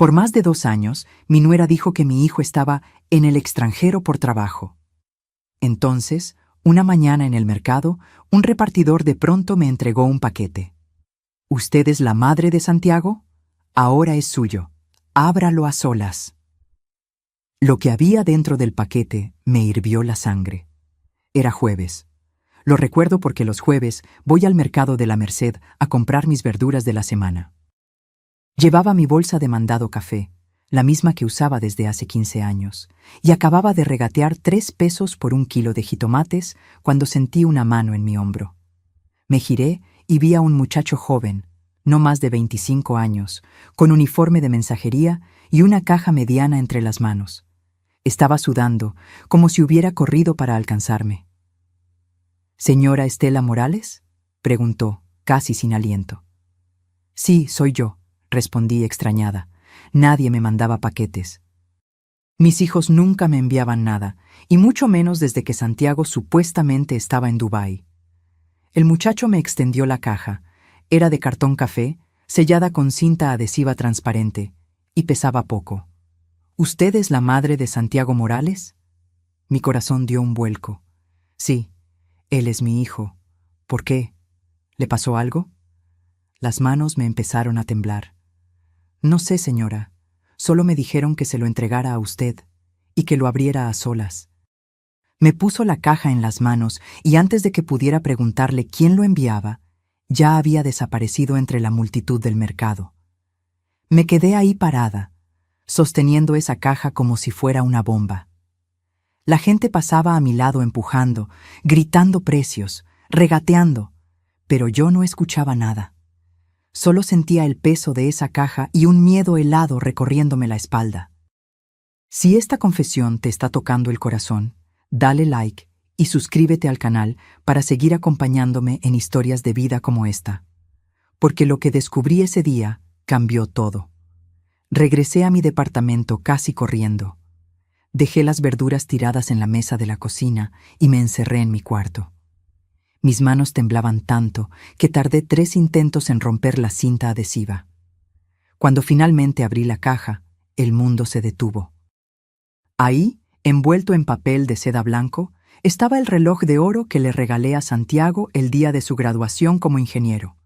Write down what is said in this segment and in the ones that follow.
Por más de 2 años, mi nuera dijo que mi hijo estaba en el extranjero por trabajo. Entonces, una mañana en el mercado, un repartidor de pronto me entregó un paquete. ¿Usted es la madre de Santiago? Ahora es suyo. Ábralo a solas. Lo que había dentro del paquete me hirvió la sangre. Era jueves. Lo recuerdo porque los jueves voy al mercado de la Merced a comprar mis verduras de la semana. Llevaba mi bolsa de mandado café, la misma que usaba desde hace 15 años, y acababa de regatear 3 pesos por 1 kilo de jitomates cuando sentí una mano en mi hombro. Me giré y vi a un muchacho joven, no más de 25 años, con uniforme de mensajería y una caja mediana entre las manos. Estaba sudando, como si hubiera corrido para alcanzarme. ¿Señora Estela Morales?, preguntó, casi sin aliento. Sí, soy yo, respondí extrañada. Nadie me mandaba paquetes. Mis hijos nunca me enviaban nada, y mucho menos desde que Santiago supuestamente estaba en Dubái. El muchacho me extendió la caja. Era de cartón café, sellada con cinta adhesiva transparente, y pesaba poco. ¿Usted es la madre de Santiago Morales? Mi corazón dio un vuelco. Sí, él es mi hijo. ¿Por qué? ¿Le pasó algo? Las manos me empezaron a temblar. No sé, señora. Solo me dijeron que se lo entregara a usted y que lo abriera a solas. Me puso la caja en las manos y antes de que pudiera preguntarle quién lo enviaba, ya había desaparecido entre la multitud del mercado. Me quedé ahí parada, sosteniendo esa caja como si fuera una bomba. La gente pasaba a mi lado empujando, gritando precios, regateando, pero yo no escuchaba nada. Solo sentía el peso de esa caja y un miedo helado recorriéndome la espalda. Si esta confesión te está tocando el corazón, dale like y suscríbete al canal para seguir acompañándome en historias de vida como esta. Porque lo que descubrí ese día cambió todo. Regresé a mi departamento casi corriendo. Dejé las verduras tiradas en la mesa de la cocina y me encerré en mi cuarto. Mis manos temblaban tanto que tardé 3 intentos en romper la cinta adhesiva. Cuando finalmente abrí la caja, el mundo se detuvo. Ahí, envuelto en papel de seda blanco, estaba el reloj de oro que le regalé a Santiago el día de su graduación como ingeniero.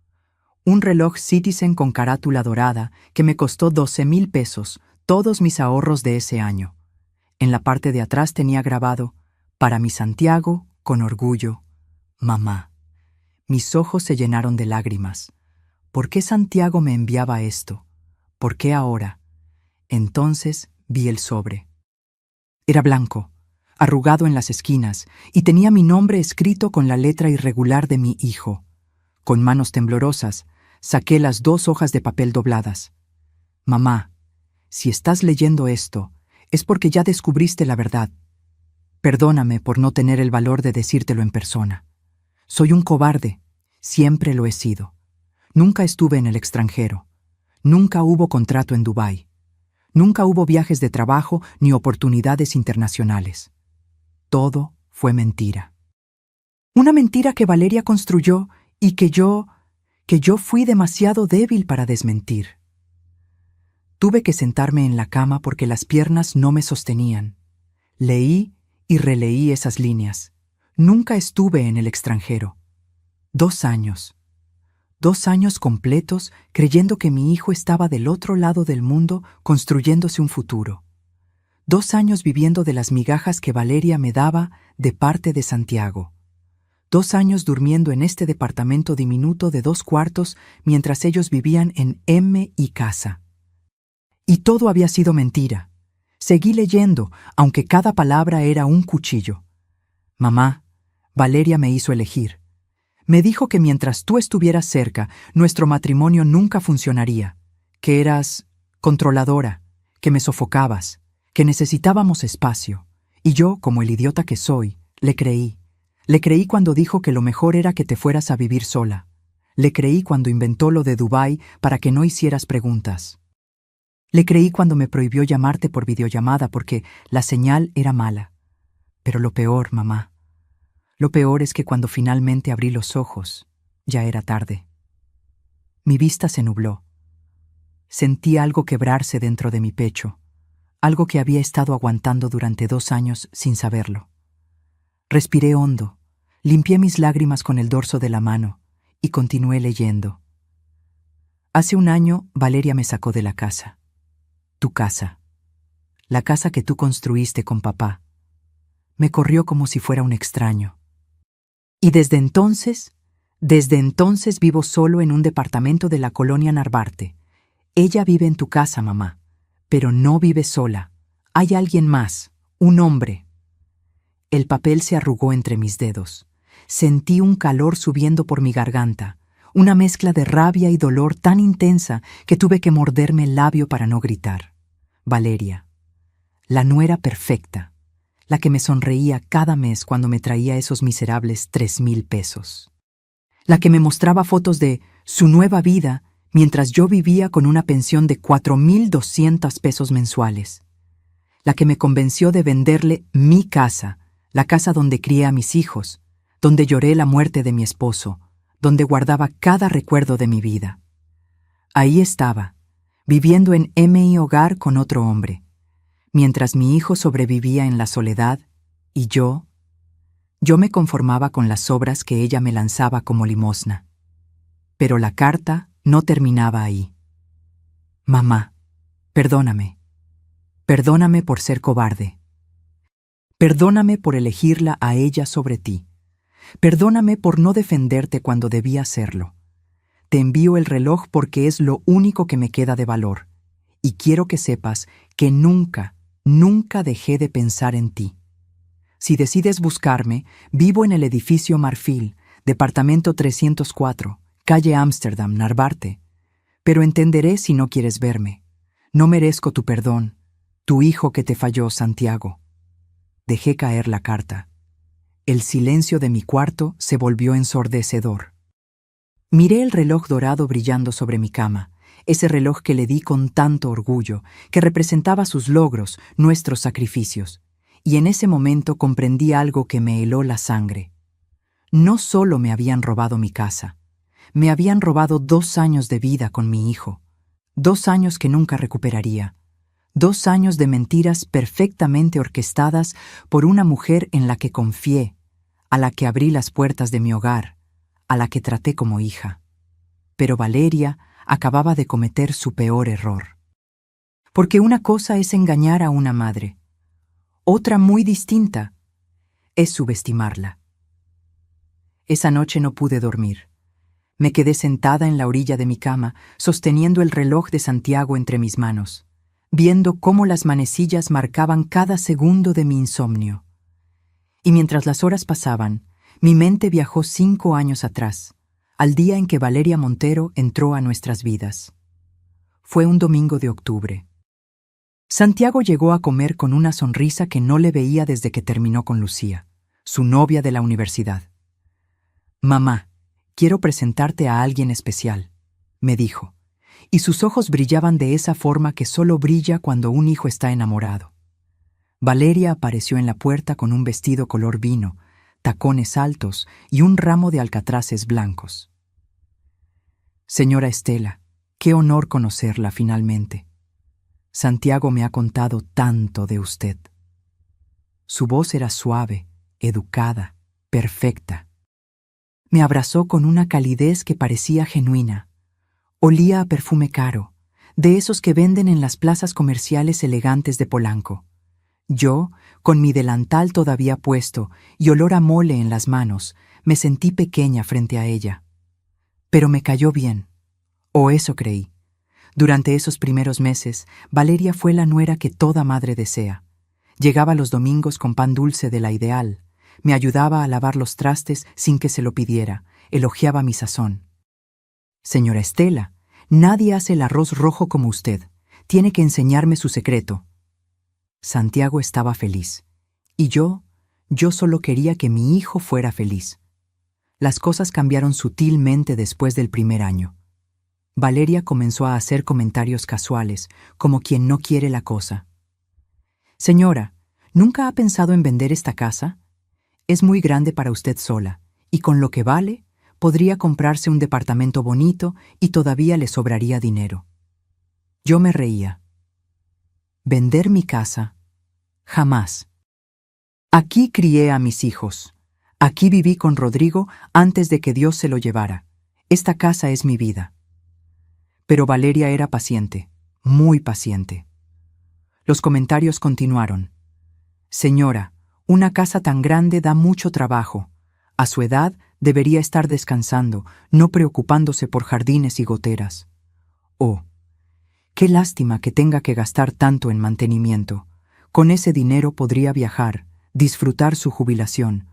Un reloj Citizen con carátula dorada que me costó 12,000 pesos, todos mis ahorros de ese año. En la parte de atrás tenía grabado, para mi Santiago, con orgullo, mamá. Mis ojos se llenaron de lágrimas. ¿Por qué Santiago me enviaba esto? ¿Por qué ahora? Entonces vi el sobre. Era blanco, arrugado en las esquinas, y tenía mi nombre escrito con la letra irregular de mi hijo. Con manos temblorosas, saqué las 2 hojas de papel dobladas. Mamá, si estás leyendo esto, es porque ya descubriste la verdad. Perdóname por no tener el valor de decírtelo en persona. Soy un cobarde, siempre lo he sido. Nunca estuve en el extranjero. Nunca hubo contrato en Dubái. Nunca hubo viajes de trabajo ni oportunidades internacionales. Todo fue mentira. Una mentira que Valeria construyó y que yo fui demasiado débil para desmentir. Tuve que sentarme en la cama porque las piernas no me sostenían. Leí y releí esas líneas. Nunca estuve en el extranjero. 2 años. 2 años completos creyendo que mi hijo estaba del otro lado del mundo construyéndose un futuro. 2 años viviendo de las migajas que Valeria me daba de parte de Santiago. 2 años durmiendo en este departamento diminuto de 2 cuartos mientras ellos vivían en M y casa. Y todo había sido mentira. Seguí leyendo, aunque cada palabra era un cuchillo. Mamá, Valeria me hizo elegir. Me dijo que mientras tú estuvieras cerca, nuestro matrimonio nunca funcionaría, que eras controladora, que me sofocabas, que necesitábamos espacio. Y yo, como el idiota que soy, le creí. Le creí cuando dijo que lo mejor era que te fueras a vivir sola. Le creí cuando inventó lo de Dubái para que no hicieras preguntas. Le creí cuando me prohibió llamarte por videollamada porque la señal era mala. Pero lo peor, mamá, lo peor es que cuando finalmente abrí los ojos, ya era tarde. Mi vista se nubló. Sentí algo quebrarse dentro de mi pecho, algo que había estado aguantando durante 2 años sin saberlo. Respiré hondo, limpié mis lágrimas con el dorso de la mano y continué leyendo. Hace 1 año, Valeria me sacó de la casa. Tu casa. La casa que tú construiste con papá. Me corrió como si fuera un extraño. Y desde entonces vivo solo en un departamento de la colonia Narvarte. Ella vive en tu casa, mamá, pero no vive sola. Hay alguien más, un hombre. El papel se arrugó entre mis dedos. Sentí un calor subiendo por mi garganta, una mezcla de rabia y dolor tan intensa que tuve que morderme el labio para no gritar. Valeria, la nuera perfecta, la que me sonreía cada mes cuando me traía esos miserables 3,000 pesos. La que me mostraba fotos de su nueva vida mientras yo vivía con una pensión de 4,200 pesos mensuales. La que me convenció de venderle mi casa, la casa donde crié a mis hijos, donde lloré la muerte de mi esposo, donde guardaba cada recuerdo de mi vida. Ahí estaba, viviendo en M.I. Hogar con otro hombre, mientras mi hijo sobrevivía en la soledad y yo me conformaba con las sobras que ella me lanzaba como limosna. Pero la carta no terminaba ahí. Mamá, perdóname. Perdóname por ser cobarde. Perdóname por elegirla a ella sobre ti. Perdóname por no defenderte cuando debía hacerlo. Te envío el reloj porque es lo único que me queda de valor. Y quiero que sepas que nunca dejé de pensar en ti. Si decides buscarme, vivo en el edificio Marfil, departamento 304, calle Ámsterdam, Narvarte. Pero entenderé si no quieres verme. No merezco tu perdón, tu hijo que te falló, Santiago. Dejé caer la carta. El silencio de mi cuarto se volvió ensordecedor. Miré el reloj dorado brillando sobre mi cama, ese reloj que le di con tanto orgullo, que representaba sus logros, nuestros sacrificios. Y en ese momento comprendí algo que me heló la sangre. No solo me habían robado mi casa, me habían robado 2 años de vida con mi hijo, 2 años que nunca recuperaría, 2 años de mentiras perfectamente orquestadas por una mujer en la que confié, a la que abrí las puertas de mi hogar, a la que traté como hija. Pero Valeria acababa de cometer su peor error. Porque una cosa es engañar a una madre, otra muy distinta es subestimarla. Esa noche no pude dormir. Me quedé sentada en la orilla de mi cama, sosteniendo el reloj de Santiago entre mis manos, viendo cómo las manecillas marcaban cada segundo de mi insomnio. Y mientras las horas pasaban, mi mente viajó 5 años atrás, al día en que Valeria Montero entró a nuestras vidas. Fue un domingo de octubre. Santiago llegó a comer con una sonrisa que no le veía desde que terminó con Lucía, su novia de la universidad. «Mamá, quiero presentarte a alguien especial», me dijo, y sus ojos brillaban de esa forma que solo brilla cuando un hijo está enamorado. Valeria apareció en la puerta con un vestido color vino, tacones altos y un ramo de alcatraces blancos. «Señora Estela, qué honor conocerla finalmente. Santiago me ha contado tanto de usted». Su voz era suave, educada, perfecta. Me abrazó con una calidez que parecía genuina. Olía a perfume caro, de esos que venden en las plazas comerciales elegantes de Polanco. Yo, con mi delantal todavía puesto y olor a mole en las manos, me sentí pequeña frente a ella. Pero me cayó bien, o eso creí. Durante esos primeros meses, Valeria fue la nuera que toda madre desea. Llegaba los domingos con pan dulce de la Ideal, me ayudaba a lavar los trastes sin que se lo pidiera, elogiaba mi sazón. «Señora Estela, nadie hace el arroz rojo como usted. Tiene que enseñarme su secreto». Santiago estaba feliz, y yo solo quería que mi hijo fuera feliz. Las cosas cambiaron sutilmente después del primer año. Valeria comenzó a hacer comentarios casuales, como quien no quiere la cosa. «Señora, ¿nunca ha pensado en vender esta casa? Es muy grande para usted sola, y con lo que vale, podría comprarse un departamento bonito y todavía le sobraría dinero». Yo me reía. ¿Vender mi casa? Jamás. Aquí crié a mis hijos. Aquí viví con Rodrigo antes de que Dios se lo llevara. Esta casa es mi vida. Pero Valeria era paciente, muy paciente. Los comentarios continuaron. Señora, una casa tan grande da mucho trabajo. A su edad debería estar descansando, no preocupándose por jardines y goteras. Oh, qué lástima que tenga que gastar tanto en mantenimiento. Con ese dinero podría viajar, disfrutar su jubilación.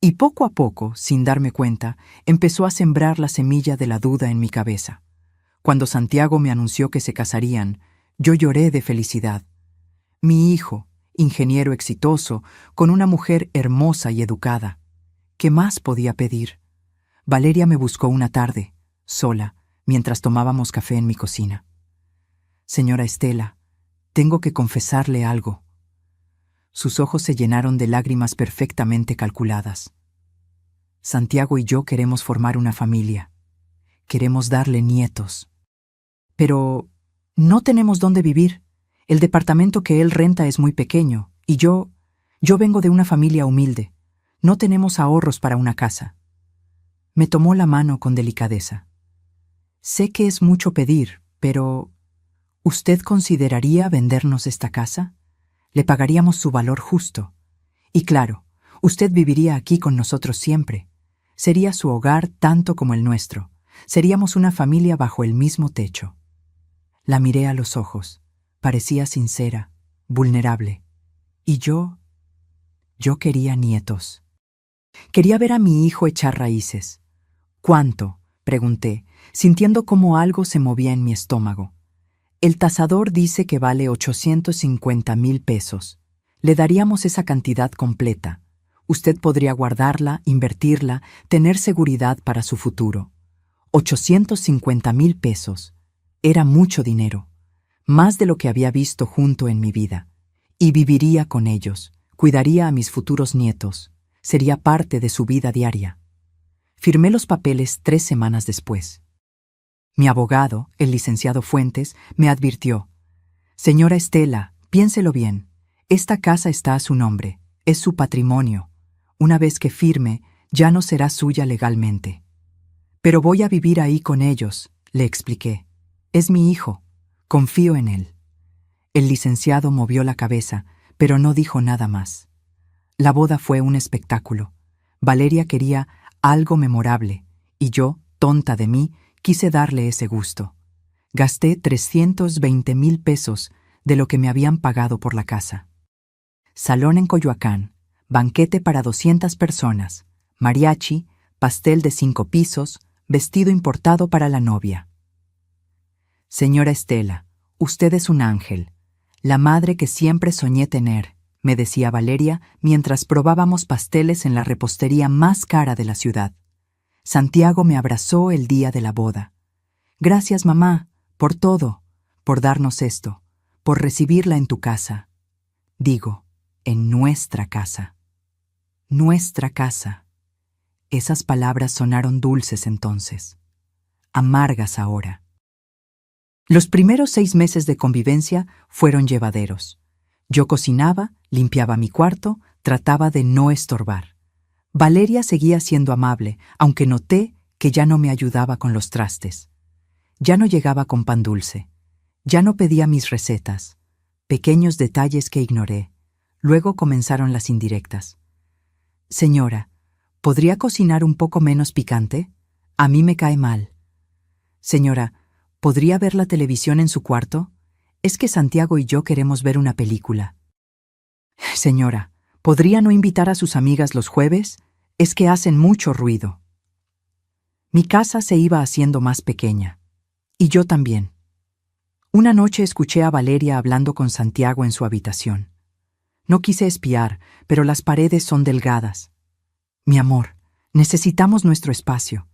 Y poco a poco, sin darme cuenta, empezó a sembrar la semilla de la duda en mi cabeza. Cuando Santiago me anunció que se casarían, yo lloré de felicidad. Mi hijo, ingeniero exitoso, con una mujer hermosa y educada. ¿Qué más podía pedir? Valeria me buscó una tarde, sola, mientras tomábamos café en mi cocina. Señora Estela, tengo que confesarle algo. Sus ojos se llenaron de lágrimas perfectamente calculadas. Santiago y yo queremos formar una familia. Queremos darle nietos. Pero no tenemos dónde vivir. El departamento que él renta es muy pequeño, y yo vengo de una familia humilde. No tenemos ahorros para una casa. Me tomó la mano con delicadeza. Sé que es mucho pedir, pero ¿usted consideraría vendernos esta casa? Le pagaríamos su valor justo. Y claro, usted viviría aquí con nosotros siempre. Sería su hogar tanto como el nuestro. Seríamos una familia bajo el mismo techo. La miré a los ojos. Parecía sincera, vulnerable. Y yo quería nietos. Quería ver a mi hijo echar raíces. ¿Cuánto?, pregunté, sintiendo cómo algo se movía en mi estómago. El tasador dice que vale 850,000 pesos. Le daríamos esa cantidad completa. Usted podría guardarla, invertirla, tener seguridad para su futuro. 850,000 pesos. Era mucho dinero. Más de lo que había visto junto en mi vida. Y viviría con ellos. Cuidaría a mis futuros nietos. Sería parte de su vida diaria. Firmé los papeles 3 semanas después. Mi abogado, el licenciado Fuentes, me advirtió: Señora Estela, piénselo bien. Esta casa está a su nombre. Es su patrimonio. Una vez que firme, ya no será suya legalmente. Pero voy a vivir ahí con ellos, le expliqué. Es mi hijo. Confío en él. El licenciado movió la cabeza, pero no dijo nada más. La boda fue un espectáculo. Valeria quería algo memorable, y yo, tonta de mí, quise darle ese gusto. Gasté 320,000 pesos de lo que me habían pagado por la casa. Salón en Coyoacán, banquete para 200 personas, mariachi, pastel de 5 pisos, vestido importado para la novia. Señora Estela, usted es un ángel, la madre que siempre soñé tener, me decía Valeria mientras probábamos pasteles en la repostería más cara de la ciudad. Santiago me abrazó el día de la boda. Gracias, mamá, por todo, por darnos esto, por recibirla en tu casa. Digo, en nuestra casa. Nuestra casa. Esas palabras sonaron dulces entonces, amargas ahora. Los primeros 6 meses de convivencia fueron llevaderos. Yo cocinaba, limpiaba mi cuarto, trataba de no estorbar. Valeria seguía siendo amable, aunque noté que ya no me ayudaba con los trastes. Ya no llegaba con pan dulce. Ya no pedía mis recetas. Pequeños detalles que ignoré. Luego comenzaron las indirectas. Señora, ¿podría cocinar un poco menos picante? A mí me cae mal. Señora, ¿podría ver la televisión en su cuarto? Es que Santiago y yo queremos ver una película. Señora, ¿podría no invitar a sus amigas los jueves? Es que hacen mucho ruido. Mi casa se iba haciendo más pequeña. Y yo también. Una noche escuché a Valeria hablando con Santiago en su habitación. No quise espiar, pero las paredes son delgadas. Mi amor, necesitamos nuestro espacio.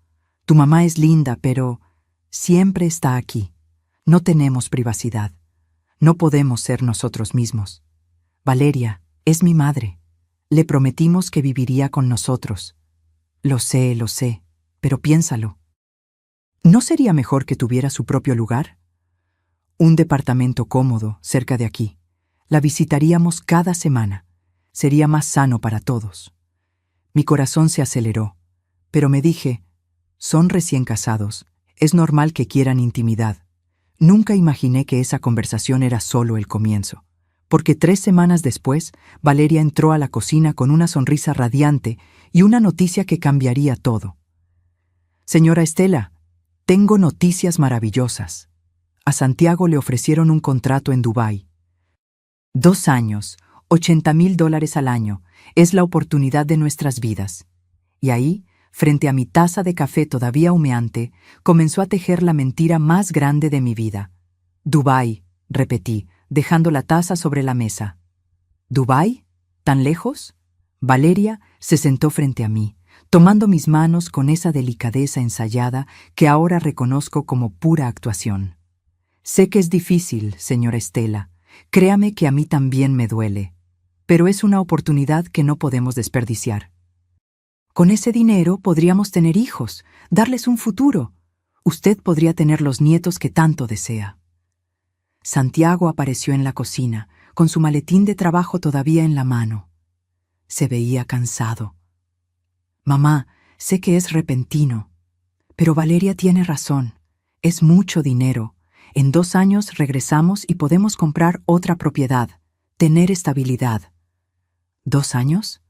Tu mamá es linda, pero siempre está aquí. No tenemos privacidad. No podemos ser nosotros mismos. Valeria es mi madre. Le prometimos que viviría con nosotros. Lo sé, pero piénsalo. ¿No sería mejor que tuviera su propio lugar? Un departamento cómodo cerca de aquí. La visitaríamos cada semana. Sería más sano para todos. Mi corazón se aceleró, pero me dije, son recién casados, es normal que quieran intimidad. Nunca imaginé que esa conversación era solo el comienzo, porque 3 semanas después, Valeria entró a la cocina con una sonrisa radiante y una noticia que cambiaría todo. Señora Estela, tengo noticias maravillosas. A Santiago le ofrecieron un contrato en Dubái. 2 años, $80,000 al año, es la oportunidad de nuestras vidas. Y ahí, frente a mi taza de café todavía humeante, comenzó a tejer la mentira más grande de mi vida. Dubái, repetí, dejando la taza sobre la mesa. ¿Dubái? ¿Tan lejos? Valeria se sentó frente a mí, tomando mis manos con esa delicadeza ensayada que ahora reconozco como pura actuación. Sé que es difícil, señora Estela. Créame que a mí también me duele. Pero es una oportunidad que no podemos desperdiciar. Con ese dinero podríamos tener hijos, darles un futuro. Usted podría tener los nietos que tanto desea. Santiago apareció en la cocina, con su maletín de trabajo todavía en la mano. Se veía cansado. Mamá, sé que es repentino, pero Valeria tiene razón. Es mucho dinero. En 2 años regresamos y podemos comprar otra propiedad, tener estabilidad. ¿2 años?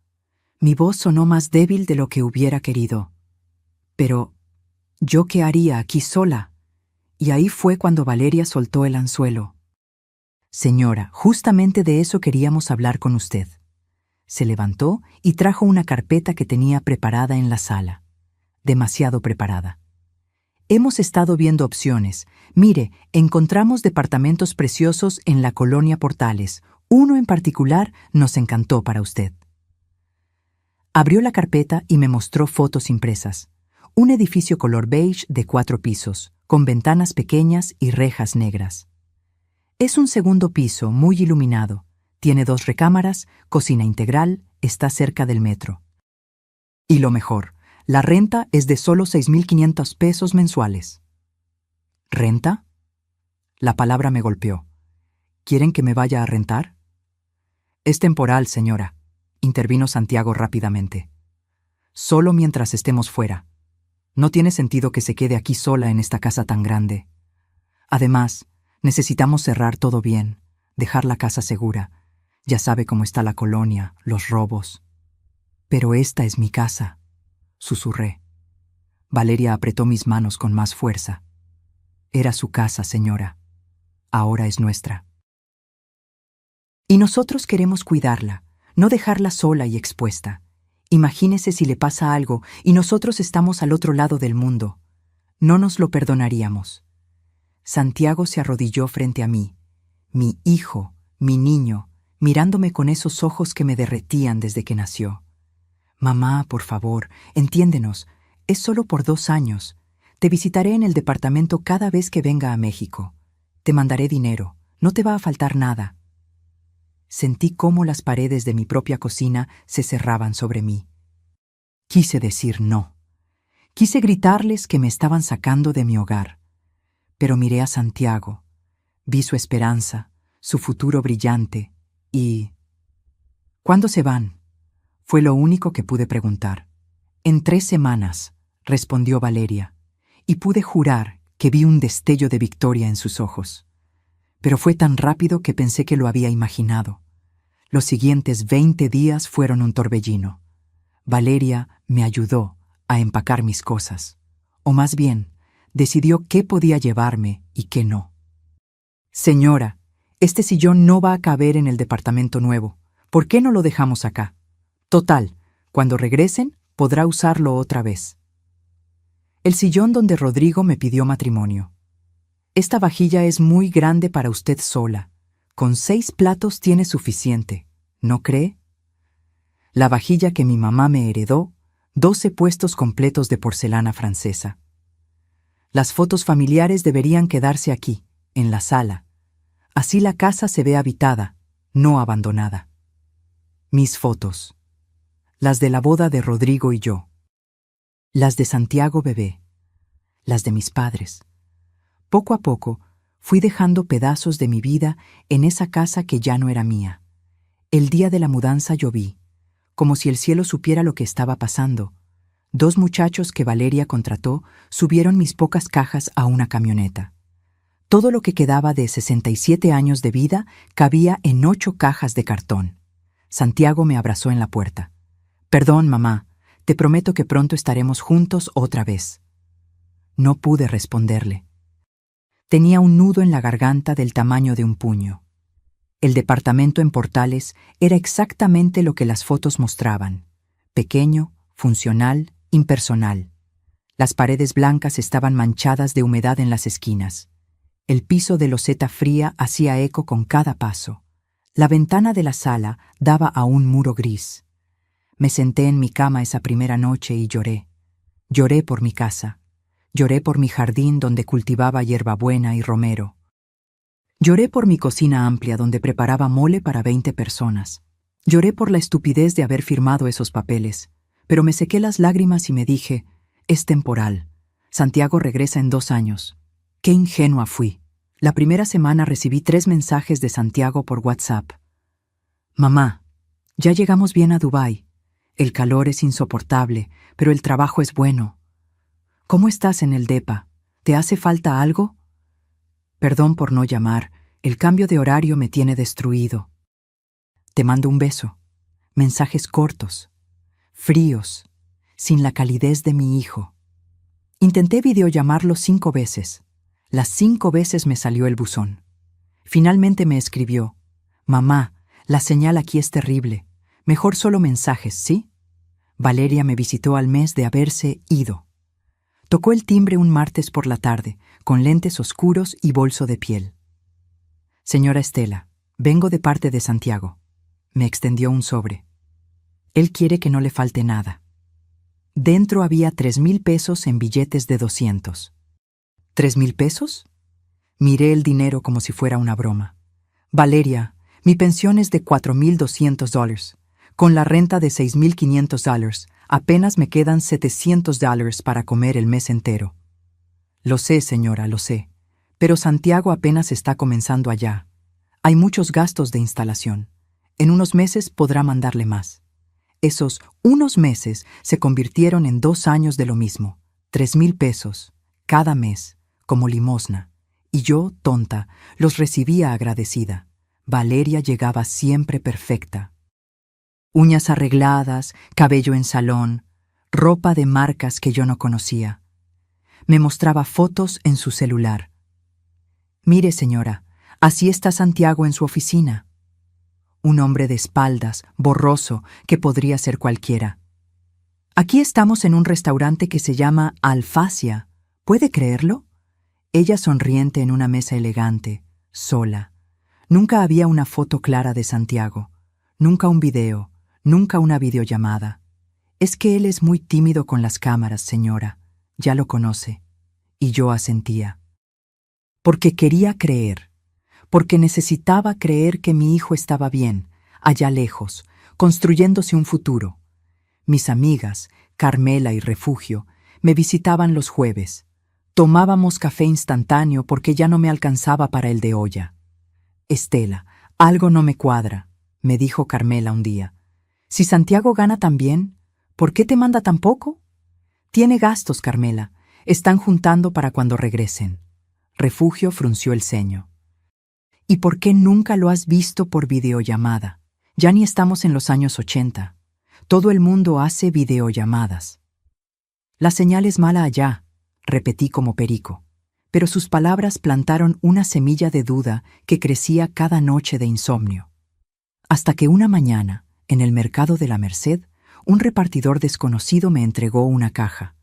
Mi voz sonó más débil de lo que hubiera querido. Pero, ¿yo qué haría aquí sola? Y ahí fue cuando Valeria soltó el anzuelo. Señora, justamente de eso queríamos hablar con usted. Se levantó y trajo una carpeta que tenía preparada en la sala. Demasiado preparada. Hemos estado viendo opciones. Mire, encontramos departamentos preciosos en la colonia Portales. Uno en particular nos encantó para usted. Abrió la carpeta y me mostró fotos impresas. Un edificio color beige de 4 pisos, con ventanas pequeñas y rejas negras. Es un segundo piso muy iluminado. Tiene 2 recámaras, cocina integral, está cerca del metro. Y lo mejor, la renta es de solo $6,500 mensuales. ¿Renta? La palabra me golpeó. ¿Quieren que me vaya a rentar? Es temporal, señora, intervino Santiago rápidamente. Solo mientras estemos fuera. No tiene sentido que se quede aquí sola en esta casa tan grande. Además, necesitamos cerrar todo bien, dejar la casa segura. Ya sabe cómo está la colonia, los robos. Pero esta es mi casa, susurré. Valeria apretó mis manos con más fuerza. Era su casa, señora. Ahora es nuestra. Y nosotros queremos cuidarla, no dejarla sola y expuesta. Imagínese si le pasa algo y nosotros estamos al otro lado del mundo. No nos lo perdonaríamos. Santiago se arrodilló frente a mí, mi hijo, mi niño, mirándome con esos ojos que me derretían desde que nació. Mamá, por favor, entiéndenos, es solo por 2 años. Te visitaré en el departamento cada vez que venga a México. Te mandaré dinero, no te va a faltar nada. Sentí cómo las paredes de mi propia cocina se cerraban sobre mí. Quise decir no. Quise gritarles que me estaban sacando de mi hogar. Pero miré a Santiago, vi su esperanza, su futuro brillante y... ¿Cuándo se van? Fue lo único que pude preguntar. En 3 semanas, respondió Valeria, y pude jurar que vi un destello de victoria en sus ojos. Pero fue tan rápido que pensé que lo había imaginado. Los siguientes 20 días fueron un torbellino. Valeria me ayudó a empacar mis cosas, o más bien, decidió qué podía llevarme y qué no. Señora, este sillón no va a caber en el departamento nuevo. ¿Por qué no lo dejamos acá? Total, cuando regresen, podrá usarlo otra vez. El sillón donde Rodrigo me pidió matrimonio. Esta vajilla es muy grande para usted sola. Con 6 platos tiene suficiente, ¿no cree? La vajilla que mi mamá me heredó, 12 puestos completos de porcelana francesa. Las fotos familiares deberían quedarse aquí, en la sala. Así la casa se ve habitada, no abandonada. Mis fotos. Las de la boda de Rodrigo y yo. Las de Santiago bebé. Las de mis padres. Poco a poco, Fui dejando pedazos de mi vida en esa casa que ya no era mía. El día de la mudanza lloví, como si el cielo supiera lo que estaba pasando. 2 muchachos que Valeria contrató subieron mis pocas cajas a una camioneta. Todo lo que quedaba de 67 años de vida cabía en 8 cajas de cartón. Santiago me abrazó en la puerta. «Perdón, mamá, te prometo que pronto estaremos juntos otra vez». No pude responderle. Tenía un nudo en la garganta del tamaño de un puño. El departamento en Portales era exactamente lo que las fotos mostraban: pequeño, funcional, impersonal. Las paredes blancas estaban manchadas de humedad en las esquinas. El piso de loseta fría hacía eco con cada paso. La ventana de la sala daba a un muro gris. Me senté en mi cama esa primera noche y lloré. Lloré por mi casa. Lloré por mi jardín donde cultivaba hierbabuena y romero. Lloré por mi cocina amplia donde preparaba mole para 20 personas. Lloré por la estupidez de haber firmado esos papeles, pero me sequé las lágrimas y me dije: es temporal. Santiago regresa en 2 años. Qué ingenua fui. La primera semana recibí 3 mensajes de Santiago por WhatsApp. «Mamá, ya llegamos bien a Dubái. El calor es insoportable, pero el trabajo es bueno. ¿Cómo estás en el depa? ¿Te hace falta algo? Perdón por no llamar, el cambio de horario me tiene destruido. Te mando un beso». Mensajes cortos, fríos, sin la calidez de mi hijo. Intenté videollamarlo 5 veces. Las 5 veces me salió el buzón. Finalmente me escribió: «Mamá, la señal aquí es terrible. Mejor solo mensajes, ¿sí?» Valeria me visitó al mes de haberse ido. Tocó el timbre un martes por la tarde, con lentes oscuros y bolso de piel. «Señora Estela, vengo de parte de Santiago». Me extendió un sobre. Él quiere que no le falte nada. Dentro había 3,000 pesos en billetes de 200. ¿3,000 pesos? Miré el dinero como si fuera una broma. «Valeria, mi pensión es de $4,200. Con la renta de $6,500, apenas me quedan $700 para comer el mes entero». «Lo sé, señora, lo sé. Pero Santiago apenas está comenzando allá. Hay muchos gastos de instalación. En unos meses podrá mandarle más». Esos unos meses se convirtieron en 2 años de lo mismo. 3,000 pesos, cada mes, como limosna. Y yo, tonta, los recibía agradecida. Valeria llegaba siempre perfecta. Uñas arregladas, cabello en salón, ropa de marcas que yo no conocía. Me mostraba fotos en su celular. «Mire, señora, así está Santiago en su oficina». Un hombre de espaldas, borroso, que podría ser cualquiera. «Aquí estamos en un restaurante que se llama Alfacia. ¿Puede creerlo?» Ella sonriente en una mesa elegante, sola. Nunca había una foto clara de Santiago. Nunca un video. Nunca una videollamada. «Es que él es muy tímido con las cámaras, señora. Ya lo conoce». Y yo asentía. Porque quería creer. Porque necesitaba creer que mi hijo estaba bien, allá lejos, construyéndose un futuro. Mis amigas, Carmela y Refugio, me visitaban los jueves. Tomábamos café instantáneo porque ya no me alcanzaba para el de olla. «Estela, algo no me cuadra», me dijo Carmela un día. «Si Santiago gana tan bien, ¿por qué te manda tan poco?» «Tiene gastos, Carmela. Están juntando para cuando regresen». Refugio frunció el ceño. «¿Y por qué nunca lo has visto por videollamada? Ya ni estamos en los años 80. Todo el mundo hace videollamadas». «La señal es mala allá», repetí como perico. Pero sus palabras plantaron una semilla de duda que crecía cada noche de insomnio. Hasta que una mañana, en el mercado de la Merced, un repartidor desconocido me entregó una caja,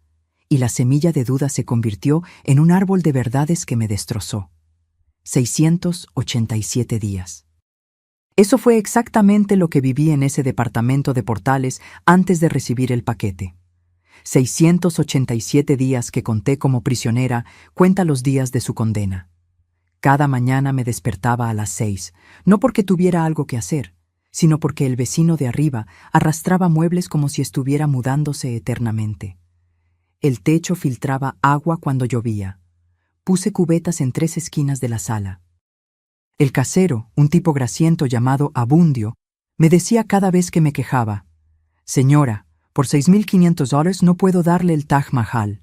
y la semilla de duda se convirtió en un árbol de verdades que me destrozó. 687 días. Eso fue exactamente lo que viví en ese departamento de Portales antes de recibir el paquete. 687 días que conté como prisionera cuenta los días de su condena. Cada mañana me despertaba a las 6, no porque tuviera algo que hacer, sino porque el vecino de arriba arrastraba muebles como si estuviera mudándose eternamente. El techo filtraba agua cuando llovía. Puse cubetas en 3 esquinas de la sala. El casero, un tipo grasiento llamado Abundio, me decía cada vez que me quejaba: «Señora, por $6,500 no puedo darle el Taj Mahal.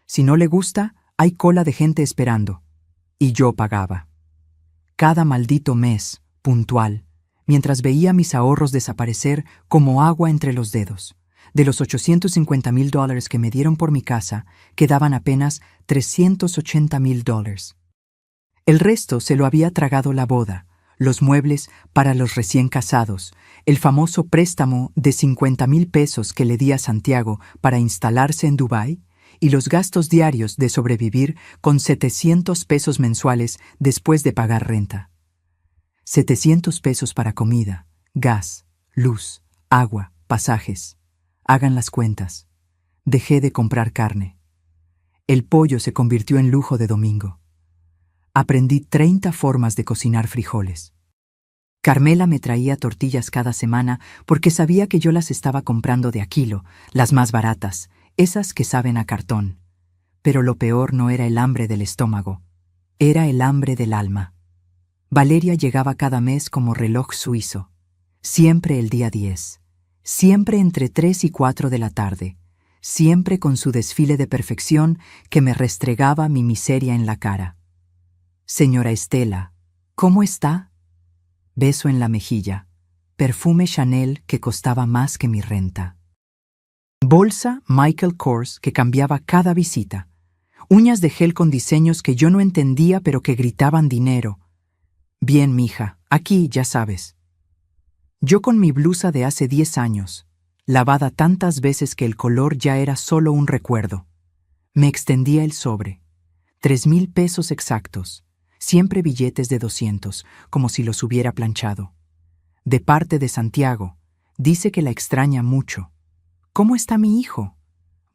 Si no le gusta, hay cola de gente esperando». Y yo pagaba. Cada maldito mes, puntual, mientras veía mis ahorros desaparecer como agua entre los dedos. De los $850,000 que me dieron por mi casa, quedaban apenas $380,000. El resto se lo había tragado la boda, los muebles para los recién casados, el famoso préstamo de $50,000 que le di a Santiago para instalarse en Dubái y los gastos diarios de sobrevivir con $700 mensuales después de pagar renta. $700 para comida, gas, luz, agua, pasajes. Hagan las cuentas. Dejé de comprar carne. El pollo se convirtió en lujo de domingo. Aprendí 30 formas de cocinar frijoles. Carmela me traía tortillas cada semana porque sabía que yo las estaba comprando de a kilo, las más baratas, esas que saben a cartón. Pero lo peor no era el hambre del estómago, era el hambre del alma. Valeria llegaba cada mes como reloj suizo, siempre el día 10, siempre entre 3 y 4 de la tarde, siempre con su desfile de perfección que me restregaba mi miseria en la cara. «Señora Estela, ¿cómo está?» Beso en la mejilla, perfume Chanel que costaba más que mi renta. Bolsa Michael Kors que cambiaba cada visita. Uñas de gel con diseños que yo no entendía pero que gritaban dinero. «Bien, mija, aquí ya sabes». Yo con mi blusa de hace 10 años, lavada tantas veces que el color ya era solo un recuerdo. Me extendía el sobre. $3,000 exactos. Siempre billetes de 200, como si los hubiera planchado. De parte de Santiago, dice que la extraña mucho. «¿Cómo está mi hijo?»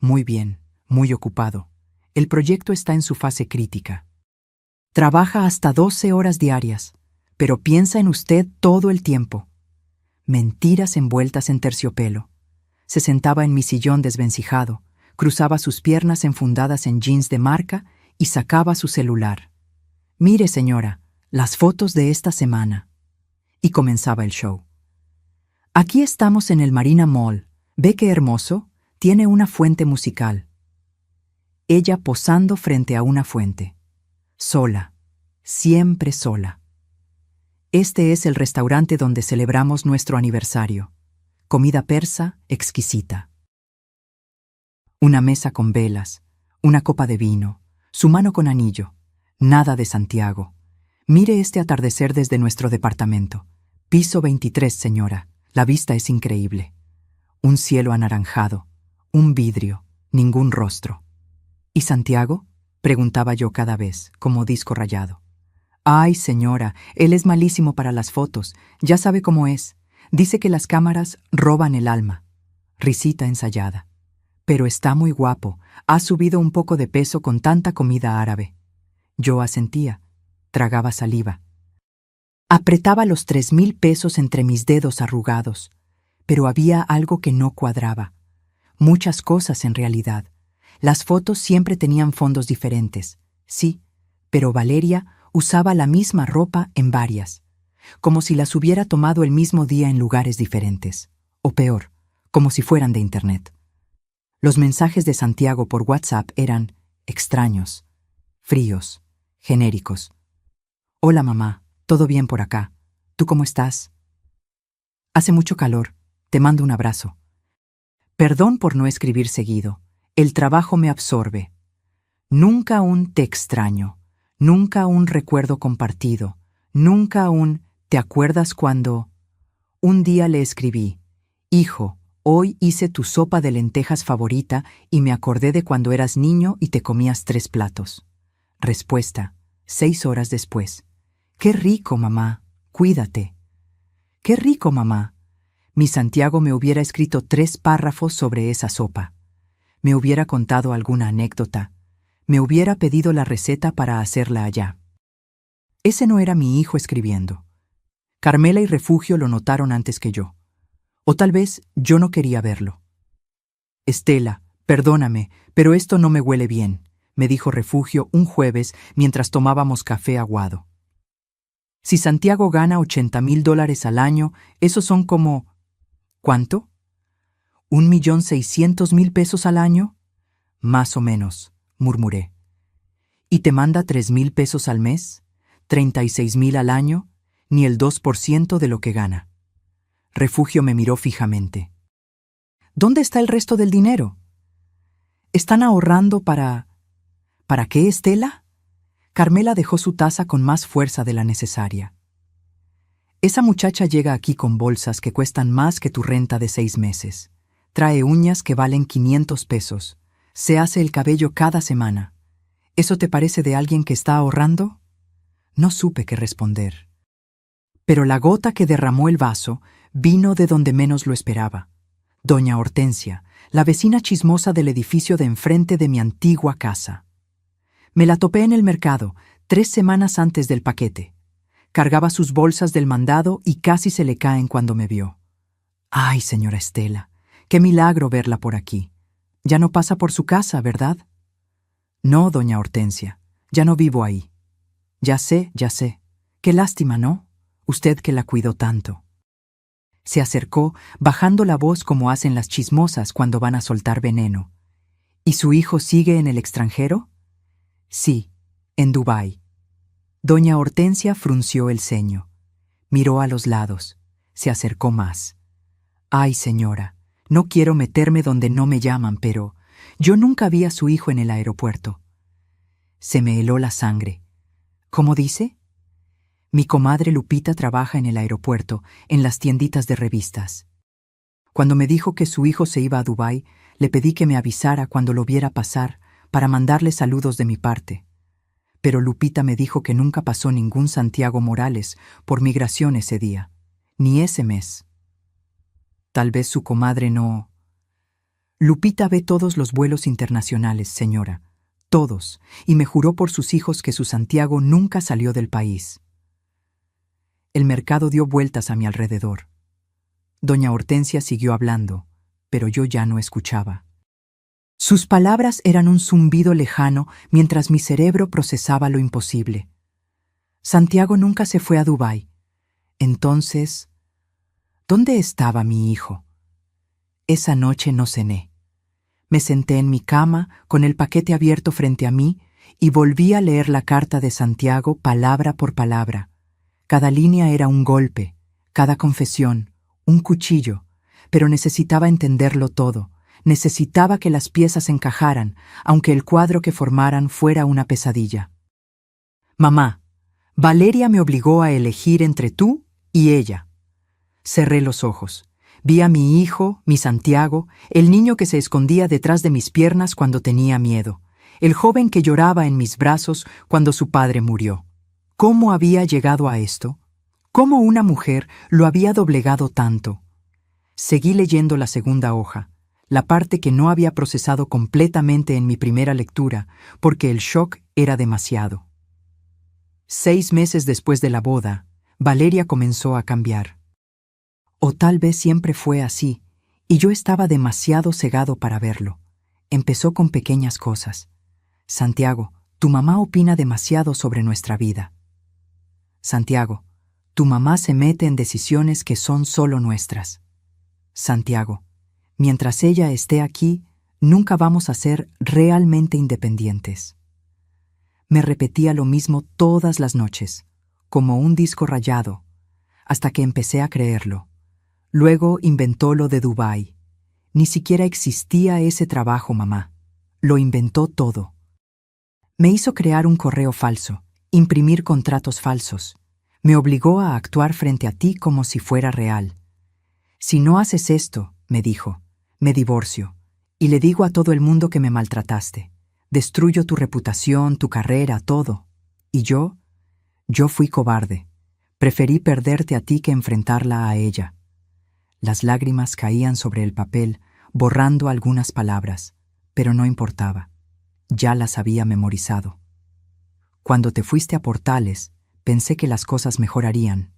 «Muy bien, muy ocupado. El proyecto está en su fase crítica. Trabaja hasta 12 horas diarias, pero piensa en usted todo el tiempo». Mentiras envueltas en terciopelo. Se sentaba en mi sillón desvencijado, cruzaba sus piernas enfundadas en jeans de marca y sacaba su celular. «Mire, señora, las fotos de esta semana». Y comenzaba el show. «Aquí estamos en el Marina Mall. ¿Ve qué hermoso? Tiene una fuente musical». Ella posando frente a una fuente. Sola, siempre sola. «Este es el restaurante donde celebramos nuestro aniversario. Comida persa exquisita. Una mesa con velas, una copa de vino, su mano con anillo. Nada de Santiago. Mire este atardecer desde nuestro departamento. Piso 23, señora. La vista es increíble. Un cielo anaranjado, un vidrio, ningún rostro». «¿Y Santiago?», preguntaba yo cada vez, como disco rayado. «Ay, señora, él es malísimo para las fotos. Ya sabe cómo es. Dice que las cámaras roban el alma». Risita ensayada. «Pero está muy guapo. Ha subido un poco de peso con tanta comida árabe». Yo asentía, tragaba saliva. Apretaba los $3,000 entre mis dedos arrugados, pero había algo que no cuadraba. Muchas cosas en realidad. Las fotos siempre tenían fondos diferentes, sí, pero Valeria usaba la misma ropa en varias, como si las hubiera tomado el mismo día en lugares diferentes, o peor, como si fueran de internet. Los mensajes de Santiago por WhatsApp eran extraños, fríos, genéricos. «Hola mamá, ¿todo bien por acá? ¿Tú cómo estás? Hace mucho calor, te mando un abrazo. Perdón por no escribir seguido, el trabajo me absorbe. Nunca un te extraño, nunca un recuerdo compartido, nunca un ¿te acuerdas cuando...?» Un día le escribí: «Hijo, hoy hice tu sopa de lentejas favorita y me acordé de cuando eras niño y te comías 3 platos». Respuesta, 6 horas después: «Qué rico, mamá, cuídate». «Qué rico, mamá». Mi Santiago me hubiera escrito 3 párrafos sobre esa sopa. Me hubiera contado alguna anécdota. Me hubiera pedido la receta para hacerla allá. Ese no era mi hijo escribiendo. Carmela y Refugio lo notaron antes que yo. O tal vez yo no quería verlo. «Estela, perdóname, pero esto no me huele bien. me dijo Refugio un jueves mientras tomábamos café aguado. Si Santiago gana $80,000 al año, esos son como... ¿Cuánto? ¿1,600,000 pesos al año? Más o menos, murmuré. ¿Y te manda 3,000 pesos al mes? ¿36,000 al año? Ni el 2% de lo que gana. Refugio me miró fijamente. ¿Dónde está el resto del dinero? ¿Están ahorrando para... ¿Para qué, Estela? Carmela dejó su taza con más fuerza de la necesaria. Esa muchacha llega aquí con bolsas que cuestan más que tu renta de 6 meses. Trae uñas que valen 500 pesos. Se hace el cabello cada semana. ¿Eso te parece de alguien que está ahorrando? No supe qué responder. Pero la gota que derramó el vaso vino de donde menos lo esperaba. Doña Hortensia, la vecina chismosa del edificio de enfrente de mi antigua casa. Me la topé en el mercado, 3 semanas antes del paquete. Cargaba sus bolsas del mandado y casi se le caen cuando me vio. ¡Ay, señora Estela! ¡Qué milagro verla por aquí! Ya no pasa por su casa, ¿verdad? No, doña Hortensia, ya no vivo ahí. Ya sé, ya sé. Qué lástima, ¿no? Usted que la cuidó tanto. Se acercó, bajando la voz como hacen las chismosas cuando van a soltar veneno. ¿Y su hijo sigue en el extranjero? Sí, en Dubái. Doña Hortensia frunció el ceño. Miró a los lados. Se acercó más. Ay, señora, no quiero meterme donde no me llaman, pero yo nunca vi a su hijo en el aeropuerto. Se me heló la sangre. ¿Cómo dice? Mi comadre Lupita trabaja en el aeropuerto, en las tienditas de revistas. Cuando me dijo que su hijo se iba a Dubái, le pedí que me avisara cuando lo viera pasar para mandarle saludos de mi parte. Pero Lupita me dijo que nunca pasó ningún Santiago Morales por migración ese día, ni ese mes. Tal vez su comadre no... Lupita ve todos los vuelos internacionales, señora, todos, y me juró por sus hijos que su Santiago nunca salió del país. El mercado dio vueltas a mi alrededor. Doña Hortensia siguió hablando, pero yo ya no escuchaba. Sus palabras eran un zumbido lejano mientras mi cerebro procesaba lo imposible. Santiago nunca se fue a Dubái. Entonces, ¿dónde estaba mi hijo? Esa noche no cené. Me senté en mi cama con el paquete abierto frente a mí y volví a leer la carta de Santiago palabra por palabra. Cada línea era un golpe, cada confesión, un cuchillo, pero necesitaba entenderlo todo. Necesitaba que las piezas encajaran, aunque el cuadro que formaran fuera una pesadilla. Mamá, Valeria me obligó a elegir entre tú y ella. Cerré los ojos. Vi a mi hijo, mi Santiago, el niño que se escondía detrás de mis piernas cuando tenía miedo, el joven que lloraba en mis brazos cuando su padre murió. ¿Cómo había llegado a esto? ¿Cómo una mujer lo había doblegado tanto? Seguí leyendo la segunda hoja, la parte que no había procesado completamente en mi primera lectura, porque el shock era demasiado. 6 meses después de la boda, Valeria comenzó a cambiar. O tal vez siempre fue así, y yo estaba demasiado cegado para verlo. Empezó con pequeñas cosas. Santiago, tu mamá opina demasiado sobre nuestra vida. Santiago, tu mamá se mete en decisiones que son solo nuestras. Santiago, mientras ella esté aquí, nunca vamos a ser realmente independientes. Me repetía lo mismo todas las noches, como un disco rayado, hasta que empecé a creerlo. Luego inventó lo de Dubái. Ni siquiera existía ese trabajo, mamá. Lo inventó todo. Me hizo crear un correo falso, imprimir contratos falsos. Me obligó a actuar frente a ti como si fuera real. Si no haces esto, me dijo, me divorcio, y le digo a todo el mundo que me maltrataste. Destruyo tu reputación, tu carrera, todo. Y yo fui cobarde. Preferí perderte a ti que enfrentarla a ella. Las lágrimas caían sobre el papel, borrando algunas palabras, pero no importaba. Ya las había memorizado. Cuando te fuiste a Portales, pensé que las cosas mejorarían,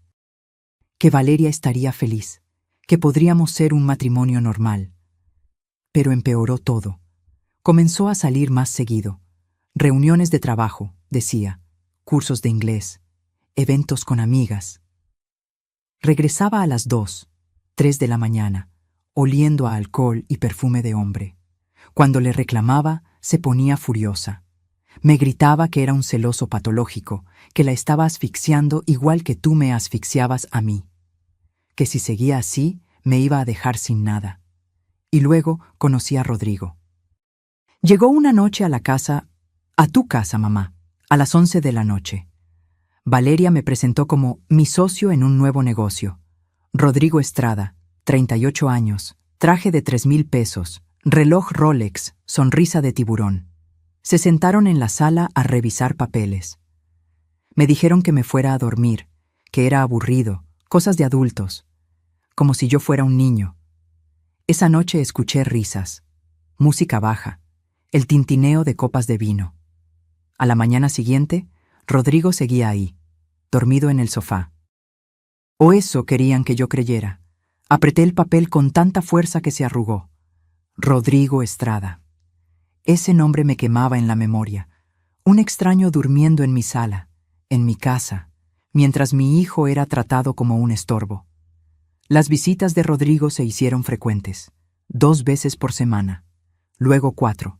que Valeria estaría feliz, que podríamos ser un matrimonio normal. Pero empeoró todo. Comenzó a salir más seguido. Reuniones de trabajo, decía, cursos de inglés, eventos con amigas. Regresaba a las 2, 3 de la mañana, oliendo a alcohol y perfume de hombre. Cuando le reclamaba, se ponía furiosa. Me gritaba que era un celoso patológico, que la estaba asfixiando igual que tú me asfixiabas a mí. Que si seguía así, me iba a dejar sin nada. Y luego conocí a Rodrigo. Llegó una noche a tu casa, mamá, a las 11 de la noche. Valeria me presentó como mi socio en un nuevo negocio. Rodrigo Estrada, 38 años, traje de 3,000 pesos, reloj Rolex, sonrisa de tiburón. Se sentaron en la sala a revisar papeles. Me dijeron que me fuera a dormir, que era aburrido, cosas de adultos, como si yo fuera un niño. Esa noche escuché risas, música baja, el tintineo de copas de vino. A la mañana siguiente, Rodrigo seguía ahí, dormido en el sofá. O eso querían que yo creyera. Apreté el papel con tanta fuerza que se arrugó. Rodrigo Estrada. Ese nombre me quemaba en la memoria. Un extraño durmiendo en mi sala, en mi casa, mientras mi hijo era tratado como un estorbo. Las visitas de Rodrigo se hicieron frecuentes, 2 veces por semana, luego 4.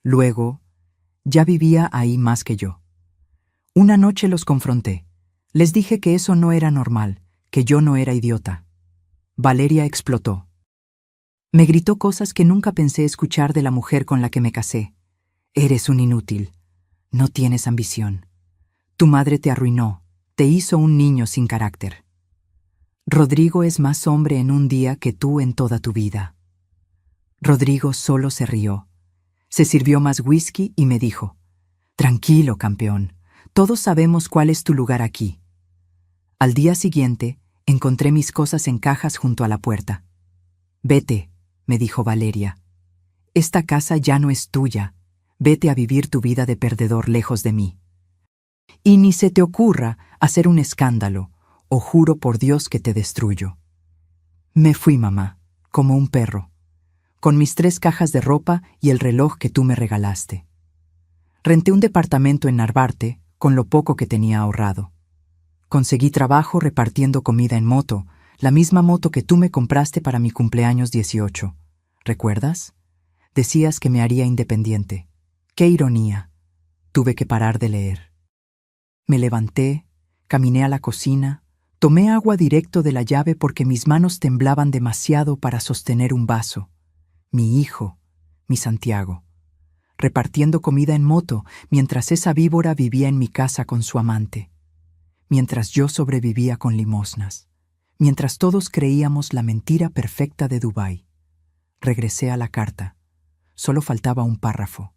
Luego, ya vivía ahí más que yo. Una noche los confronté. Les dije que eso no era normal, que yo no era idiota. Valeria explotó. Me gritó cosas que nunca pensé escuchar de la mujer con la que me casé. Eres un inútil. No tienes ambición. Tu madre te arruinó, te hizo un niño sin carácter. Rodrigo es más hombre en un día que tú en toda tu vida. Rodrigo solo se rió. Se sirvió más whisky y me dijo, tranquilo, campeón, todos sabemos cuál es tu lugar aquí. Al día siguiente, encontré mis cosas en cajas junto a la puerta. Vete, me dijo Valeria. Esta casa ya no es tuya. Vete a vivir tu vida de perdedor lejos de mí. Y ni se te ocurra hacer un escándalo, o juro por Dios que te destruyo. Me fui, mamá, como un perro, con mis 3 cajas de ropa y el reloj que tú me regalaste. Renté un departamento en Narvarte con lo poco que tenía ahorrado. Conseguí trabajo repartiendo comida en moto, la misma moto que tú me compraste para mi cumpleaños 18. ¿Recuerdas? Decías que me haría independiente. ¡Qué ironía! Tuve que parar de leer. Me levanté, caminé a la cocina, tomé agua directo de la llave porque mis manos temblaban demasiado para sostener un vaso. Mi hijo, mi Santiago, repartiendo comida en moto mientras esa víbora vivía en mi casa con su amante, mientras yo sobrevivía con limosnas, mientras todos creíamos la mentira perfecta de Dubái. Regresé a la carta. Solo faltaba un párrafo.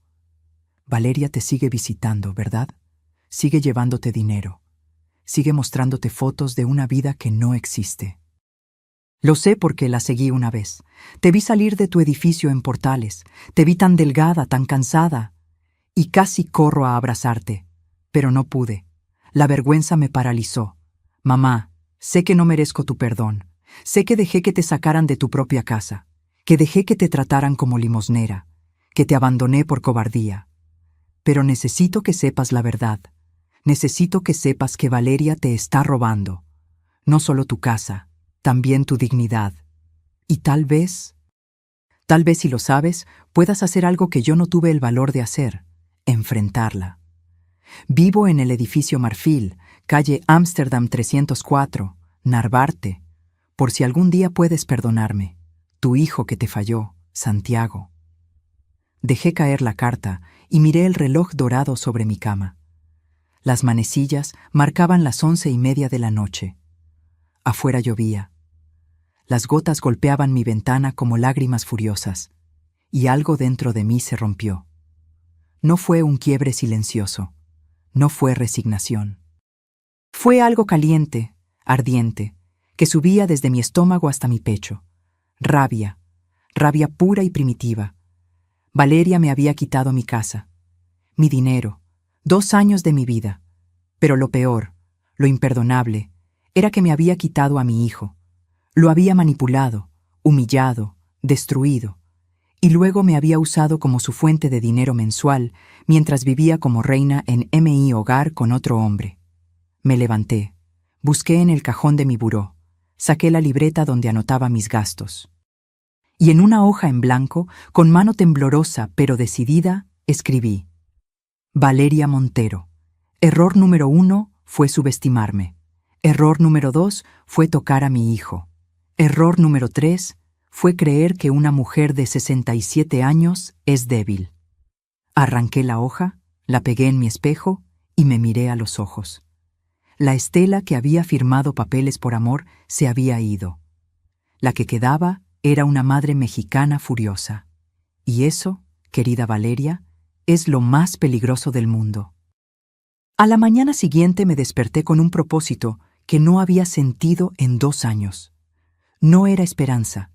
Valeria te sigue visitando, ¿verdad? Sigue llevándote dinero. Sigue mostrándote fotos de una vida que no existe. Lo sé porque la seguí una vez. Te vi salir de tu edificio en Portales. Te vi tan delgada, tan cansada. Y casi corro a abrazarte. Pero no pude. La vergüenza me paralizó. Mamá, sé que no merezco tu perdón. Sé que dejé que te sacaran de tu propia casa. Que dejé que te trataran como limosnera. Que te abandoné por cobardía. Pero necesito que sepas la verdad. Necesito que sepas que Valeria te está robando. No solo tu casa, también tu dignidad. Y tal vez si lo sabes, puedas hacer algo que yo no tuve el valor de hacer, enfrentarla. Vivo en el edificio Marfil, calle Ámsterdam 304, Narvarte, por si algún día puedes perdonarme. Tu hijo que te falló, Santiago. Dejé caer la carta y miré el reloj dorado sobre mi cama. Las manecillas marcaban las 11:30 de la noche. Afuera llovía. Las gotas golpeaban mi ventana como lágrimas furiosas, y algo dentro de mí se rompió. No fue un quiebre silencioso, no fue resignación. Fue algo caliente, ardiente, que subía desde mi estómago hasta mi pecho. Rabia, rabia pura y primitiva. Valeria me había quitado mi casa, mi dinero, 2 años de mi vida. Pero lo peor, lo imperdonable, era que me había quitado a mi hijo. Lo había manipulado, humillado, destruido. y luego me había usado como su fuente de dinero mensual mientras vivía como reina en MI Hogar con otro hombre. Me levanté, busqué en el cajón de mi buró, saqué la libreta donde anotaba mis gastos. Y en una hoja en blanco, con mano temblorosa pero decidida, escribí: Valeria Montero. Error número 1 fue subestimarme. Error número 2 fue tocar a mi hijo. Error número 3 fue creer que una mujer de 67 años es débil. Arranqué la hoja, la pegué en mi espejo y me miré a los ojos. La Estela que había firmado papeles por amor se había ido. La que quedaba era una madre mexicana furiosa. Y eso, querida Valeria, es lo más peligroso del mundo. A la mañana siguiente me desperté con un propósito que no había sentido en 2 años. No era esperanza,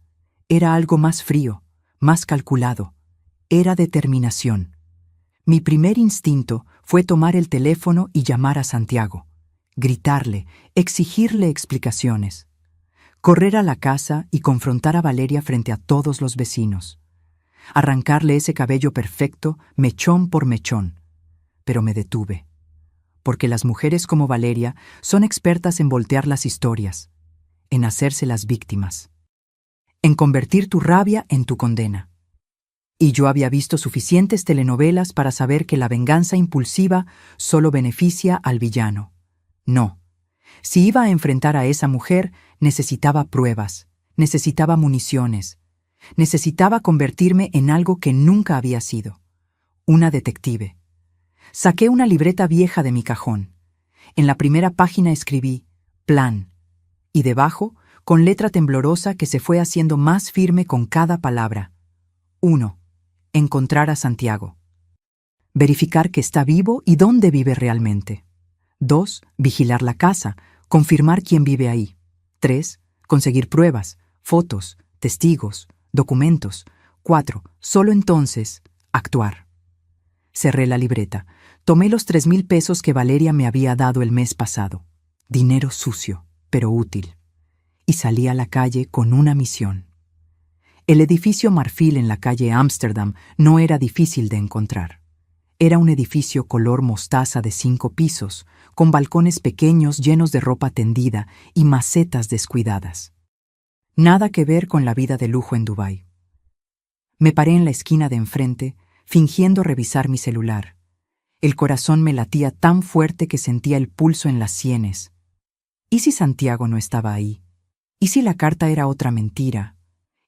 era algo más frío, más calculado. Era determinación. Mi primer instinto fue tomar el teléfono y llamar a Santiago, gritarle, exigirle explicaciones, correr a la casa y confrontar a Valeria frente a todos los vecinos, arrancarle ese cabello perfecto, mechón por mechón. Pero me detuve, porque las mujeres como Valeria son expertas en voltear las historias, en hacerse las víctimas, en convertir tu rabia en tu condena. Y yo había visto suficientes telenovelas para saber que la venganza impulsiva solo beneficia al villano. No. Si iba a enfrentar a esa mujer, necesitaba pruebas, necesitaba municiones, necesitaba convertirme en algo que nunca había sido: una detective. Saqué una libreta vieja de mi cajón. En la primera página escribí plan, y debajo, con letra temblorosa que se fue haciendo más firme con cada palabra: 1. Encontrar a Santiago. Verificar que está vivo y dónde vive realmente. 2. Vigilar la casa, confirmar quién vive ahí. 3. Conseguir pruebas, fotos, testigos, documentos. 4. Solo entonces, actuar. Cerré la libreta. Tomé los 3,000 pesos que Valeria me había dado el mes pasado. Dinero sucio, pero útil. Y salí a la calle con una misión. El edificio Marfil en la calle Ámsterdam no era difícil de encontrar. Era un edificio color mostaza de 5 pisos, con balcones pequeños llenos de ropa tendida y macetas descuidadas. Nada que ver con la vida de lujo en Dubái. Me paré en la esquina de enfrente, fingiendo revisar mi celular. El corazón me latía tan fuerte que sentía el pulso en las sienes. ¿Y si Santiago no estaba ahí? ¿Y si la carta era otra mentira?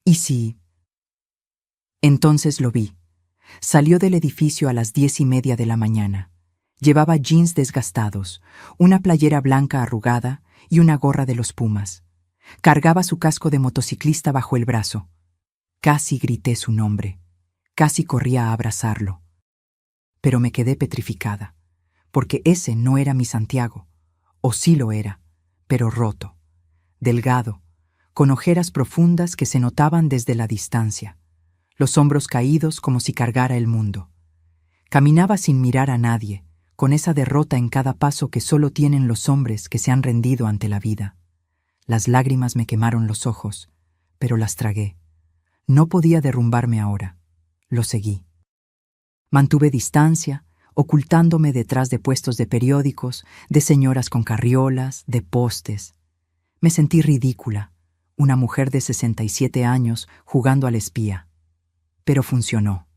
¿Y si...? Entonces lo vi. Salió del edificio a las 10:30 de la mañana. Llevaba jeans desgastados, una playera blanca arrugada y una gorra de los Pumas. Cargaba su casco de motociclista bajo el brazo. Casi grité su nombre. Casi corría a abrazarlo. Pero me quedé petrificada, porque ese no era mi Santiago. O sí lo era, pero roto, delgado, con ojeras profundas que se notaban desde la distancia, los hombros caídos como si cargara el mundo. Caminaba sin mirar a nadie, con esa derrota en cada paso que solo tienen los hombres que se han rendido ante la vida. Las lágrimas me quemaron los ojos, pero las tragué. No podía derrumbarme ahora. Lo seguí. Mantuve distancia, ocultándome detrás de puestos de periódicos, de señoras con carriolas, de postes. Me sentí ridícula, una mujer de 67 años jugando al espía. Pero funcionó.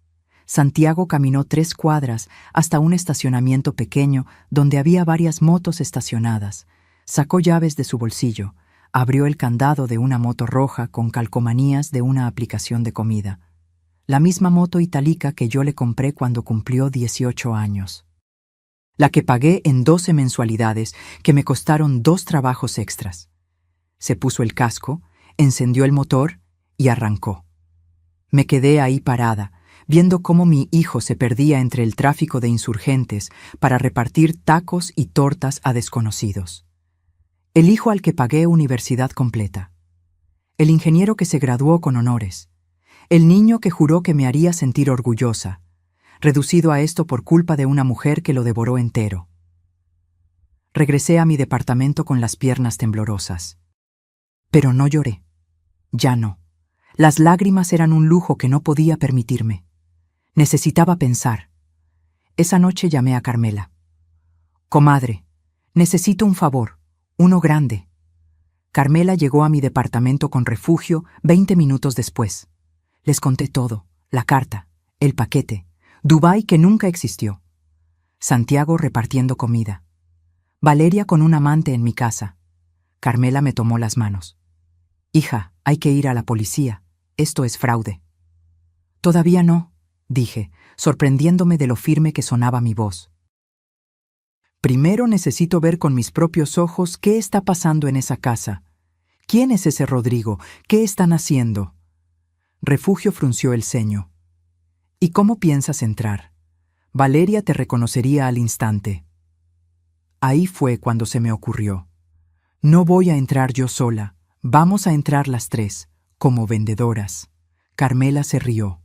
Santiago caminó 3 cuadras hasta un estacionamiento pequeño donde había varias motos estacionadas. Sacó llaves de su bolsillo, abrió el candado de una moto roja con calcomanías de una aplicación de comida. La misma moto itálica que yo le compré cuando cumplió 18 años. La que pagué en 12 mensualidades que me costaron 2 trabajos extras. Se puso el casco, encendió el motor y arrancó. Me quedé ahí parada, viendo cómo mi hijo se perdía entre el tráfico de insurgentes para repartir tacos y tortas a desconocidos. El hijo al que pagué universidad completa. El ingeniero que se graduó con honores. El niño que juró que me haría sentir orgullosa, reducido a esto por culpa de una mujer que lo devoró entero. Regresé a mi departamento con las piernas temblorosas. Pero no lloré. Ya no. Las lágrimas eran un lujo que no podía permitirme. Necesitaba pensar. Esa noche llamé a Carmela. «Comadre, necesito un favor, uno grande». Carmela llegó a mi departamento con Refugio 20 minutos después. Les conté todo, la carta, el paquete, Dubái que nunca existió, Santiago repartiendo comida, Valeria con un amante en mi casa. Carmela me tomó las manos. «Hija, hay que ir a la policía. Esto es fraude». «Todavía no», dije, sorprendiéndome de lo firme que sonaba mi voz. «Primero necesito ver con mis propios ojos qué está pasando en esa casa. ¿Quién es ese Rodrigo? ¿Qué están haciendo?» Refugio frunció el ceño. «¿Y cómo piensas entrar? Valeria te reconocería al instante». Ahí fue cuando se me ocurrió. «No voy a entrar yo sola. Vamos a entrar las tres, como vendedoras». Carmela se rió.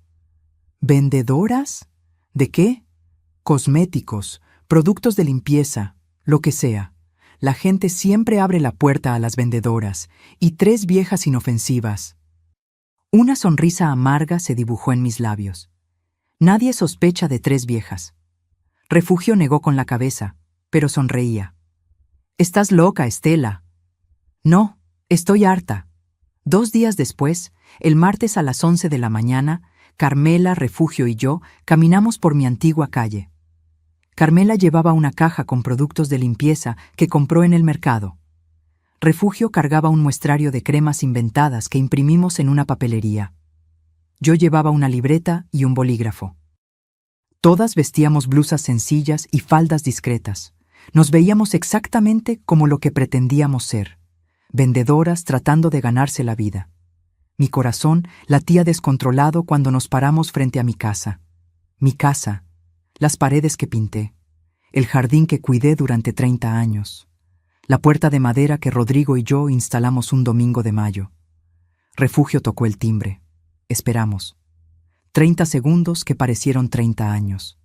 «¿Vendedoras? ¿De qué?» «Cosméticos, productos de limpieza, lo que sea. La gente siempre abre la puerta a las vendedoras, y tres viejas inofensivas». Una sonrisa amarga se dibujó en mis labios. Nadie sospecha de tres viejas. Refugio negó con la cabeza, pero sonreía. «Estás loca, Estela». «No, estoy harta». 2 días después, el martes a las 11 de la mañana, Carmela, Refugio y yo caminamos por mi antigua calle. Carmela llevaba una caja con productos de limpieza que compró en el mercado. Refugio cargaba un muestrario de cremas inventadas que imprimimos en una papelería. Yo llevaba una libreta y un bolígrafo. Todas vestíamos blusas sencillas y faldas discretas. Nos veíamos exactamente como lo que pretendíamos ser, vendedoras tratando de ganarse la vida. Mi corazón latía descontrolado cuando nos paramos frente a mi casa. Mi casa, las paredes que pinté, el jardín que cuidé durante 30 años, la puerta de madera que Rodrigo y yo instalamos un domingo de mayo. Refugio tocó el timbre. Esperamos. 30 segundos que parecieron 30 años.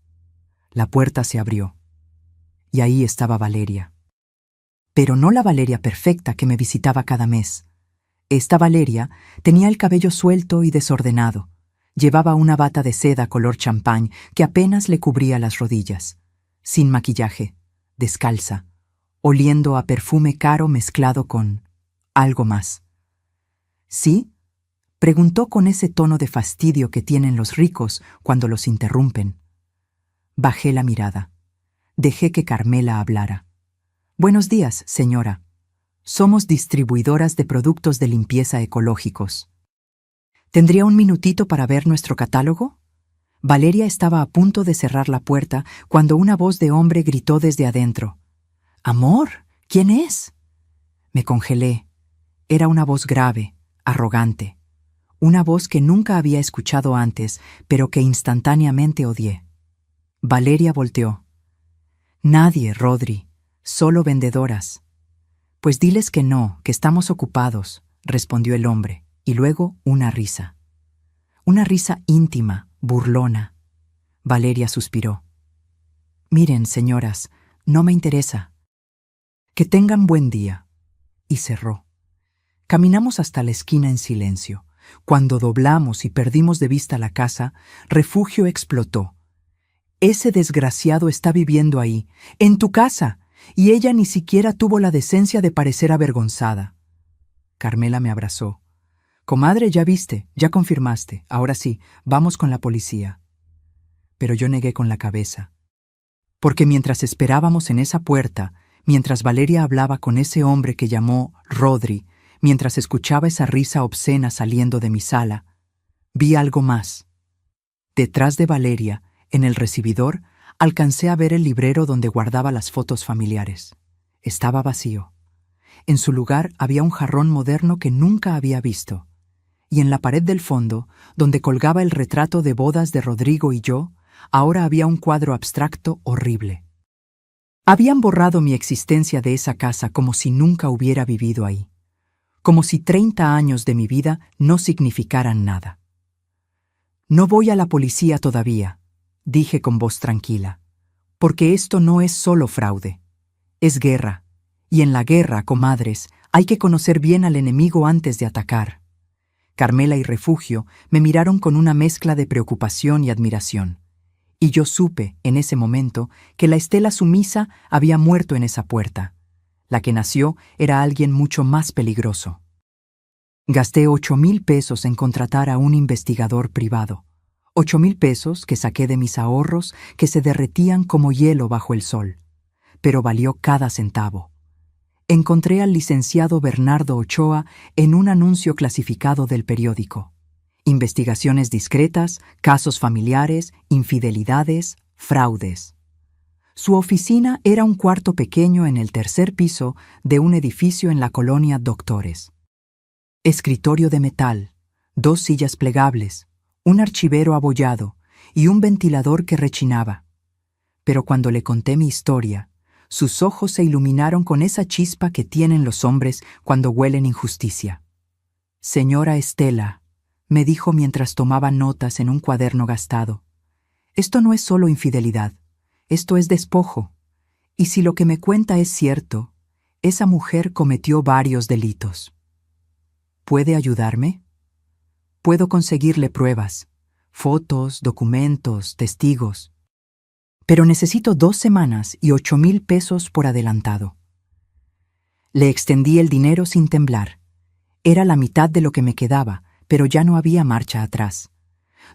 La puerta se abrió. Y ahí estaba Valeria. Pero no la Valeria perfecta que me visitaba cada mes. Esta Valeria tenía el cabello suelto y desordenado. Llevaba una bata de seda color champán que apenas le cubría las rodillas. Sin maquillaje, descalza, oliendo a perfume caro mezclado con algo más. ¿Sí?, preguntó con ese tono de fastidio que tienen los ricos cuando los interrumpen. Bajé la mirada. Dejé que Carmela hablara. «Buenos días, señora. Somos distribuidoras de productos de limpieza ecológicos. ¿Tendría un minutito para ver nuestro catálogo?» Valeria estaba a punto de cerrar la puerta cuando una voz de hombre gritó desde adentro. «Amor, ¿quién es?» Me congelé. Era una voz grave, arrogante. Una voz que nunca había escuchado antes, pero que instantáneamente odié. Valeria volteó. «Nadie, Rodri. Solo vendedoras». «Pues diles que no, que estamos ocupados», respondió el hombre, y luego una risa. Una risa íntima, burlona. Valeria suspiró. «Miren, señoras, no me interesa. Que tengan buen día». Y cerró. Caminamos hasta la esquina en silencio. Cuando doblamos y perdimos de vista la casa, Refugio explotó. «Ese desgraciado está viviendo ahí, en tu casa, y ella ni siquiera tuvo la decencia de parecer avergonzada». Carmela me abrazó. «Comadre, ya viste, ya confirmaste. Ahora sí, vamos con la policía». Pero yo negué con la cabeza. Porque mientras esperábamos en esa puerta, mientras Valeria hablaba con ese hombre que llamó Rodri, mientras escuchaba esa risa obscena saliendo de mi sala, vi algo más. Detrás de Valeria, en el recibidor, alcancé a ver el librero donde guardaba las fotos familiares. Estaba vacío. En su lugar había un jarrón moderno que nunca había visto. Y en la pared del fondo, donde colgaba el retrato de bodas de Rodrigo y yo, ahora había un cuadro abstracto horrible. Habían borrado mi existencia de esa casa como si nunca hubiera vivido ahí. Como si 30 años de mi vida no significaran nada. «No voy a la policía todavía», dije con voz tranquila, «porque esto no es solo fraude. Es guerra. Y en la guerra, comadres, hay que conocer bien al enemigo antes de atacar. Carmela y Refugio me miraron con una mezcla de preocupación y admiración. Y yo supe, en ese momento, que la Estela sumisa había muerto en esa puerta. La que nació era alguien mucho más peligroso. Gasté 8,000 pesos en contratar a un investigador privado. 8,000 pesos que saqué de mis ahorros que se derretían como hielo bajo el sol. Pero valió cada centavo. Encontré al licenciado Bernardo Ochoa en un anuncio clasificado del periódico. Investigaciones discretas, casos familiares, infidelidades, fraudes. Su oficina era un cuarto pequeño en el tercer piso de un edificio en la colonia Doctores. Escritorio de metal, 2 sillas plegables, un archivero abollado y un ventilador que rechinaba. Pero cuando le conté mi historia, sus ojos se iluminaron con esa chispa que tienen los hombres cuando huelen injusticia. «Señora Estela», me dijo mientras tomaba notas en un cuaderno gastado, «esto no es solo infidelidad, esto es despojo. Y si lo que me cuenta es cierto, esa mujer cometió varios delitos. ¿Puede ayudarme? Puedo conseguirle pruebas, fotos, documentos, testigos. Pero necesito 2 semanas y 8,000 pesos por adelantado». Le extendí el dinero sin temblar. Era la mitad de lo que me quedaba, pero ya no había marcha atrás.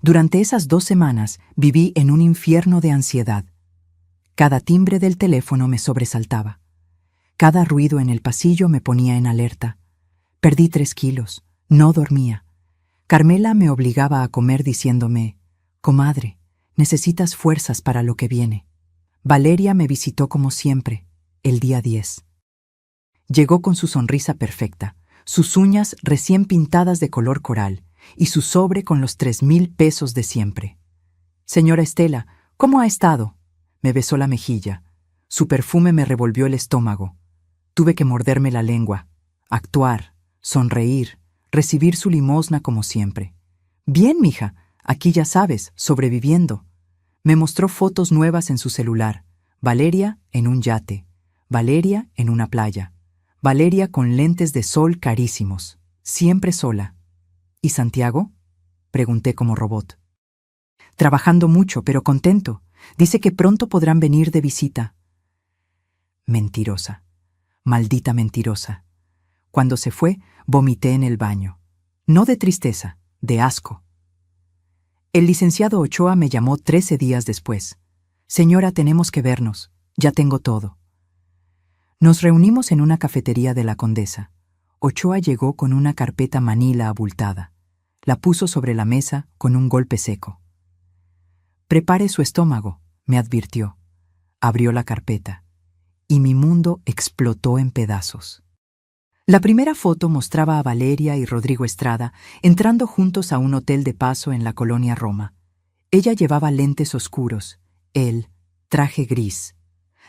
Durante esas 2 semanas viví en un infierno de ansiedad. Cada timbre del teléfono me sobresaltaba. Cada ruido en el pasillo me ponía en alerta. Perdí 3 kilos, no dormía. Carmela me obligaba a comer diciéndome, «Comadre, necesitas fuerzas para lo que viene». Valeria me visitó como siempre, el día 10. Llegó con su sonrisa perfecta, sus uñas recién pintadas de color coral y su sobre con los 3,000 pesos de siempre. «Señora Estela, ¿cómo ha estado?». Me besó la mejilla. Su perfume me revolvió el estómago. Tuve que morderme la lengua, actuar, sonreír, recibir su limosna como siempre. «Bien, mija, aquí ya sabes, sobreviviendo». Me mostró fotos nuevas en su celular. Valeria en un yate, Valeria en una playa, Valeria con lentes de sol carísimos, siempre sola. «¿Y Santiago?», pregunté como robot. «Trabajando mucho, pero contento. Dice que pronto podrán venir de visita». Mentirosa. Maldita mentirosa. Cuando se fue, vomité en el baño. No de tristeza, de asco. El licenciado Ochoa me llamó 13 días después. «Señora, tenemos que vernos. Ya tengo todo». Nos reunimos en una cafetería de la Condesa. Ochoa llegó con una carpeta manila abultada. La puso sobre la mesa con un golpe seco. «Prepare su estómago», me advirtió. Abrió la carpeta, y mi mundo explotó en pedazos. La primera foto mostraba a Valeria y Rodrigo Estrada entrando juntos a un hotel de paso en la colonia Roma. Ella llevaba lentes oscuros, él, traje gris.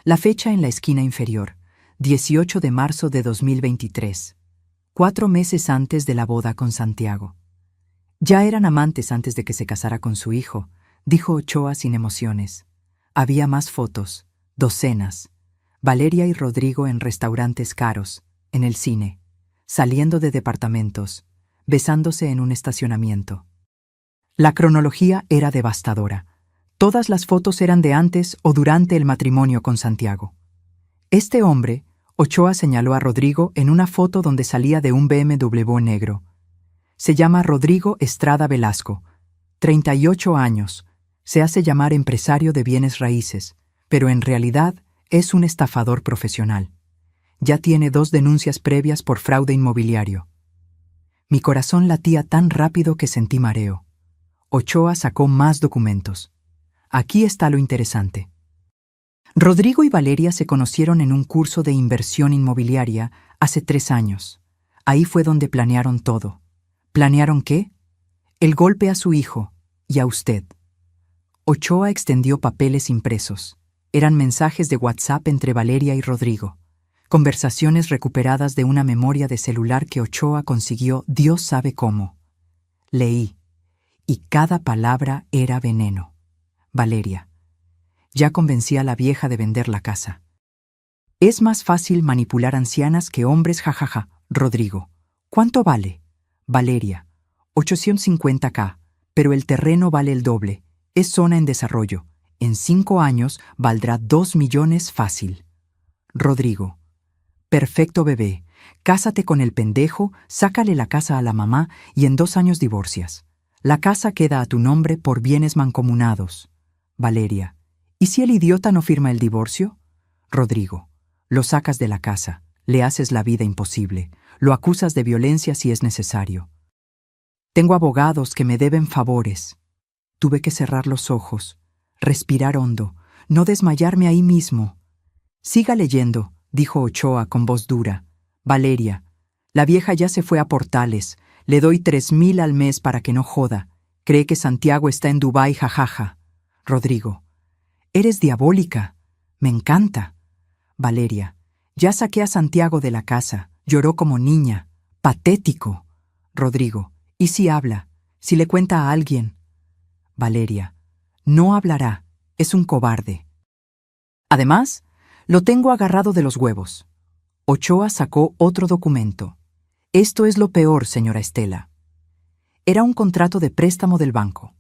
La fecha en la esquina inferior, 18 de marzo de 2023, 4 meses antes de la boda con Santiago. «Ya eran amantes antes de que se casara con su hijo», dijo Ochoa sin emociones. Había más fotos, docenas. Valeria y Rodrigo en restaurantes caros, en el cine, saliendo de departamentos, besándose en un estacionamiento. La cronología era devastadora. Todas las fotos eran de antes o durante el matrimonio con Santiago. Este hombre, Ochoa señaló a Rodrigo en una foto donde salía de un BMW negro. Se llama Rodrigo Estrada Velasco, 38 años, se hace llamar empresario de bienes raíces, pero en realidad es un estafador profesional. Ya tiene 2 denuncias previas por fraude inmobiliario. Mi corazón latía tan rápido que sentí mareo. Ochoa sacó más documentos. Aquí está lo interesante. Rodrigo y Valeria se conocieron en un curso de inversión inmobiliaria hace 3 años. Ahí fue donde planearon todo. ¿Planearon qué? El golpe a su hijo y a usted. Ochoa extendió papeles impresos. Eran mensajes de WhatsApp entre Valeria y Rodrigo. Conversaciones recuperadas de una memoria de celular que Ochoa consiguió Dios sabe cómo. Leí, y cada palabra era veneno. Valeria. Ya convencí a la vieja de vender la casa. Es más fácil manipular ancianas que hombres, jajaja. Rodrigo. ¿Cuánto vale? Valeria. 850K, pero el terreno vale el doble. Es zona en desarrollo. En 5 años valdrá 2 millones fácil. Rodrigo: perfecto, bebé. Cásate con el pendejo, sácale la casa a la mamá y en 2 años divorcias. La casa queda a tu nombre por bienes mancomunados. Valeria: ¿y si el idiota no firma el divorcio? Rodrigo: lo sacas de la casa, le haces la vida imposible, lo acusas de violencia si es necesario. Tengo abogados que me deben favores. Tuve que cerrar los ojos, respirar hondo, no desmayarme ahí mismo. Siga leyendo, dijo Ochoa con voz dura. Valeria: la vieja ya se fue a Portales. Le doy 3,000 al mes para que no joda. Cree que Santiago está en Dubái, jajaja. Rodrigo: eres diabólica. Me encanta. Valeria: ya saqué a Santiago de la casa. Lloró como niña. Patético. Rodrigo: ¿y si habla? Si le cuenta a alguien. Valeria: no hablará. Es un cobarde. Además, lo tengo agarrado de los huevos. Ochoa sacó otro documento. Esto es lo peor, señora Estela. Era un contrato de préstamo del banco.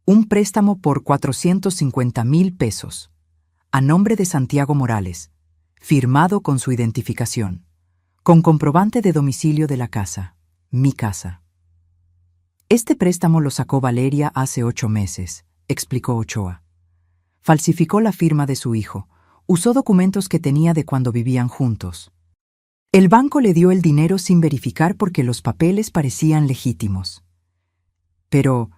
Un préstamo por 450,000 pesos. A nombre de Santiago Morales. Firmado con su identificación. Con comprobante de domicilio de la casa. Mi casa. Este préstamo lo sacó Valeria hace 8 meses, explicó Ochoa. Falsificó la firma de su hijo. Usó documentos que tenía de cuando vivían juntos. El banco le dio el dinero sin verificar porque los papeles parecían legítimos. Pero,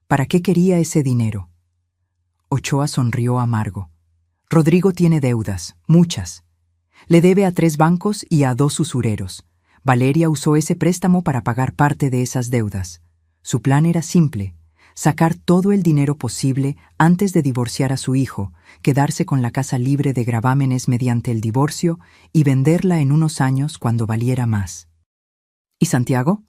¿para qué quería ese dinero? Ochoa sonrió amargo. Rodrigo tiene deudas, muchas. Le debe a 3 bancos y a 2 usureros. Valeria usó ese préstamo para pagar parte de esas deudas. Su plan era simple: sacar todo el dinero posible antes de divorciar a su hijo, quedarse con la casa libre de gravámenes mediante el divorcio y venderla en unos años cuando valiera más. ¿Y Santiago?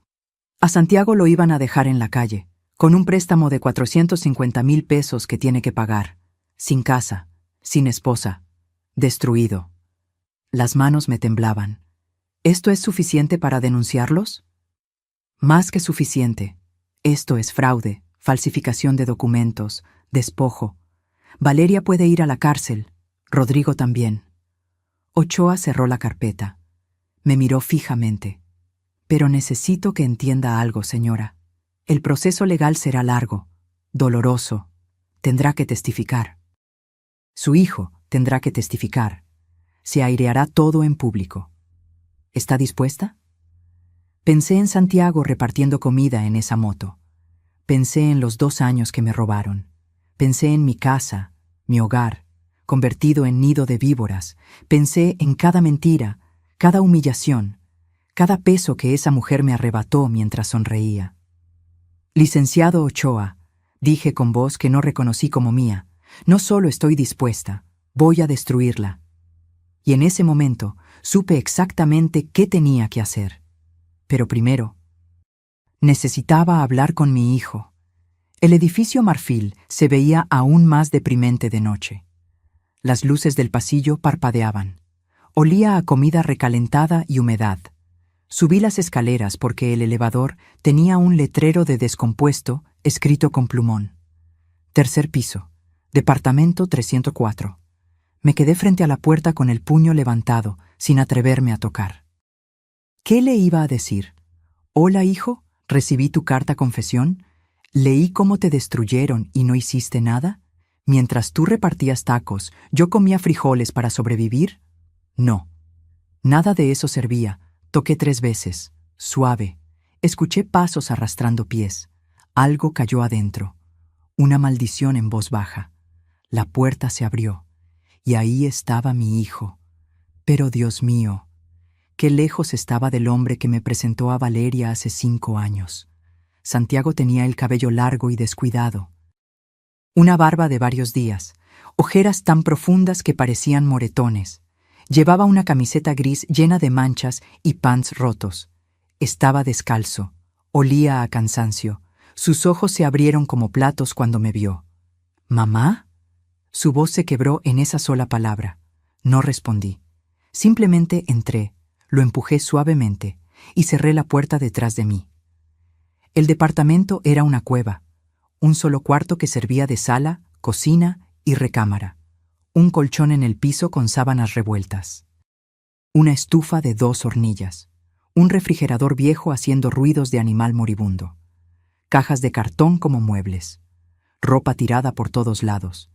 A Santiago lo iban a dejar en la calle, con un préstamo de 450,000 pesos que tiene que pagar, sin casa, sin esposa, destruido. Las manos me temblaban. ¿Esto es suficiente para denunciarlos? Más que suficiente. Esto es fraude, falsificación de documentos, despojo. Valeria puede ir a la cárcel. Rodrigo también. Ochoa cerró la carpeta. Me miró fijamente. Pero necesito que entienda algo, señora. El proceso legal será largo, doloroso. Tendrá que testificar. Su hijo tendrá que testificar. Se aireará todo en público. ¿Está dispuesta? Pensé en Santiago repartiendo comida en esa moto. Pensé en los 2 años que me robaron. Pensé en mi casa, mi hogar, convertido en nido de víboras. Pensé en cada mentira, cada humillación, cada peso que esa mujer me arrebató mientras sonreía. Licenciado Ochoa, dije con voz que no reconocí como mía, no solo estoy dispuesta, voy a destruirla. Y en ese momento supe exactamente qué tenía que hacer. Pero primero, necesitaba hablar con mi hijo. El edificio Marfil se veía aún más deprimente de noche. Las luces del pasillo parpadeaban. Olía a comida recalentada y humedad. Subí las escaleras porque el elevador tenía un letrero de descompuesto escrito con plumón. 3er piso, departamento 304. Me quedé frente a la puerta con el puño levantado, sin atreverme a tocar. ¿Qué le iba a decir? Hola, hijo, recibí tu carta confesión. Leí cómo te destruyeron y no hiciste nada. Mientras tú repartías tacos, ¿yo comía frijoles para sobrevivir? No. Nada de eso servía. Toqué 3 veces, suave. Escuché pasos arrastrando pies. Algo cayó adentro. Una maldición en voz baja. La puerta se abrió. Y ahí estaba mi hijo. Pero Dios mío, qué lejos estaba del hombre que me presentó a Valeria hace 5 años. Santiago tenía el cabello largo y descuidado. Una barba de varios días, ojeras tan profundas que parecían moretones. Llevaba una camiseta gris llena de manchas y pants rotos. Estaba descalzo, olía a cansancio. Sus ojos se abrieron como platos cuando me vio. ¿Mamá? Su voz se quebró en esa sola palabra. No respondí. Simplemente entré, lo empujé suavemente y cerré la puerta detrás de mí. El departamento era una cueva, un solo cuarto que servía de sala, cocina y recámara, un colchón en el piso con sábanas revueltas, una estufa de 2 hornillas, un refrigerador viejo haciendo ruidos de animal moribundo, cajas de cartón como muebles, ropa tirada por todos lados,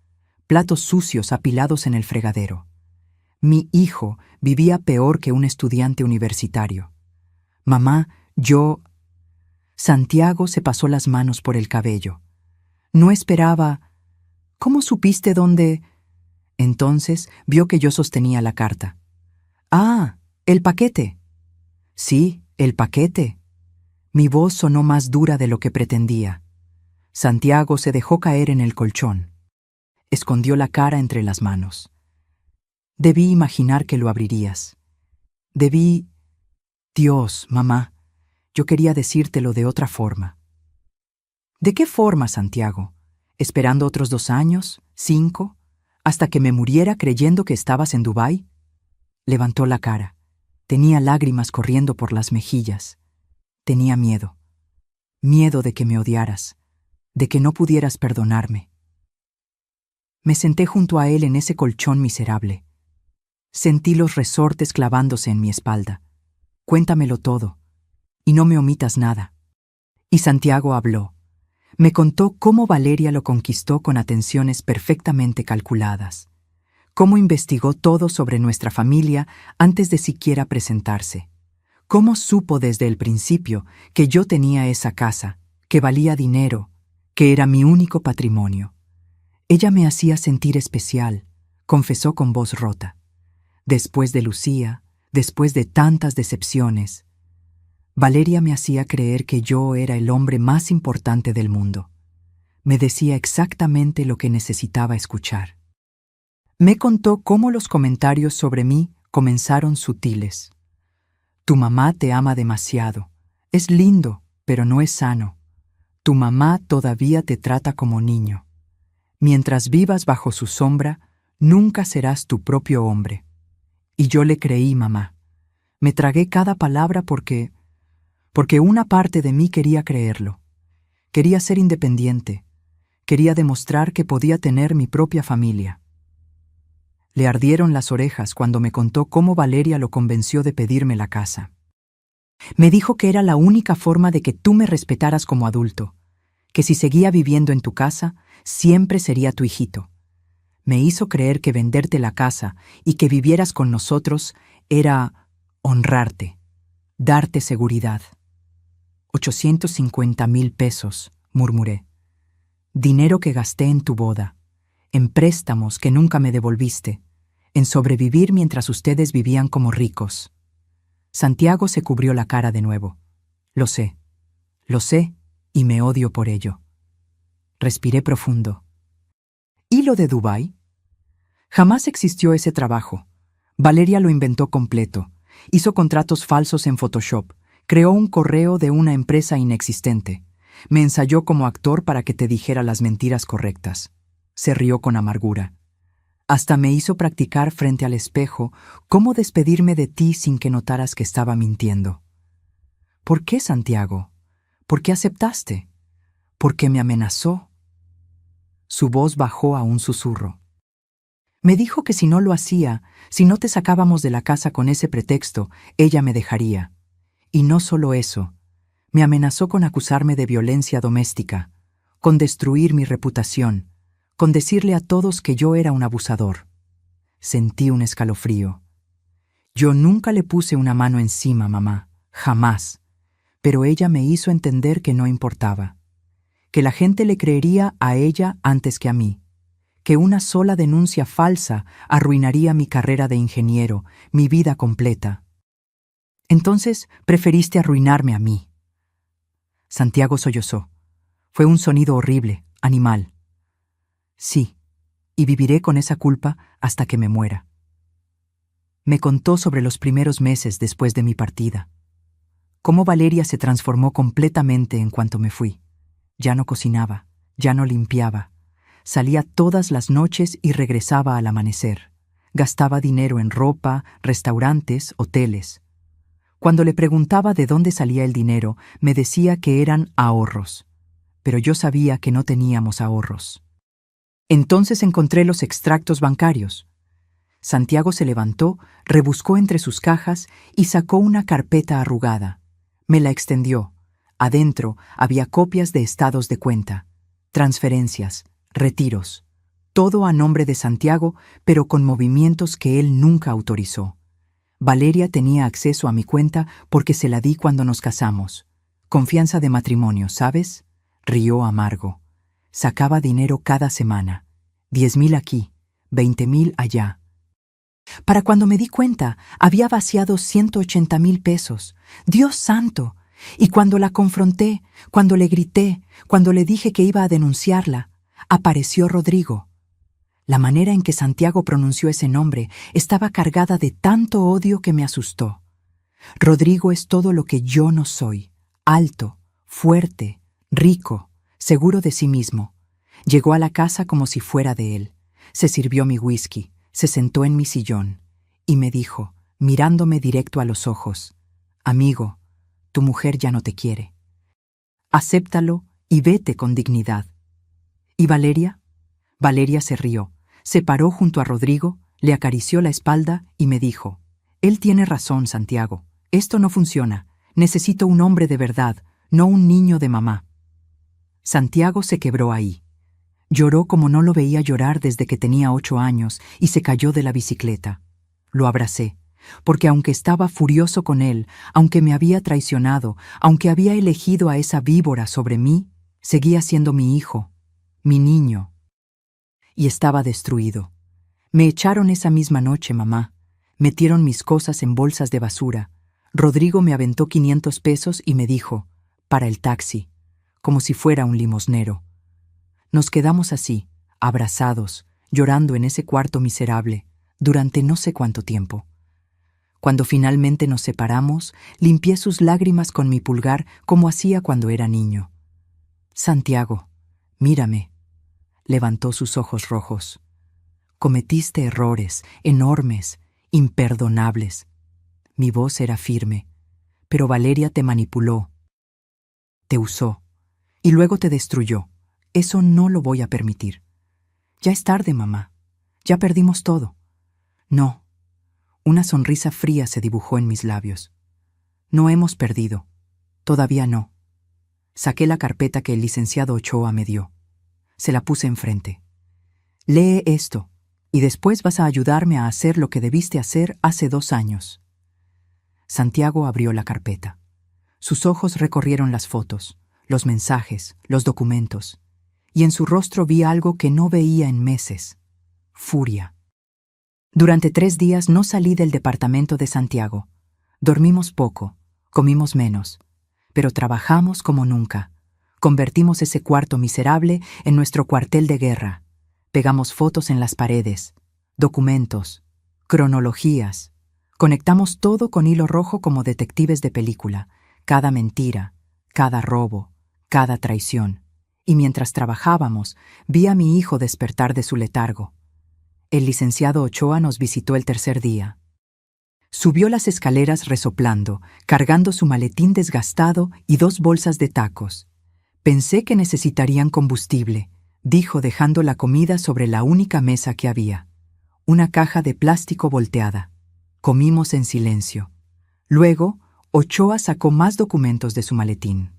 platos sucios apilados en el fregadero. Mi hijo vivía peor que un estudiante universitario. Mamá, Santiago se pasó las manos por el cabello. No esperaba. ¿Cómo supiste dónde? Entonces vio que yo sostenía la carta. Ah, el paquete. Sí, el paquete. Mi voz sonó más dura de lo que pretendía. Santiago se dejó caer en el colchón. Escondió la cara entre las manos. Debí imaginar que lo abrirías. Dios, mamá, yo quería decírtelo de otra forma. ¿De qué forma, Santiago? ¿Esperando otros 2 años, 5, hasta que me muriera creyendo que estabas en Dubái? Levantó la cara. Tenía lágrimas corriendo por las mejillas. Tenía miedo. Miedo de que me odiaras, de que no pudieras perdonarme. Me senté junto a él en ese colchón miserable. Sentí los resortes clavándose en mi espalda. Cuéntamelo todo, y no me omitas nada. Y Santiago habló. Me contó cómo Valeria lo conquistó con atenciones perfectamente calculadas, cómo investigó todo sobre nuestra familia antes de siquiera presentarse, cómo supo desde el principio que yo tenía esa casa, que valía dinero, que era mi único patrimonio. Ella me hacía sentir especial, confesó con voz rota. Después de Lucía, después de tantas decepciones, Valeria me hacía creer que yo era el hombre más importante del mundo. Me decía exactamente lo que necesitaba escuchar. Me contó cómo los comentarios sobre mí comenzaron sutiles. Tu mamá te ama demasiado. Es lindo, pero no es sano. Tu mamá todavía te trata como niño. Mientras vivas bajo su sombra, nunca serás tu propio hombre. Y yo le creí, mamá. Me tragué cada palabra porque una parte de mí quería creerlo. Quería ser independiente. Quería demostrar que podía tener mi propia familia. Le ardieron las orejas cuando me contó cómo Valeria lo convenció de pedirme la casa. Me dijo que era la única forma de que tú me respetaras como adulto, que si seguía viviendo en tu casa, siempre sería tu hijito. Me hizo creer que venderte la casa y que vivieras con nosotros era honrarte, darte seguridad. 850,000 pesos, murmuré. Dinero que gasté en tu boda, en préstamos que nunca me devolviste, en sobrevivir mientras ustedes vivían como ricos. Santiago se cubrió la cara de nuevo. Lo sé y me odio por ello. Respiré profundo. ¿Y lo de Dubái? Jamás existió ese trabajo. Valeria lo inventó completo. Hizo contratos falsos en Photoshop. Creó un correo de una empresa inexistente. Me ensayó como actor para que te dijera las mentiras correctas. Se rió con amargura. Hasta me hizo practicar frente al espejo cómo despedirme de ti sin que notaras que estaba mintiendo. ¿Por qué, Santiago? ¿Por qué aceptaste? ¿Por qué me amenazó? Su voz bajó a un susurro. Me dijo que si no lo hacía, si no te sacábamos de la casa con ese pretexto, ella me dejaría. Y no solo eso, me amenazó con acusarme de violencia doméstica, con destruir mi reputación, con decirle a todos que yo era un abusador. Sentí un escalofrío. Yo nunca le puse una mano encima, mamá, jamás, pero ella me hizo entender que no importaba, que la gente le creería a ella antes que a mí, que una sola denuncia falsa arruinaría mi carrera de ingeniero, mi vida completa. Entonces preferiste arruinarme a mí. Santiago sollozó. Fue un sonido horrible, animal. Sí, y viviré con esa culpa hasta que me muera. Me contó sobre los primeros meses después de mi partida. Cómo Valeria se transformó completamente en cuanto me fui. Ya no cocinaba, ya no limpiaba. Salía todas las noches y regresaba al amanecer. Gastaba dinero en ropa, restaurantes, hoteles. Cuando le preguntaba de dónde salía el dinero, me decía que eran ahorros. Pero yo sabía que no teníamos ahorros. Entonces encontré los extractos bancarios. Santiago se levantó, rebuscó entre sus cajas y sacó una carpeta arrugada. Me la extendió. Adentro había copias de estados de cuenta, transferencias, retiros. Todo a nombre de Santiago, pero con movimientos que él nunca autorizó. Valeria tenía acceso a mi cuenta porque se la di cuando nos casamos. Confianza de matrimonio, ¿sabes? Rió amargo. Sacaba dinero cada semana. 10,000 aquí, 20,000 allá. Para cuando me di cuenta, había vaciado 180,000 pesos. ¡Dios santo! Y cuando la confronté, cuando le grité, cuando le dije que iba a denunciarla, apareció Rodrigo. La manera en que Santiago pronunció ese nombre estaba cargada de tanto odio que me asustó. Rodrigo es todo lo que yo no soy: alto, fuerte, rico, seguro de sí mismo. Llegó a la casa como si fuera de él. Se sirvió mi whisky, se sentó en mi sillón y me dijo, mirándome directo a los ojos: «Amigo, tu mujer ya no te quiere. Acéptalo y vete con dignidad». ¿Y Valeria? Valeria se rió, se paró junto a Rodrigo, le acarició la espalda y me dijo: «Él tiene razón, Santiago. Esto no funciona. Necesito un hombre de verdad, no un niño de mamá». Santiago se quebró ahí. Lloró como no lo veía llorar desde que tenía 8 años y se cayó de la bicicleta. Lo abracé, porque aunque estaba furioso con él, aunque me había traicionado, aunque había elegido a esa víbora sobre mí, seguía siendo mi hijo, mi niño. Y estaba destruido. Me echaron esa misma noche, mamá. Metieron mis cosas en bolsas de basura. Rodrigo me aventó 500 pesos y me dijo: «Para el taxi», como si fuera un limosnero. Nos quedamos así, abrazados, llorando en ese cuarto miserable, durante no sé cuánto tiempo. Cuando finalmente nos separamos, limpié sus lágrimas con mi pulgar como hacía cuando era niño. «Santiago, mírame». Levantó sus ojos rojos. «Cometiste errores, enormes, imperdonables». Mi voz era firme, pero Valeria te manipuló, te usó, y luego te destruyó. Eso no lo voy a permitir. Ya es tarde, mamá. Ya perdimos todo. No. Una sonrisa fría se dibujó en mis labios. No hemos perdido. Todavía no. Saqué la carpeta que el licenciado Ochoa me dio. Se la puse enfrente. «Lee esto, y después vas a ayudarme a hacer lo que debiste hacer hace 2 años». Santiago abrió la carpeta. Sus ojos recorrieron las fotos, los mensajes, los documentos, y en su rostro vi algo que no veía en meses: furia. Durante 3 días no salí del departamento de Santiago. Dormimos poco, comimos menos, pero trabajamos como nunca. Convertimos ese cuarto miserable en nuestro cuartel de guerra. Pegamos fotos en las paredes, documentos, cronologías. Conectamos todo con hilo rojo como detectives de película, cada mentira, cada robo, cada traición. Y mientras trabajábamos, vi a mi hijo despertar de su letargo. El licenciado Ochoa nos visitó el 3er día. Subió las escaleras resoplando, cargando su maletín desgastado y 2 bolsas de tacos. «Pensé que necesitarían combustible», dijo, dejando la comida sobre la única mesa que había. Una caja de plástico volteada. Comimos en silencio. Luego, Ochoa sacó más documentos de su maletín.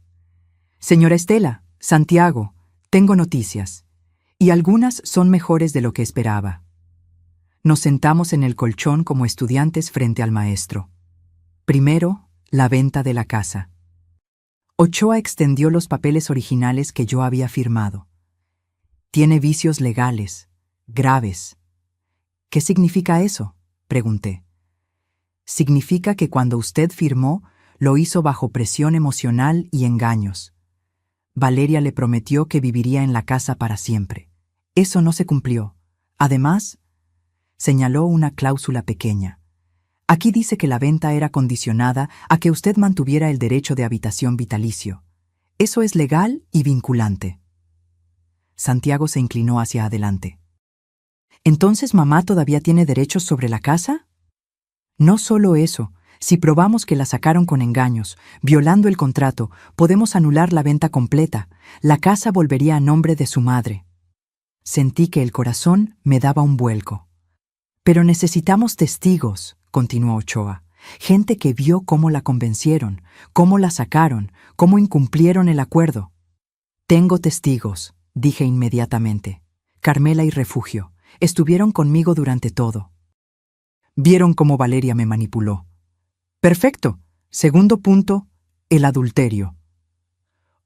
«Señora Estela, Santiago, tengo noticias. Y algunas son mejores de lo que esperaba». Nos sentamos en el colchón como estudiantes frente al maestro. Primero, la venta de la casa. Ochoa extendió los papeles originales que yo había firmado. «Tiene vicios legales, graves». «¿Qué significa eso?», pregunté. «Significa que cuando usted firmó, lo hizo bajo presión emocional y engaños. Valeria le prometió que viviría en la casa para siempre. Eso no se cumplió. Además», señaló una cláusula pequeña. «Aquí dice que la venta era condicionada a que usted mantuviera el derecho de habitación vitalicio. Eso es legal y vinculante». Santiago se inclinó hacia adelante. «¿Entonces mamá todavía tiene derechos sobre la casa?». «No solo eso, Si probamos que la sacaron con engaños, violando el contrato, podemos anular la venta completa. La casa volvería a nombre de su madre. Sentí que el corazón me daba un vuelco. Pero necesitamos testigos, continuó Ochoa. Gente que vio cómo la convencieron, cómo la sacaron, cómo incumplieron el acuerdo. Tengo testigos, dije inmediatamente. Carmela y Refugio estuvieron conmigo durante todo. Vieron cómo Valeria me manipuló. Perfecto. Segundo punto, el adulterio.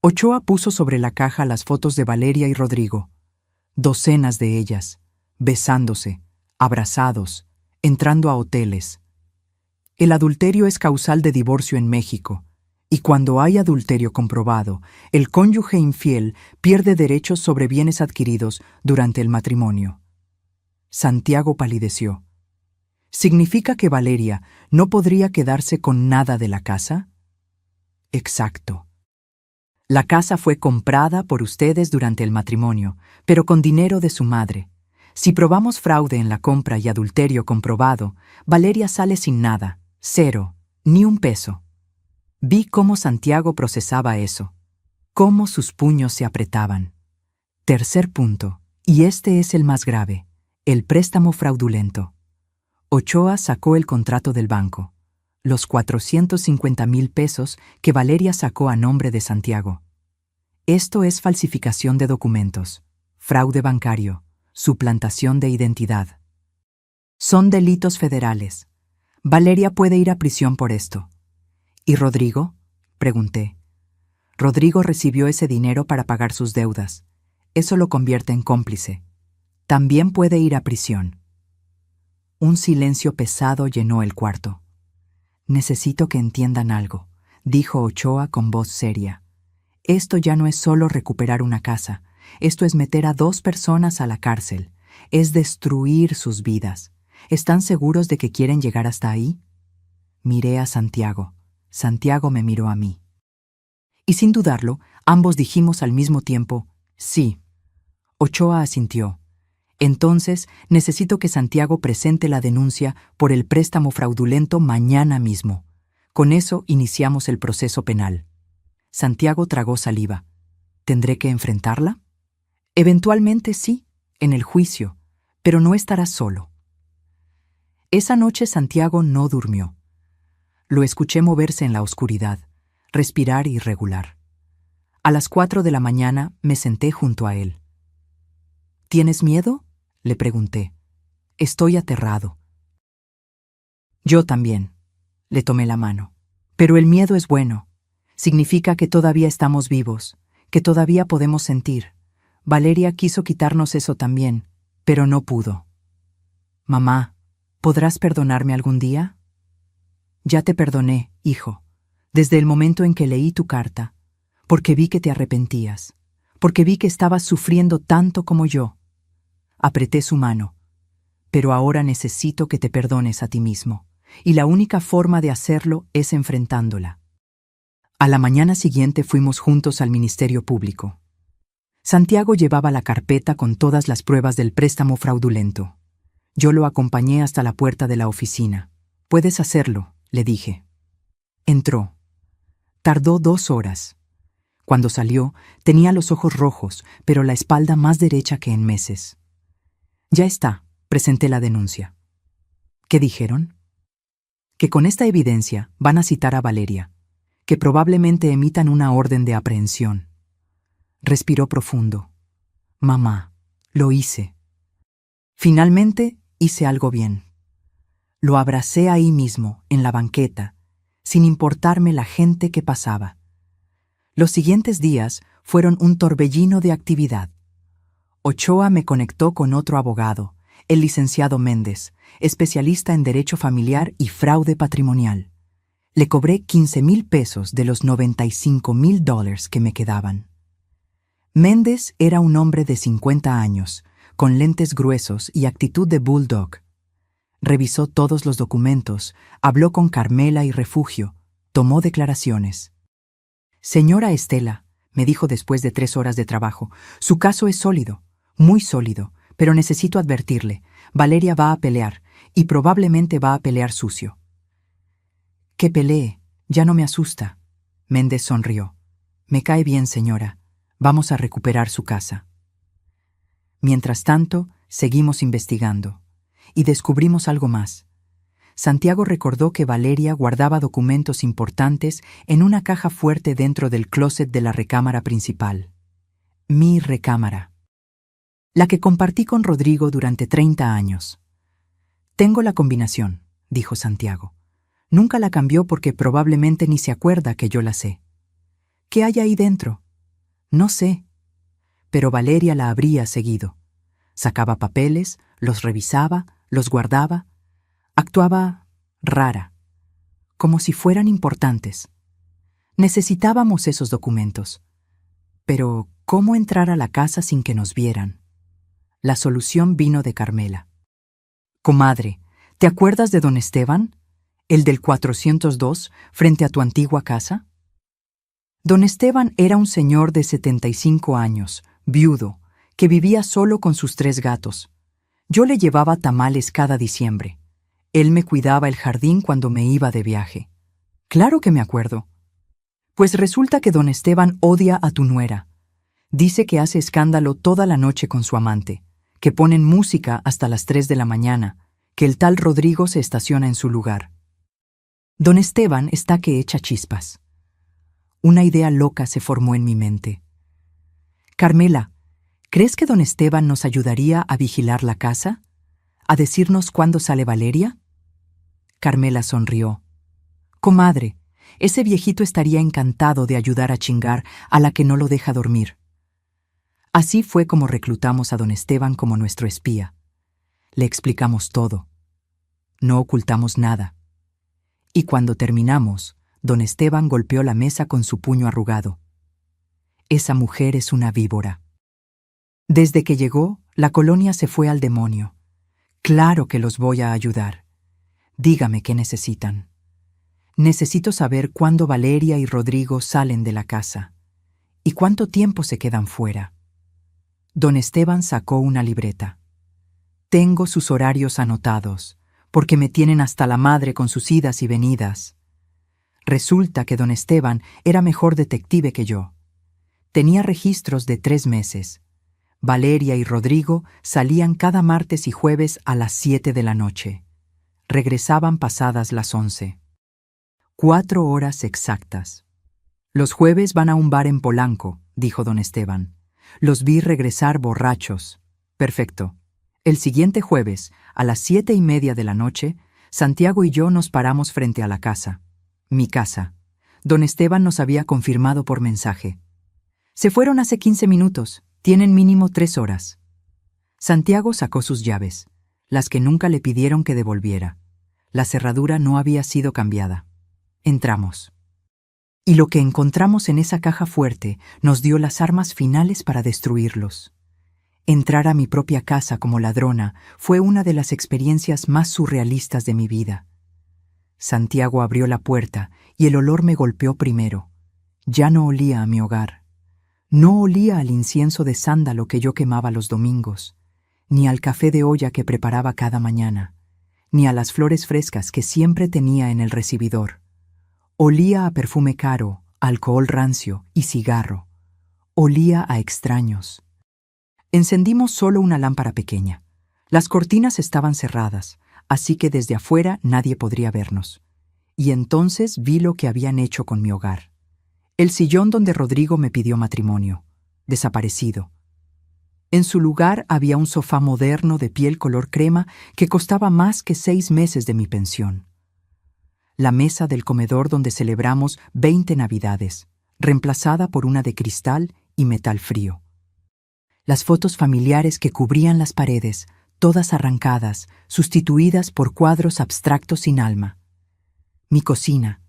Ochoa puso sobre la caja las fotos de Valeria y Rodrigo. Docenas de ellas, besándose, abrazados, entrando a hoteles. El adulterio es causal de divorcio en México, y cuando hay adulterio comprobado, el cónyuge infiel pierde derechos sobre bienes adquiridos durante el matrimonio. Santiago palideció. ¿Significa que Valeria no podría quedarse con nada de la casa? Exacto. La casa fue comprada por ustedes durante el matrimonio, pero con dinero de su madre. Si probamos fraude en la compra y adulterio comprobado, Valeria sale sin nada, cero, ni un peso. Vi cómo Santiago procesaba eso, cómo sus puños se apretaban. Tercer punto, y este es el más grave, el préstamo fraudulento. Ochoa sacó el contrato del banco, los 450,000 pesos que Valeria sacó a nombre de Santiago. Esto es falsificación de documentos, fraude bancario, suplantación de identidad. Son delitos federales. Valeria puede ir a prisión por esto. ¿Y Rodrigo? Pregunté. Rodrigo recibió ese dinero para pagar sus deudas. Eso lo convierte en cómplice. También puede ir a prisión. Un silencio pesado llenó el cuarto. Necesito que entiendan algo, dijo Ochoa con voz seria. Esto ya no es solo recuperar una casa. Esto es meter a 2 personas a la cárcel. Es destruir sus vidas. ¿Están seguros de que quieren llegar hasta ahí? Miré a Santiago. Santiago me miró a mí. Y sin dudarlo, ambos dijimos al mismo tiempo, sí. Ochoa asintió. Entonces, necesito que Santiago presente la denuncia por el préstamo fraudulento mañana mismo. Con eso iniciamos el proceso penal. Santiago tragó saliva. ¿Tendré que enfrentarla? Eventualmente sí, en el juicio, pero no estará solo. Esa noche Santiago no durmió. Lo escuché moverse en la oscuridad, respirar irregular. A las 4 de la mañana me senté junto a él. ¿Tienes miedo?, le pregunté. Estoy aterrado. Yo también. Le tomé la mano. Pero el miedo es bueno. Significa que todavía estamos vivos, que todavía podemos sentir. Valeria quiso quitarnos eso también, pero no pudo. Mamá, ¿podrás perdonarme algún día? Ya te perdoné, hijo, desde el momento en que leí tu carta, porque vi que te arrepentías, porque vi que estabas sufriendo tanto como yo. Apreté su mano, pero ahora necesito que te perdones a ti mismo, y la única forma de hacerlo es enfrentándola. A la mañana siguiente fuimos juntos al Ministerio Público. Santiago llevaba la carpeta con todas las pruebas del préstamo fraudulento. Yo lo acompañé hasta la puerta de la oficina. «Puedes hacerlo», le dije. Entró. Tardó 2 horas. Cuando salió, tenía los ojos rojos, pero la espalda más derecha que en meses. Ya está, presenté la denuncia. ¿Qué dijeron? Que con esta evidencia van a citar a Valeria, que probablemente emitan una orden de aprehensión. Respiró profundo. Mamá, lo hice. Finalmente hice algo bien. Lo abracé ahí mismo, en la banqueta, sin importarme la gente que pasaba. Los siguientes días fueron un torbellino de actividad. Ochoa me conectó con otro abogado, el licenciado Méndez, especialista en derecho familiar y fraude patrimonial. Le cobré 15,000 pesos de los $95,000 que me quedaban. Méndez era un hombre de 50 años, con lentes gruesos y actitud de bulldog. Revisó todos los documentos, habló con Carmela y Refugio, tomó declaraciones. Señora Estela, me dijo después de 3 horas de trabajo, su caso es sólido, muy sólido, pero necesito advertirle, Valeria va a pelear, y probablemente va a pelear sucio. Que pelee, ya no me asusta. Méndez sonrió. Me cae bien, señora. Vamos a recuperar su casa. Mientras tanto, seguimos investigando. Y descubrimos algo más. Santiago recordó que Valeria guardaba documentos importantes en una caja fuerte dentro del closet de la recámara principal. Mi recámara. La que compartí con Rodrigo durante 30 años. Tengo la combinación, dijo Santiago. Nunca la cambió porque probablemente ni se acuerda que yo la sé. ¿Qué hay ahí dentro? No sé. Pero Valeria la habría seguido. Sacaba papeles, los revisaba, los guardaba. Actuaba rara, como si fueran importantes. Necesitábamos esos documentos. Pero, ¿cómo entrar a la casa sin que nos vieran? La solución vino de Carmela. Comadre, ¿te acuerdas de don Esteban? ¿El del 402, frente a tu antigua casa? Don Esteban era un señor de 75 años, viudo, que vivía solo con sus 3 gatos. Yo le llevaba tamales cada diciembre. Él me cuidaba el jardín cuando me iba de viaje. Claro que me acuerdo. Pues resulta que don Esteban odia a tu nuera. Dice que hace escándalo toda la noche con su amante, que ponen música hasta las 3 de la mañana, que el tal Rodrigo se estaciona en su lugar. Don Esteban está que echa chispas. Una idea loca se formó en mi mente. Carmela, ¿crees que don Esteban nos ayudaría a vigilar la casa? ¿A decirnos cuándo sale Valeria? Carmela sonrió. Comadre, ese viejito estaría encantado de ayudar a chingar a la que no lo deja dormir. Así fue como reclutamos a don Esteban como nuestro espía. Le explicamos todo. No ocultamos nada. Y cuando terminamos, don Esteban golpeó la mesa con su puño arrugado. Esa mujer es una víbora. Desde que llegó, la colonia se fue al demonio. Claro que los voy a ayudar. Dígame qué necesitan. Necesito saber cuándo Valeria y Rodrigo salen de la casa. ¿Y cuánto tiempo se quedan fuera? Don Esteban sacó una libreta. Tengo sus horarios anotados, porque me tienen hasta la madre con sus idas y venidas. Resulta que don Esteban era mejor detective que yo. Tenía registros de 3 meses. Valeria y Rodrigo salían cada martes y jueves a las 7 de la noche. Regresaban pasadas las 11. 4 horas exactas. Los jueves van a un bar en Polanco, dijo don Esteban. Los vi regresar borrachos. Perfecto. El siguiente jueves, a las 7:30 de la noche, Santiago y yo nos paramos frente a la casa. Mi casa. Don Esteban nos había confirmado por mensaje. Se fueron hace 15 minutos. Tienen mínimo 3 horas. Santiago sacó sus llaves, las que nunca le pidieron que devolviera. La cerradura no había sido cambiada. Entramos. Y lo que encontramos en esa caja fuerte nos dio las armas finales para destruirlos. Entrar a mi propia casa como ladrona fue una de las experiencias más surrealistas de mi vida. Santiago abrió la puerta y el olor me golpeó primero. Ya no olía a mi hogar. No olía al incienso de sándalo que yo quemaba los domingos, ni al café de olla que preparaba cada mañana, ni a las flores frescas que siempre tenía en el recibidor. Olía a perfume caro, alcohol rancio y cigarro. Olía a extraños. Encendimos solo una lámpara pequeña. Las cortinas estaban cerradas, así que desde afuera nadie podría vernos. Y entonces vi lo que habían hecho con mi hogar. El sillón donde Rodrigo me pidió matrimonio, desaparecido. En su lugar había un sofá moderno de piel color crema que costaba más que 6 meses de mi pensión. La mesa del comedor donde celebramos 20 Navidades, reemplazada por una de cristal y metal frío. Las fotos familiares que cubrían las paredes, todas arrancadas, sustituidas por cuadros abstractos sin alma. Mi cocina,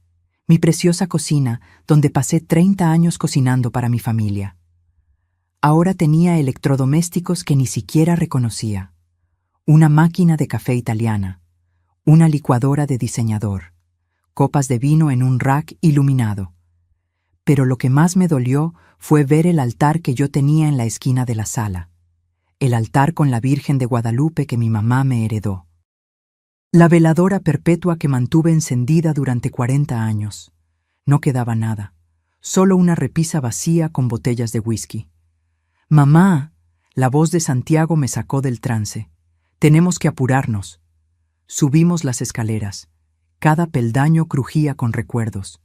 mi preciosa cocina, donde pasé 30 años cocinando para mi familia. Ahora tenía electrodomésticos que ni siquiera reconocía. Una máquina de café italiana, una licuadora de diseñador, copas de vino en un rack iluminado. Pero lo que más me dolió fue ver el altar que yo tenía en la esquina de la sala. El altar con la Virgen de Guadalupe que mi mamá me heredó. La veladora perpetua que mantuve encendida durante 40 años. No quedaba nada, solo una repisa vacía con botellas de whisky. «Mamá», la voz de Santiago me sacó del trance. «Tenemos que apurarnos». Subimos las escaleras. Cada peldaño crujía con recuerdos.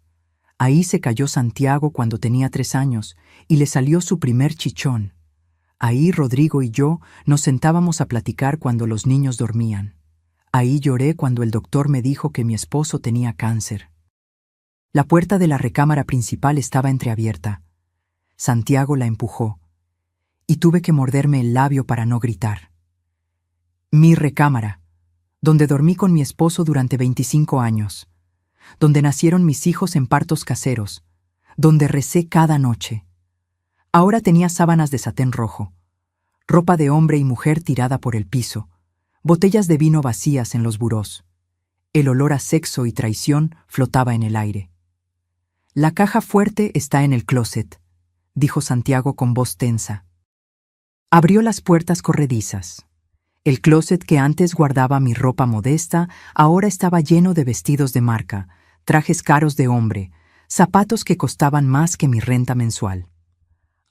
Ahí se cayó Santiago cuando tenía 3 años y le salió su primer chichón. Ahí Rodrigo y yo nos sentábamos a platicar cuando los niños dormían. Ahí lloré cuando el doctor me dijo que mi esposo tenía cáncer. La puerta de la recámara principal estaba entreabierta. Santiago la empujó, y tuve que morderme el labio para no gritar. Mi recámara, donde dormí con mi esposo durante 25 años, donde nacieron mis hijos en partos caseros, donde recé cada noche. Ahora tenía sábanas de satén rojo, ropa de hombre y mujer tirada por el piso, botellas de vino vacías en los burós. El olor a sexo y traición flotaba en el aire. «La caja fuerte está en el closet», dijo Santiago con voz tensa. Abrió las puertas corredizas. El closet que antes guardaba mi ropa modesta ahora estaba lleno de vestidos de marca, trajes caros de hombre, zapatos que costaban más que mi renta mensual.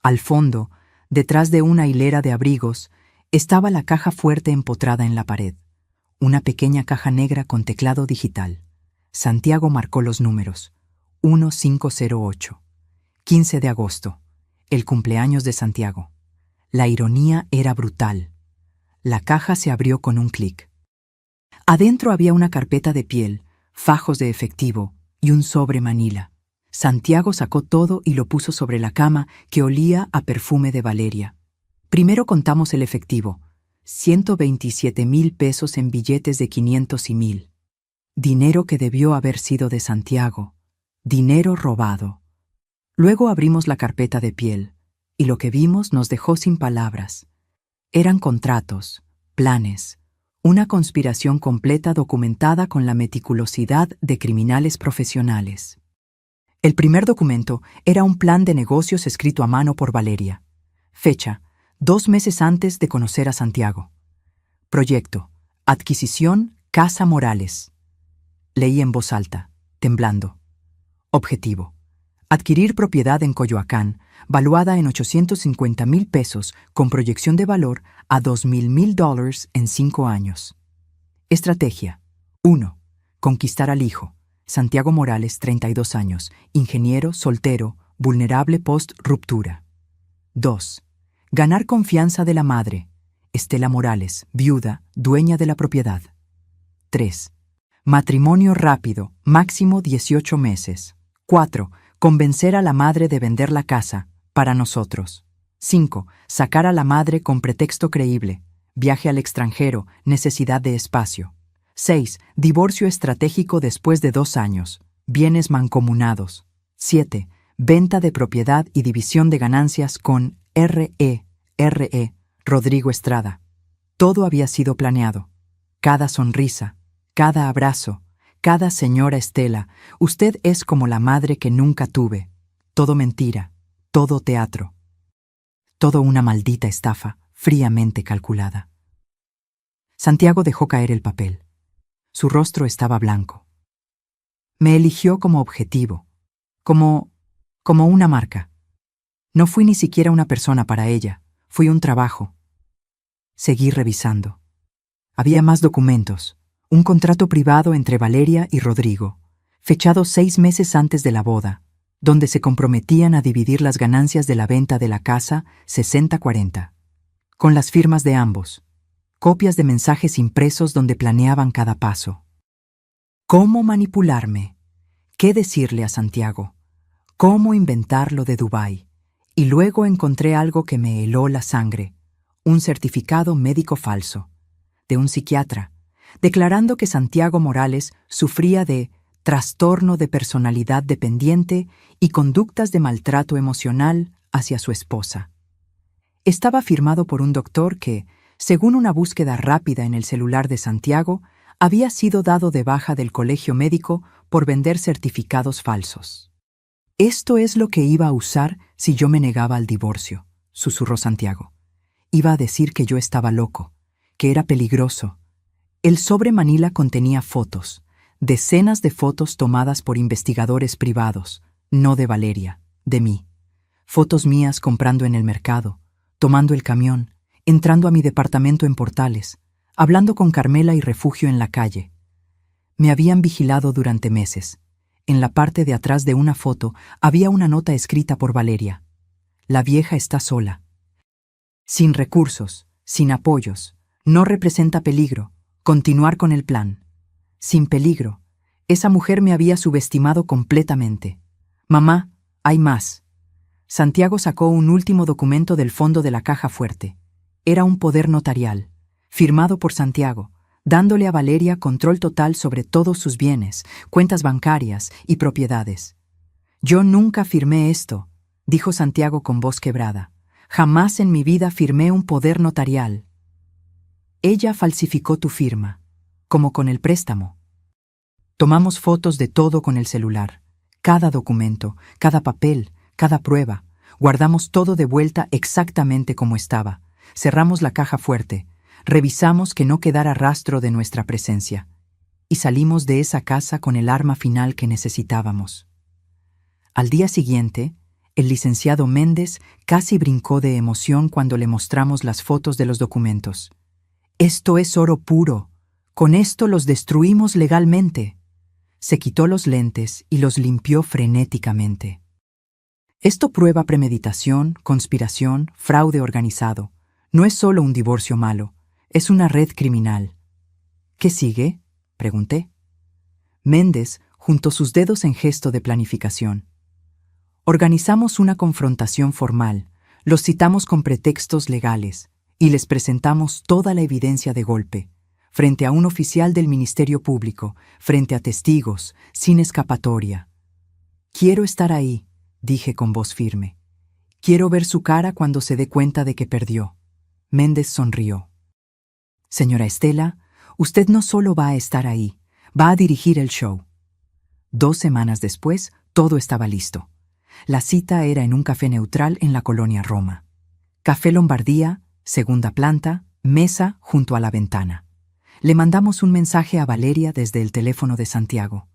Al fondo, detrás de una hilera de abrigos, estaba la caja fuerte empotrada en la pared, una pequeña caja negra con teclado digital. Santiago marcó los números. 1508. 15 de agosto. El cumpleaños de Santiago. La ironía era brutal. La caja se abrió con un clic. Adentro había una carpeta de piel, fajos de efectivo y un sobre manila. Santiago sacó todo y lo puso sobre la cama, que olía a perfume de Valeria. Primero contamos el efectivo. 127,000 pesos en billetes de 500 y 1,000. Dinero que debió haber sido de Santiago. Dinero robado. Luego abrimos la carpeta de piel, y lo que vimos nos dejó sin palabras. Eran contratos, planes, una conspiración completa documentada con la meticulosidad de criminales profesionales. El primer documento era un plan de negocios escrito a mano por Valeria. Fecha: 2 meses antes de conocer a Santiago. Proyecto: adquisición Casa Morales. Leí en voz alta, temblando. Objetivo: adquirir propiedad en Coyoacán, valuada en 850,000 pesos, con proyección de valor a $2,000,000 en 5 años. Estrategia: 1. Conquistar al hijo, Santiago Morales, 32 años, ingeniero, soltero, vulnerable post-ruptura. 2. Ganar confianza de la madre, Estela Morales, viuda, dueña de la propiedad. 3. Matrimonio rápido, máximo 18 meses. 4. Convencer a la madre de vender la casa, para nosotros. 5. Sacar a la madre con pretexto creíble, viaje al extranjero, necesidad de espacio. 6. Divorcio estratégico después de 2 años, bienes mancomunados. 7. Venta de propiedad y división de ganancias con R.E. Rodrigo Estrada. Todo había sido planeado. Cada sonrisa, cada abrazo, cada señora Estela, usted es como la madre que nunca tuve. Todo mentira, todo teatro. Todo una maldita estafa, fríamente calculada. Santiago dejó caer el papel. Su rostro estaba blanco. Me eligió como objetivo, como una marca. No fui ni siquiera una persona para ella, fui un trabajo. Seguí revisando. Había más documentos. Un contrato privado entre Valeria y Rodrigo, fechado 6 meses antes de la boda, donde se comprometían a dividir las ganancias de la venta de la casa 60-40, con las firmas de ambos, copias de mensajes impresos donde planeaban cada paso. ¿Cómo manipularme? ¿Qué decirle a Santiago? ¿Cómo inventar lo de Dubái? Y luego encontré algo que me heló la sangre, un certificado médico falso, de un psiquiatra, declarando que Santiago Morales sufría de trastorno de personalidad dependiente y conductas de maltrato emocional hacia su esposa. Estaba firmado por un doctor que, según una búsqueda rápida en el celular de Santiago, había sido dado de baja del colegio médico por vender certificados falsos. «Esto es lo que iba a usar si yo me negaba al divorcio», susurró Santiago. «Iba a decir que yo estaba loco, que era peligroso. El sobre manila contenía fotos, decenas de fotos tomadas por investigadores privados, no de Valeria, de mí. Fotos mías comprando en el mercado, tomando el camión, entrando a mi departamento en Portales, hablando con Carmela y Refugio en la calle. Me habían vigilado durante meses. En la parte de atrás de una foto había una nota escrita por Valeria. La vieja está sola. Sin recursos, sin apoyos, no representa peligro. Continuar con el plan. Sin peligro. Esa mujer me había subestimado completamente. Mamá, hay más. Santiago sacó un último documento del fondo de la caja fuerte. Era un poder notarial, firmado por Santiago, dándole a Valeria control total sobre todos sus bienes, cuentas bancarias y propiedades. Yo nunca firmé esto, dijo Santiago con voz quebrada. Jamás en mi vida firmé un poder notarial. Ella falsificó tu firma, como con el préstamo. Tomamos fotos de todo con el celular, cada documento, cada papel, cada prueba. Guardamos todo de vuelta exactamente como estaba. Cerramos la caja fuerte, revisamos que no quedara rastro de nuestra presencia, y salimos de esa casa con el arma final que necesitábamos. Al día siguiente, el licenciado Méndez casi brincó de emoción cuando le mostramos las fotos de los documentos. Esto es oro puro. Con esto los destruimos legalmente. Se quitó los lentes y los limpió frenéticamente. Esto prueba premeditación, conspiración, fraude organizado. No es solo un divorcio malo, es una red criminal. ¿Qué sigue?, pregunté. Méndez juntó sus dedos en gesto de planificación. Organizamos una confrontación formal, los citamos con pretextos legales y les presentamos toda la evidencia de golpe, frente a un oficial del Ministerio Público, frente a testigos, sin escapatoria. Quiero estar ahí, dije con voz firme. Quiero ver su cara cuando se dé cuenta de que perdió. Méndez sonrió. Señora Estela, usted no solo va a estar ahí, va a dirigir el show. 2 semanas después, todo estaba listo. La cita era en un café neutral en la colonia Roma. Café Lombardía, segunda planta, mesa junto a la ventana. Le mandamos un mensaje a Valeria desde el teléfono de Santiago.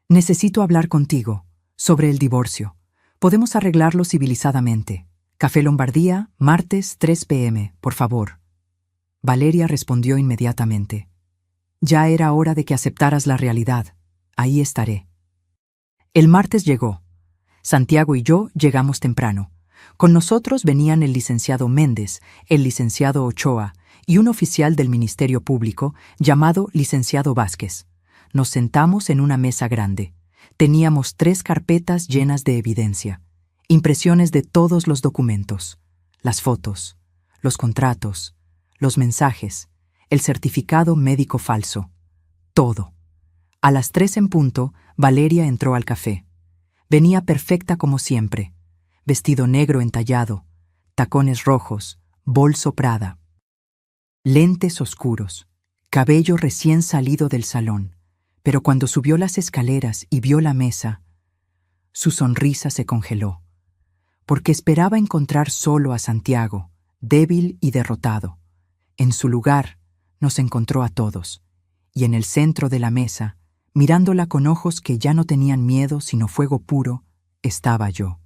Necesito hablar contigo sobre el divorcio. Podemos arreglarlo civilizadamente. Café Lombardía, martes 3 p.m., por favor. Valeria respondió inmediatamente. Ya era hora de que aceptaras la realidad. Ahí estaré. El martes llegó. Santiago y yo llegamos temprano. Con nosotros venían el licenciado Méndez, el licenciado Ochoa y un oficial del Ministerio Público llamado licenciado Vázquez. Nos sentamos en una mesa grande. Teníamos 3 carpetas llenas de evidencia, impresiones de todos los documentos, las fotos, los contratos, los mensajes, el certificado médico falso, todo. A las 3 en punto, Valeria entró al café. Venía perfecta como siempre, vestido negro entallado, tacones rojos, bolso Prada, lentes oscuros, cabello recién salido del salón, pero cuando subió las escaleras y vio la mesa, su sonrisa se congeló, porque esperaba encontrar solo a Santiago, débil y derrotado. En su lugar, nos encontró a todos, y en el centro de la mesa, mirándola con ojos que ya no tenían miedo sino fuego puro, estaba yo.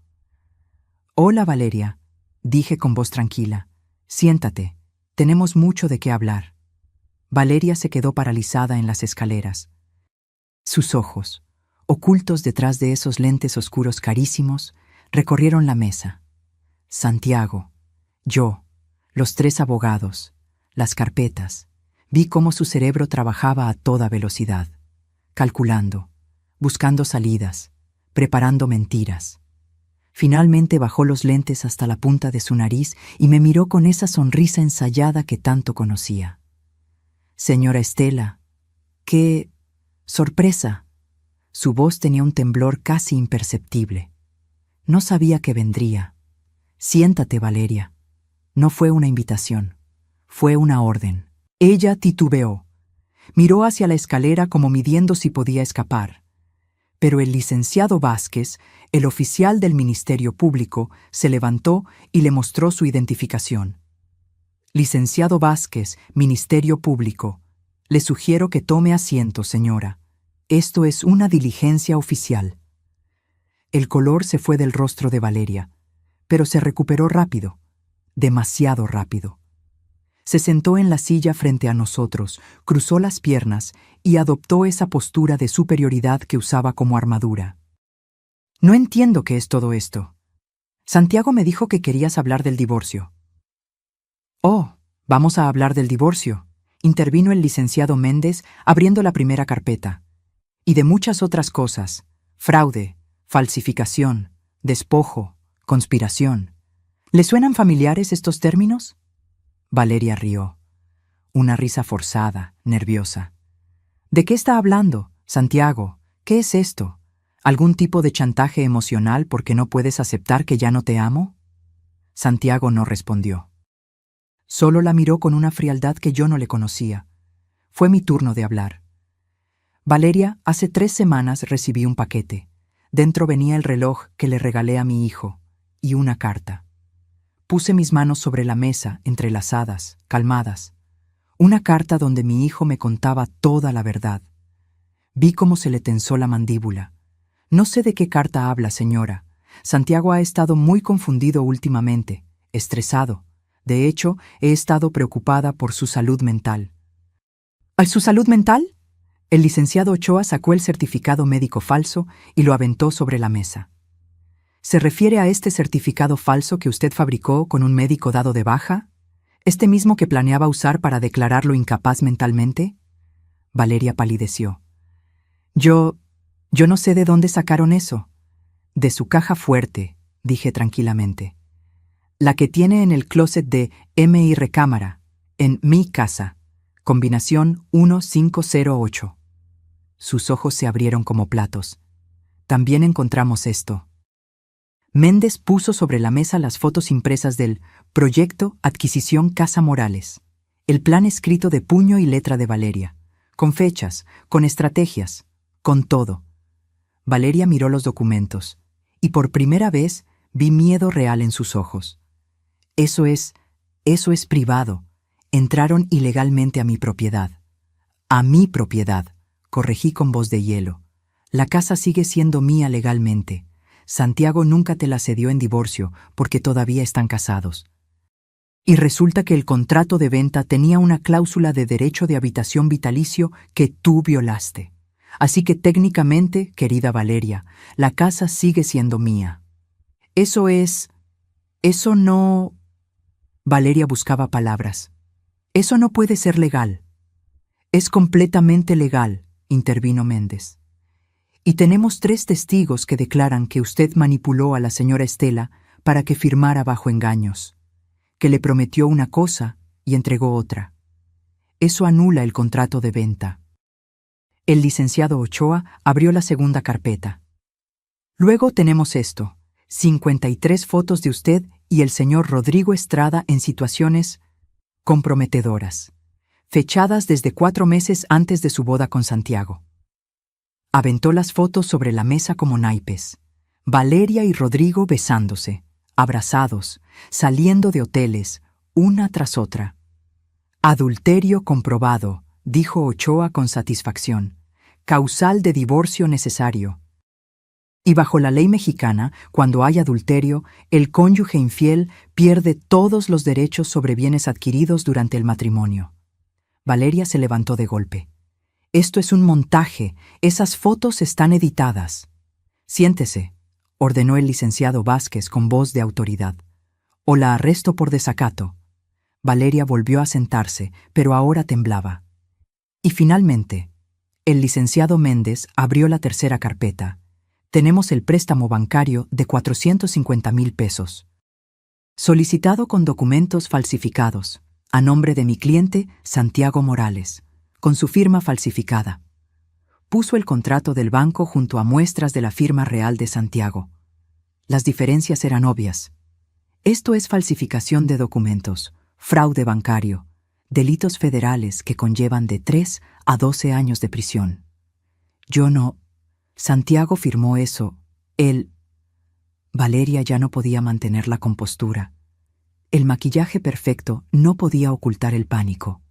Hola, Valeria, dije con voz tranquila. Siéntate, tenemos mucho de qué hablar. Valeria se quedó paralizada en las escaleras. Sus ojos, ocultos detrás de esos lentes oscuros carísimos, recorrieron la mesa. Santiago, yo, los 3 abogados, las carpetas. Vi cómo su cerebro trabajaba a toda velocidad, calculando, buscando salidas, preparando mentiras. Finalmente bajó los lentes hasta la punta de su nariz y me miró con esa sonrisa ensayada que tanto conocía. Señora Estela, ¡qué sorpresa! Su voz tenía un temblor casi imperceptible. No sabía que vendría. Siéntate, Valeria. No fue una invitación, fue una orden. Ella titubeó. Miró hacia la escalera como midiendo si podía escapar. Pero el licenciado Vázquez, el oficial del Ministerio Público, se levantó y le mostró su identificación. Licenciado Vázquez, Ministerio Público. Le sugiero que tome asiento, señora. Esto es una diligencia oficial. El color se fue del rostro de Valeria, pero se recuperó rápido, demasiado rápido. Se sentó en la silla frente a nosotros, cruzó las piernas y adoptó esa postura de superioridad que usaba como armadura. No entiendo qué es todo esto. Santiago me dijo que querías hablar del divorcio. Oh, vamos a hablar del divorcio, intervino el licenciado Méndez abriendo la primera carpeta. Y de muchas otras cosas: fraude, falsificación, despojo, conspiración. ¿Le suenan familiares estos términos? Valeria rió. Una risa forzada, nerviosa. ¿De qué está hablando, Santiago? ¿Qué es esto? ¿Algún tipo de chantaje emocional porque no puedes aceptar que ya no te amo? Santiago no respondió. Solo la miró con una frialdad que yo no le conocía. Fue mi turno de hablar. Valeria, hace 3 semanas recibí un paquete. Dentro venía el reloj que le regalé a mi hijo y una carta. Puse mis manos sobre la mesa, entrelazadas, calmadas. Una carta donde mi hijo me contaba toda la verdad. Vi cómo se le tensó la mandíbula. No sé de qué carta habla, señora. Santiago ha estado muy confundido últimamente, estresado. De hecho, he estado preocupada por su salud mental. ¿A su salud mental? El licenciado Ochoa sacó el certificado médico falso y lo aventó sobre la mesa. ¿Se refiere a este certificado falso que usted fabricó con un médico dado de baja? ¿Este mismo que planeaba usar para declararlo incapaz mentalmente? Valeria palideció. Yo no sé de dónde sacaron eso. De su caja fuerte, dije tranquilamente. La que tiene en el closet de M.I. Recámara, en mi casa, combinación 1508. Sus ojos se abrieron como platos. También encontramos esto. Méndez puso sobre la mesa las fotos impresas del Proyecto Adquisición Casa Morales, el plan escrito de puño y letra de Valeria, con fechas, con estrategias, con todo. Valeria miró los documentos, y por primera vez vi miedo real en sus ojos. Eso es privado. Entraron ilegalmente a mi propiedad. A mi propiedad, corregí con voz de hielo. La casa sigue siendo mía legalmente. Santiago nunca te la cedió en divorcio porque todavía están casados. Y resulta que el contrato de venta tenía una cláusula de derecho de habitación vitalicio que tú violaste. Así que técnicamente, querida Valeria, la casa sigue siendo mía. Eso no... Valeria buscaba palabras. Eso no puede ser legal. Es completamente legal, intervino Méndez. Y tenemos 3 testigos que declaran que usted manipuló a la señora Estela para que firmara bajo engaños, que le prometió una cosa y entregó otra. Eso anula el contrato de venta. El licenciado Ochoa abrió la segunda carpeta. Luego tenemos esto: 53 fotos de usted y el señor Rodrigo Estrada en situaciones comprometedoras, fechadas desde 4 meses antes de su boda con Santiago. Aventó las fotos sobre la mesa como naipes. Valeria y Rodrigo besándose, abrazados, saliendo de hoteles, una tras otra. Adulterio comprobado, dijo Ochoa con satisfacción. Causal de divorcio necesario. Y bajo la ley mexicana, cuando hay adulterio, el cónyuge infiel pierde todos los derechos sobre bienes adquiridos durante el matrimonio. Valeria se levantó de golpe. Esto es un montaje. Esas fotos están editadas. Siéntese, ordenó el licenciado Vázquez con voz de autoridad. O la arresto por desacato. Valeria volvió a sentarse, pero ahora temblaba. Y finalmente, el licenciado Méndez abrió la tercera carpeta. Tenemos el préstamo bancario de 450,000 pesos. Solicitado con documentos falsificados, a nombre de mi cliente Santiago Morales, con su firma falsificada. Puso el contrato del banco junto a muestras de la firma real de Santiago. Las diferencias eran obvias. Esto es falsificación de documentos, fraude bancario, delitos federales que conllevan de 3 a 12 años de prisión. Yo no... Santiago firmó eso. Él... Valeria ya no podía mantener la compostura. El maquillaje perfecto no podía ocultar el pánico.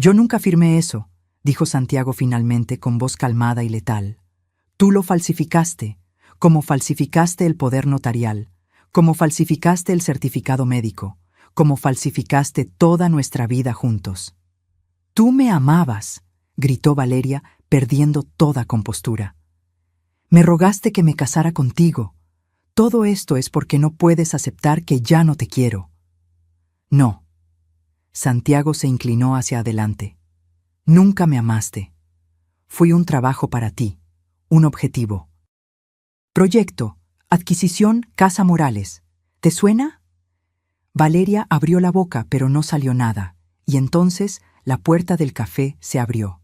Yo nunca firmé eso, dijo Santiago finalmente con voz calmada y letal. Tú lo falsificaste, como falsificaste el poder notarial, como falsificaste el certificado médico, como falsificaste toda nuestra vida juntos. Tú me amabas, gritó Valeria, perdiendo toda compostura. Me rogaste que me casara contigo. Todo esto es porque no puedes aceptar que ya no te quiero. No. Santiago se inclinó hacia adelante. Nunca me amaste. Fui un trabajo para ti, un objetivo. Proyecto, adquisición, Casa Morales. ¿Te suena? Valeria abrió la boca, pero no salió nada, y entonces la puerta del café se abrió.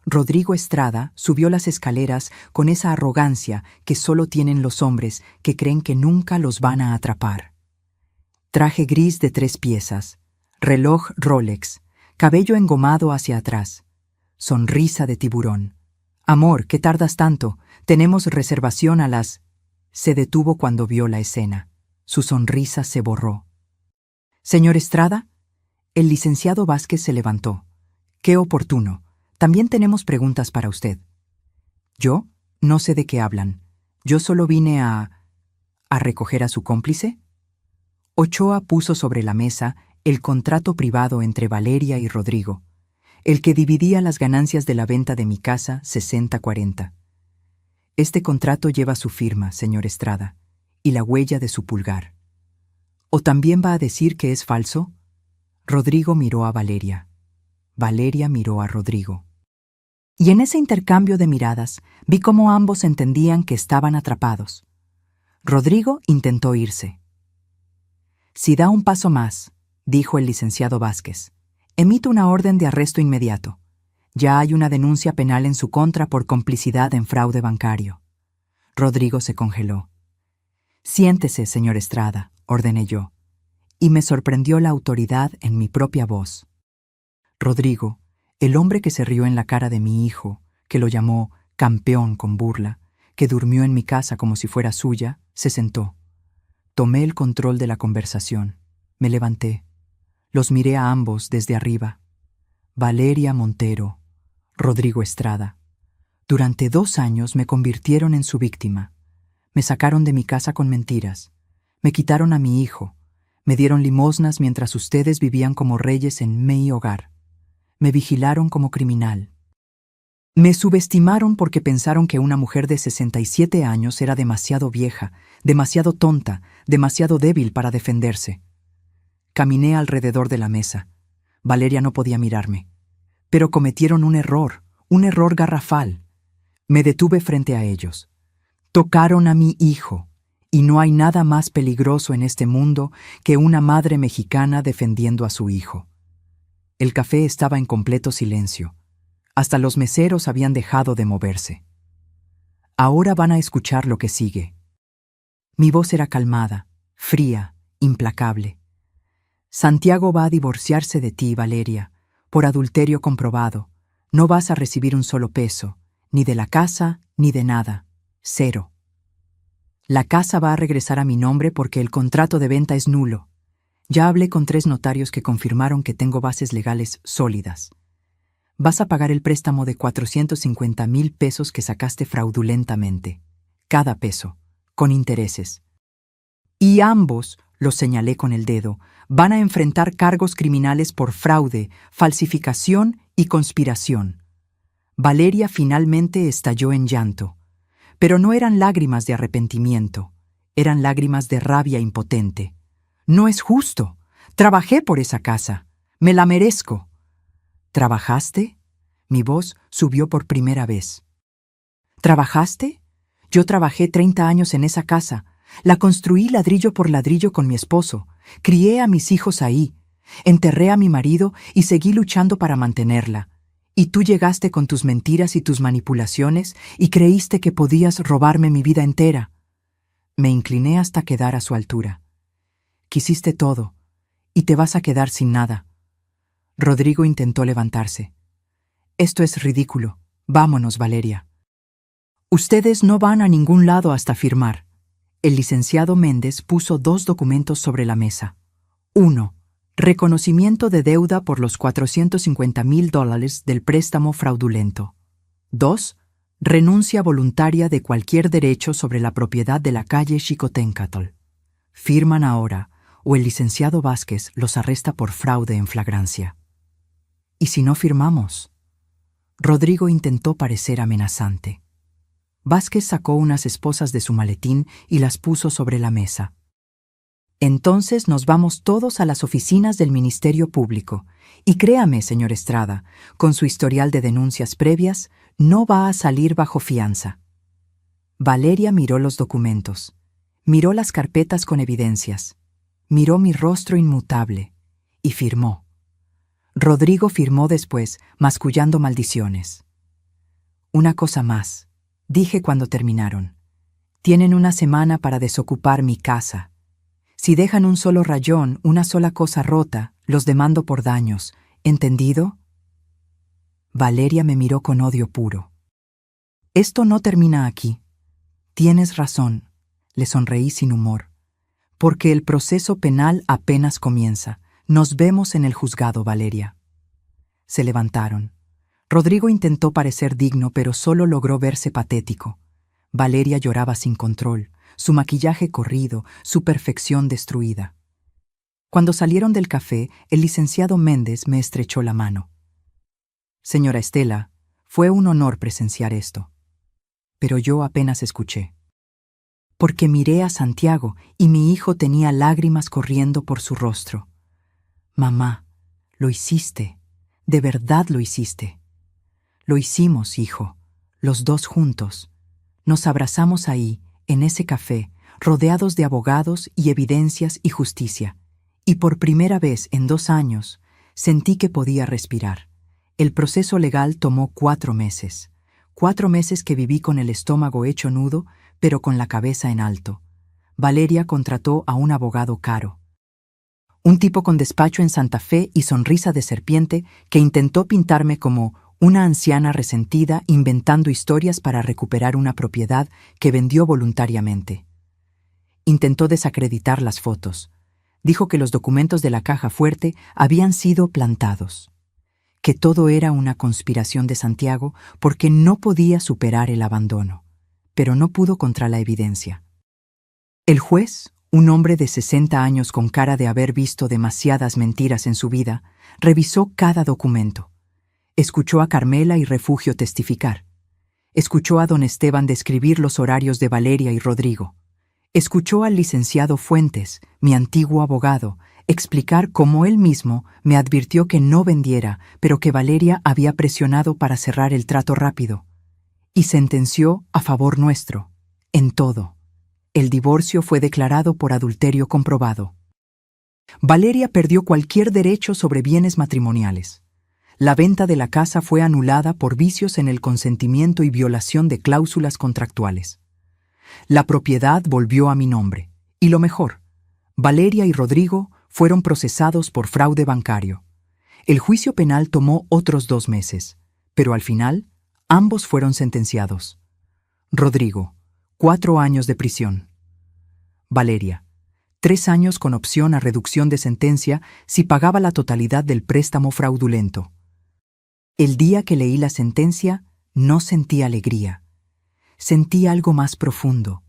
Rodrigo Estrada subió las escaleras con esa arrogancia que solo tienen los hombres que creen que nunca los van a atrapar. Traje gris de 3 piezas, reloj Rolex, cabello engomado hacia atrás, sonrisa de tiburón. Amor, ¿qué tardas tanto? Tenemos reservación a las... Se detuvo cuando vio la escena. Su sonrisa se borró. Señor Estrada, el licenciado Vázquez se levantó. Qué oportuno. También tenemos preguntas para usted. ¿Yo? No sé de qué hablan. Yo solo vine a recoger a su cómplice. Ochoa puso sobre la mesa el contrato privado entre Valeria y Rodrigo, el que dividía las ganancias de la venta de mi casa 60-40. Este contrato lleva su firma, señor Estrada, y la huella de su pulgar. ¿O también va a decir que es falso? Rodrigo miró a Valeria. Valeria miró a Rodrigo. Y en ese intercambio de miradas vi cómo ambos entendían que estaban atrapados. Rodrigo intentó irse. Si da un paso más, dijo el licenciado Vázquez, emito una orden de arresto inmediato. Ya hay una denuncia penal en su contra por complicidad en fraude bancario. Rodrigo se congeló. Siéntese, señor Estrada, ordené yo, y me sorprendió la autoridad en mi propia voz. Rodrigo, el hombre que se rió en la cara de mi hijo, que lo llamó campeón con burla, que durmió en mi casa como si fuera suya, se sentó. Tomé el control de la conversación. Me levanté. Los miré a ambos desde arriba. Valeria Montero, Rodrigo Estrada. Durante 2 años me convirtieron en su víctima. Me sacaron de mi casa con mentiras. Me quitaron a mi hijo. Me dieron limosnas mientras ustedes vivían como reyes en mi hogar. Me vigilaron como criminal. Me subestimaron porque pensaron que una mujer de 67 años era demasiado vieja, demasiado tonta, demasiado débil para defenderse. Caminé alrededor de la mesa. Valeria no podía mirarme. Pero cometieron un error garrafal. Me detuve frente a ellos. Tocaron a mi hijo, y no hay nada más peligroso en este mundo que una madre mexicana defendiendo a su hijo. El café estaba en completo silencio. Hasta los meseros habían dejado de moverse. Ahora van a escuchar lo que sigue. Mi voz era calmada, fría, implacable. Santiago va a divorciarse de ti, Valeria, por adulterio comprobado. No vas a recibir un solo peso, ni de la casa, ni de nada. 0. La casa va a regresar a mi nombre porque el contrato de venta es nulo. Ya hablé con 3 notarios que confirmaron que tengo bases legales sólidas. Vas a pagar el préstamo de 450,000 pesos que sacaste fraudulentamente. Cada peso, con intereses. Y ambos, los señalé con el dedo, van a enfrentar cargos criminales por fraude, falsificación y conspiración. Valeria finalmente estalló en llanto. Pero no eran lágrimas de arrepentimiento, eran lágrimas de rabia impotente. No es justo. Trabajé por esa casa. Me la merezco. ¿Trabajaste? Mi voz subió por primera vez. ¿Trabajaste? Yo trabajé 30 años en esa casa. La construí ladrillo por ladrillo con mi esposo. Crié a mis hijos ahí. Enterré a mi marido y seguí luchando para mantenerla. Y tú llegaste con tus mentiras y tus manipulaciones y creíste que podías robarme mi vida entera. Me incliné hasta quedar a su altura. Quisiste todo, y te vas a quedar sin nada. Rodrigo intentó levantarse. Esto es ridículo. Vámonos, Valeria. Ustedes no van a ningún lado hasta firmar. El licenciado Méndez puso 2 documentos sobre la mesa. 1. Reconocimiento de deuda por los $450,000 del préstamo fraudulento. 2. Renuncia voluntaria de cualquier derecho sobre la propiedad de la calle Xicoténcatl. Firman ahora, o el licenciado Vázquez los arresta por fraude en flagrancia. ¿Y si no firmamos? Rodrigo intentó parecer amenazante. Vázquez sacó unas esposas de su maletín y las puso sobre la mesa. Entonces nos vamos todos a las oficinas del Ministerio Público. Y créame, señor Estrada, con su historial de denuncias previas, no va a salir bajo fianza. Valeria miró los documentos, miró las carpetas con evidencias, miró mi rostro inmutable y firmó. Rodrigo firmó después, mascullando maldiciones. Una cosa más, dije cuando terminaron. Tienen una semana para desocupar mi casa. Si dejan un solo rayón, una sola cosa rota, los demando por daños. ¿Entendido? Valeria me miró con odio puro. Esto no termina aquí. Tienes razón, le sonreí sin humor. Porque el proceso penal apenas comienza. Nos vemos en el juzgado, Valeria. Se levantaron. Rodrigo intentó parecer digno, pero solo logró verse patético. Valeria lloraba sin control, su maquillaje corrido, su perfección destruida. Cuando salieron del café, el licenciado Méndez me estrechó la mano. Señora Estela, fue un honor presenciar esto. Pero yo apenas escuché. Porque miré a Santiago y mi hijo tenía lágrimas corriendo por su rostro. Mamá, lo hiciste, de verdad lo hiciste. Lo hicimos, hijo, los dos juntos. Nos abrazamos ahí, en ese café, rodeados de abogados y evidencias y justicia. Y por primera vez en 2 años, sentí que podía respirar. El proceso legal tomó 4 meses. 4 meses que viví con el estómago hecho nudo, pero con la cabeza en alto. Valeria contrató a un abogado caro. Un tipo con despacho en Santa Fe y sonrisa de serpiente que intentó pintarme como una anciana resentida inventando historias para recuperar una propiedad que vendió voluntariamente. Intentó desacreditar las fotos. Dijo que los documentos de la caja fuerte habían sido plantados. Que todo era una conspiración de Santiago porque no podía superar el abandono, pero no pudo contra la evidencia. El juez, un hombre de 60 años con cara de haber visto demasiadas mentiras en su vida, revisó cada documento. Escuchó a Carmela y Refugio testificar. Escuchó a don Esteban describir los horarios de Valeria y Rodrigo. Escuchó al licenciado Fuentes, mi antiguo abogado, explicar cómo él mismo me advirtió que no vendiera, pero que Valeria había presionado para cerrar el trato rápido. Y sentenció a favor nuestro, en todo. El divorcio fue declarado por adulterio comprobado. Valeria perdió cualquier derecho sobre bienes matrimoniales. La venta de la casa fue anulada por vicios en el consentimiento y violación de cláusulas contractuales. La propiedad volvió a mi nombre. Y lo mejor, Valeria y Rodrigo fueron procesados por fraude bancario. El juicio penal tomó otros 2 meses, pero al final, ambos fueron sentenciados. Rodrigo, 4 años de prisión. Valeria, 3 años con opción a reducción de sentencia si pagaba la totalidad del préstamo fraudulento. El día que leí la sentencia, no sentí alegría. Sentí algo más profundo.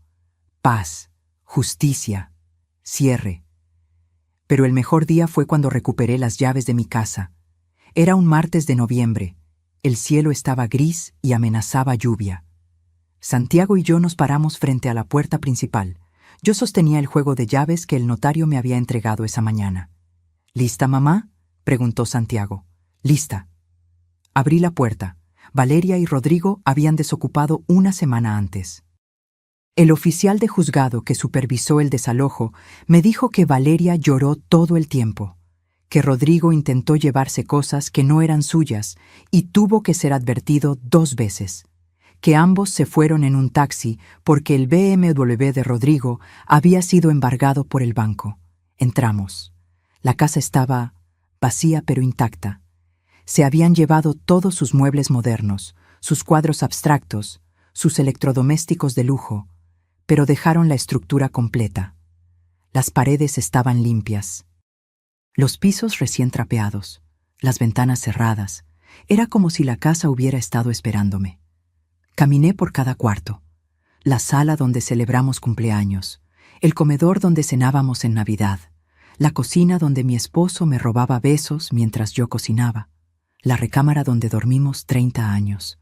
Paz, justicia, cierre. Pero el mejor día fue cuando recuperé las llaves de mi casa. Era un martes de noviembre. El cielo estaba gris y amenazaba lluvia. Santiago y yo nos paramos frente a la puerta principal. Yo sostenía el juego de llaves que el notario me había entregado esa mañana. ¿Lista, mamá?, preguntó Santiago. Lista. Abrí la puerta. Valeria y Rodrigo habían desocupado una semana antes. El oficial de juzgado que supervisó el desalojo me dijo que Valeria lloró todo el tiempo, que Rodrigo intentó llevarse cosas que no eran suyas y tuvo que ser advertido 2 veces, que ambos se fueron en un taxi porque el BMW de Rodrigo había sido embargado por el banco. Entramos. La casa estaba vacía pero intacta. Se habían llevado todos sus muebles modernos, sus cuadros abstractos, sus electrodomésticos de lujo, pero dejaron la estructura completa. Las paredes estaban limpias. Los pisos recién trapeados, las ventanas cerradas. Era como si la casa hubiera estado esperándome. Caminé por cada cuarto. La sala donde celebramos cumpleaños, el comedor donde cenábamos en Navidad, la cocina donde mi esposo me robaba besos mientras yo cocinaba, la recámara donde dormimos 30 años,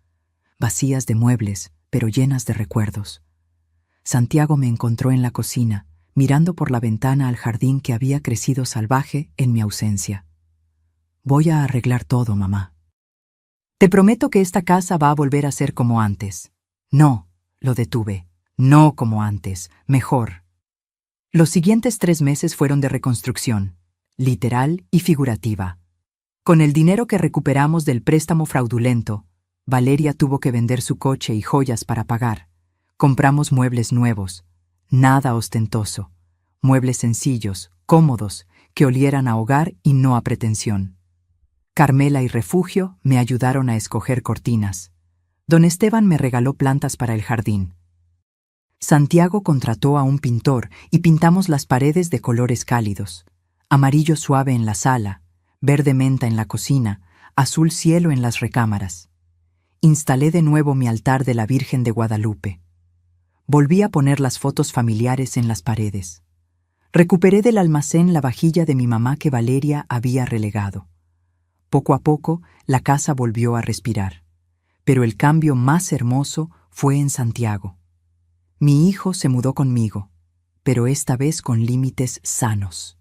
vacías de muebles, pero llenas de recuerdos. Santiago me encontró en la cocina, mirando por la ventana al jardín que había crecido salvaje en mi ausencia. Voy a arreglar todo, mamá. Te prometo que esta casa va a volver a ser como antes. No, lo detuve. No como antes, mejor. Los siguientes 3 meses fueron de reconstrucción, literal y figurativa. Con el dinero que recuperamos del préstamo fraudulento, Valeria tuvo que vender su coche y joyas para pagar. Compramos muebles nuevos, nada ostentoso, muebles sencillos, cómodos, que olieran a hogar y no a pretensión. Carmela y Refugio me ayudaron a escoger cortinas. Don Esteban me regaló plantas para el jardín. Santiago contrató a un pintor y pintamos las paredes de colores cálidos. Amarillo suave en la sala, verde menta en la cocina, azul cielo en las recámaras. Instalé de nuevo mi altar de la Virgen de Guadalupe. Volví a poner las fotos familiares en las paredes. Recuperé del almacén la vajilla de mi mamá que Valeria había relegado. Poco a poco, la casa volvió a respirar. Pero el cambio más hermoso fue en Santiago. Mi hijo se mudó conmigo, pero esta vez con límites sanos.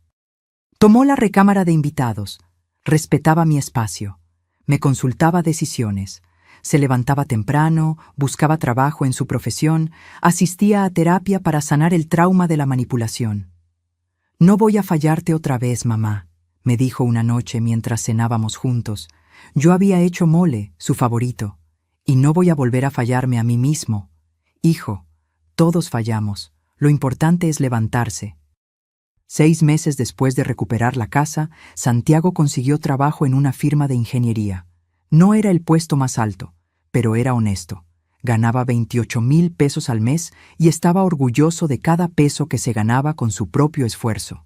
Tomó la recámara de invitados, respetaba mi espacio, me consultaba decisiones, se levantaba temprano, buscaba trabajo en su profesión, asistía a terapia para sanar el trauma de la manipulación. No voy a fallarte otra vez, mamá, me dijo una noche mientras cenábamos juntos. Yo había hecho mole, su favorito, y no voy a volver a fallarme a mí mismo. Hijo, todos fallamos, lo importante es levantarse. 6 meses después de recuperar la casa, Santiago consiguió trabajo en una firma de ingeniería. No era el puesto más alto, pero era honesto. Ganaba 28,000 pesos al mes y estaba orgulloso de cada peso que se ganaba con su propio esfuerzo.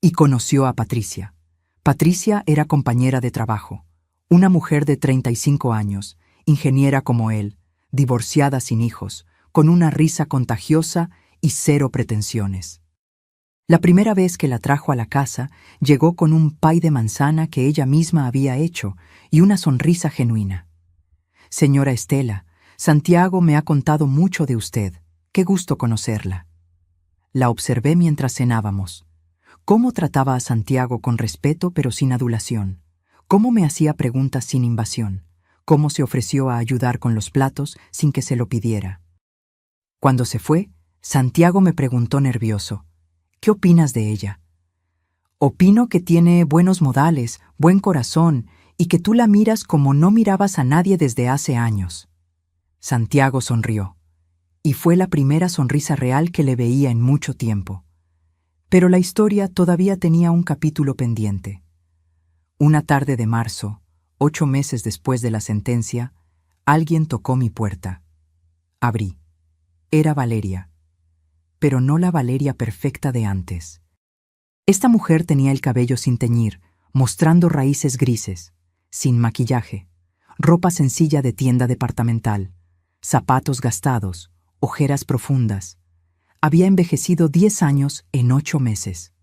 Y conoció a Patricia. Patricia era compañera de trabajo, una mujer de 35 años, ingeniera como él, divorciada sin hijos, con una risa contagiosa y cero pretensiones. La primera vez que la trajo a la casa, llegó con un pay de manzana que ella misma había hecho y una sonrisa genuina. Señora Estela, Santiago me ha contado mucho de usted. Qué gusto conocerla. La observé mientras cenábamos. Cómo trataba a Santiago con respeto pero sin adulación. Cómo me hacía preguntas sin invasión. Cómo se ofreció a ayudar con los platos sin que se lo pidiera. Cuando se fue, Santiago me preguntó nervioso: ¿qué opinas de ella? Opino que tiene buenos modales, buen corazón, y que tú la miras como no mirabas a nadie desde hace años. Santiago sonrió, y fue la primera sonrisa real que le veía en mucho tiempo. Pero la historia todavía tenía un capítulo pendiente. Una tarde de marzo, 8 meses después de la sentencia, alguien tocó mi puerta. Abrí. Era Valeria, pero no la Valeria perfecta de antes. Esta mujer tenía el cabello sin teñir, mostrando raíces grises, sin maquillaje, ropa sencilla de tienda departamental, zapatos gastados, ojeras profundas. Había envejecido 10 años en 8 meses.